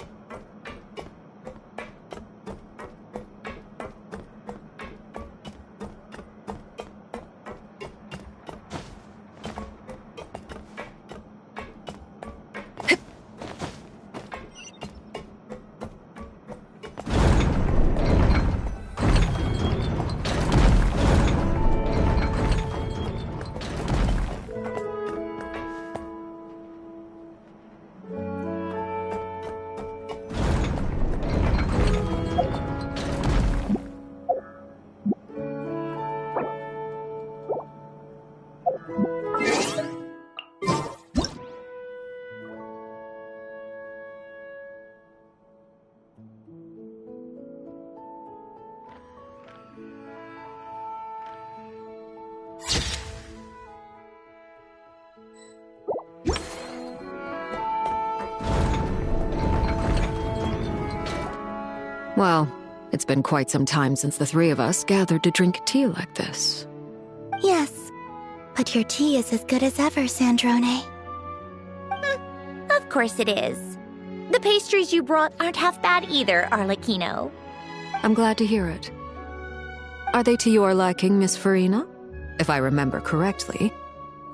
Well, it's been quite some time since the three of us gathered to drink tea like this. Yes, but your tea is as good as ever, Sandrone. Of course it is. The pastries you brought aren't half bad either, Arlecchino. I'm glad to hear it. Are they to your liking, Miss Farina? If I remember correctly,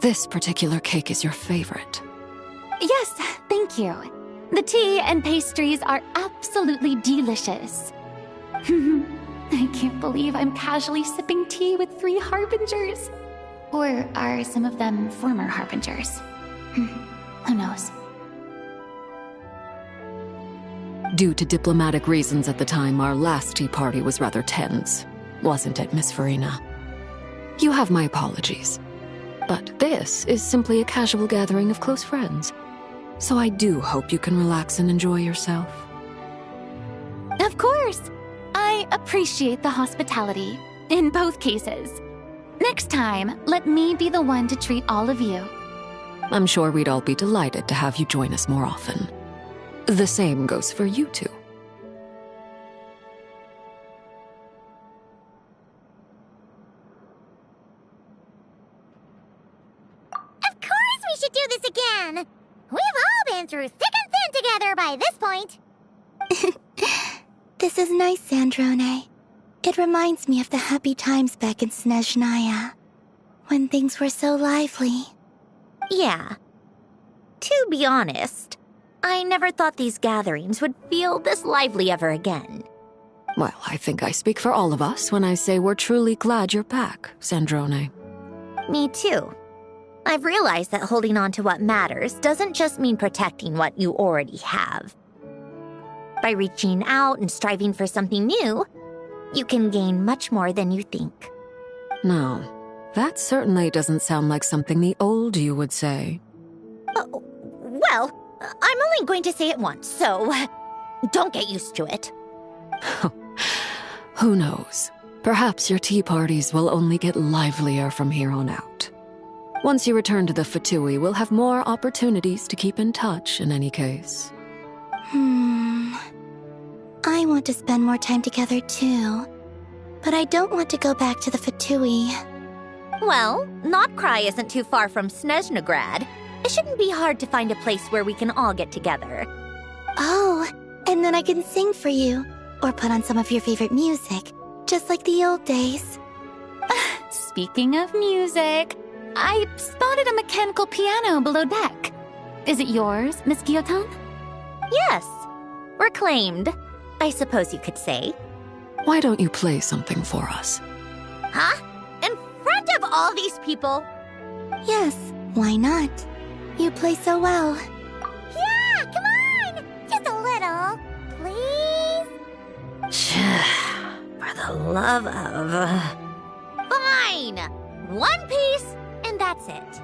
this particular cake is your favorite. Yes, thank you. The tea and pastries are absolutely delicious. I can't believe I'm casually sipping tea with 3 harbingers. Or are some of them former harbingers? Who knows? Due to diplomatic reasons at the time, our last tea party was rather tense. Wasn't it, Miss Farina? You have my apologies. But this is simply a casual gathering of close friends. So I do hope you can relax and enjoy yourself. Of course! I appreciate the hospitality, in both cases. Next time, let me be the one to treat all of you. I'm sure we'd all be delighted to have you join us more often. The same goes for you two. Of course we should do this again! We've all been through thick and thin together by this point. This is nice, Sandrone. It reminds me of the happy times back in Snezhnaya, when things were so lively. Yeah. To be honest, I never thought these gatherings would feel this lively ever again. Well, I think I speak for all of us when I say we're truly glad you're back, Sandrone. Me too. I've realized that holding on to what matters doesn't just mean protecting what you already have. By reaching out and striving for something new, you can gain much more than you think. No, that certainly doesn't sound like something the old you would say. Well, I'm only going to say it once, so don't get used to it. Who knows? Perhaps your tea parties will only get livelier from here on out. Once you return to the Fatui, we'll have more opportunities to keep in touch in any case. I want to spend more time together too. But I don't want to go back to the Fatui. Well, Notcry isn't too far from Snezhnograd. It shouldn't be hard to find a place where we can all get together. Oh, and then I can sing for you. Or put on some of your favorite music. Just like the old days. Speaking of music, I spotted a mechanical piano below deck. Is it yours, Miss Guillotin? Yes. Reclaimed, I suppose you could say. Why don't you play something for us? Huh? In front of all these people? Yes, why not? You play so well. Yeah, come on! Just a little, please? For the love of... Fine! One piece, and that's it.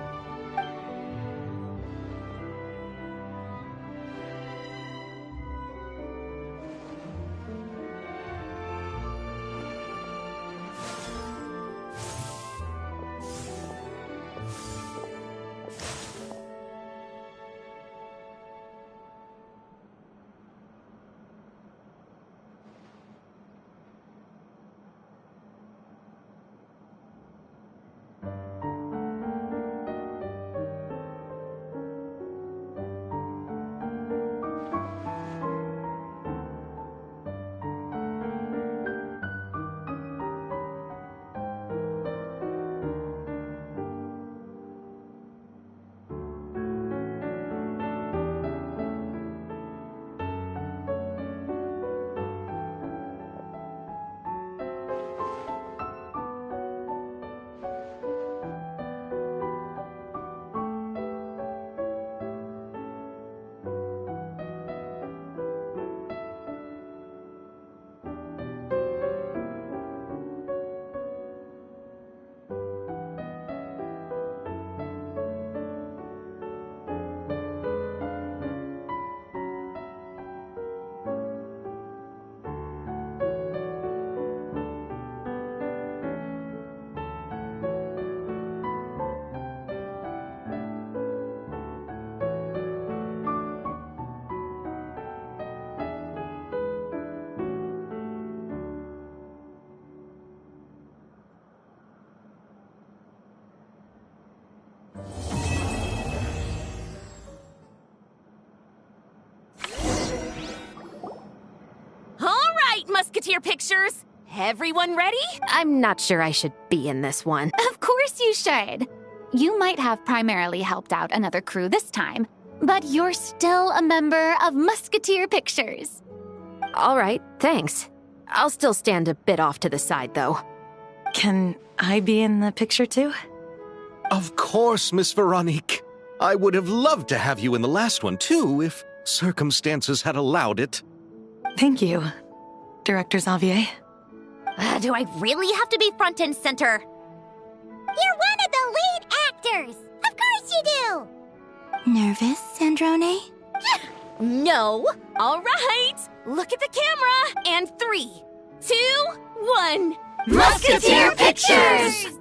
Musketeer pictures. Everyone ready? I'm not sure I should be in this one. Of course you should. You might have primarily helped out another crew this time, but you're still a member of Musketeer Pictures. All right, thanks. I'll still stand a bit off to the side, though. Can I be in the picture too? Of course, Miss Veronique. I would have loved to have you in the last one too, if circumstances had allowed it. Thank you, Director Xavier. Do I really have to be front and center? You're one of the lead actors! Of course you do! Nervous, Sandrone? No. All right. Look at the camera. And 3, 2, 1. Musketeer Pictures!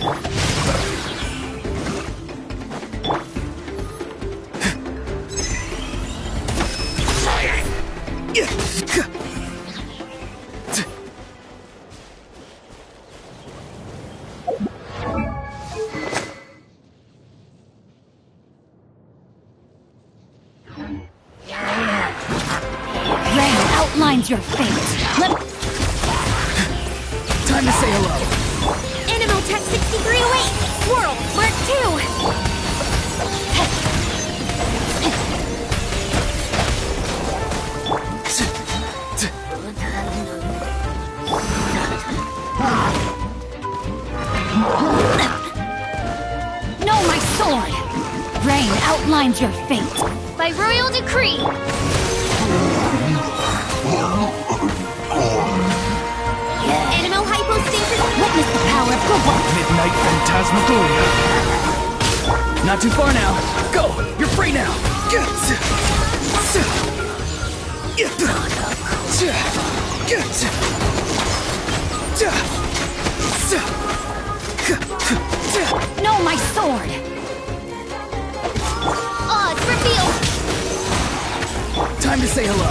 Rain outlines your fate. Time to say hello. Animotech 6308! Swirl! Mark 2! Know my sword! Rain outlines your fate. By royal decree! Animal hypostasis! Witness the power of good luck! Midnight Phantasmagoria. Not too far now. Go! You're free now! Know my sword! Odds revealed! Time to say hello.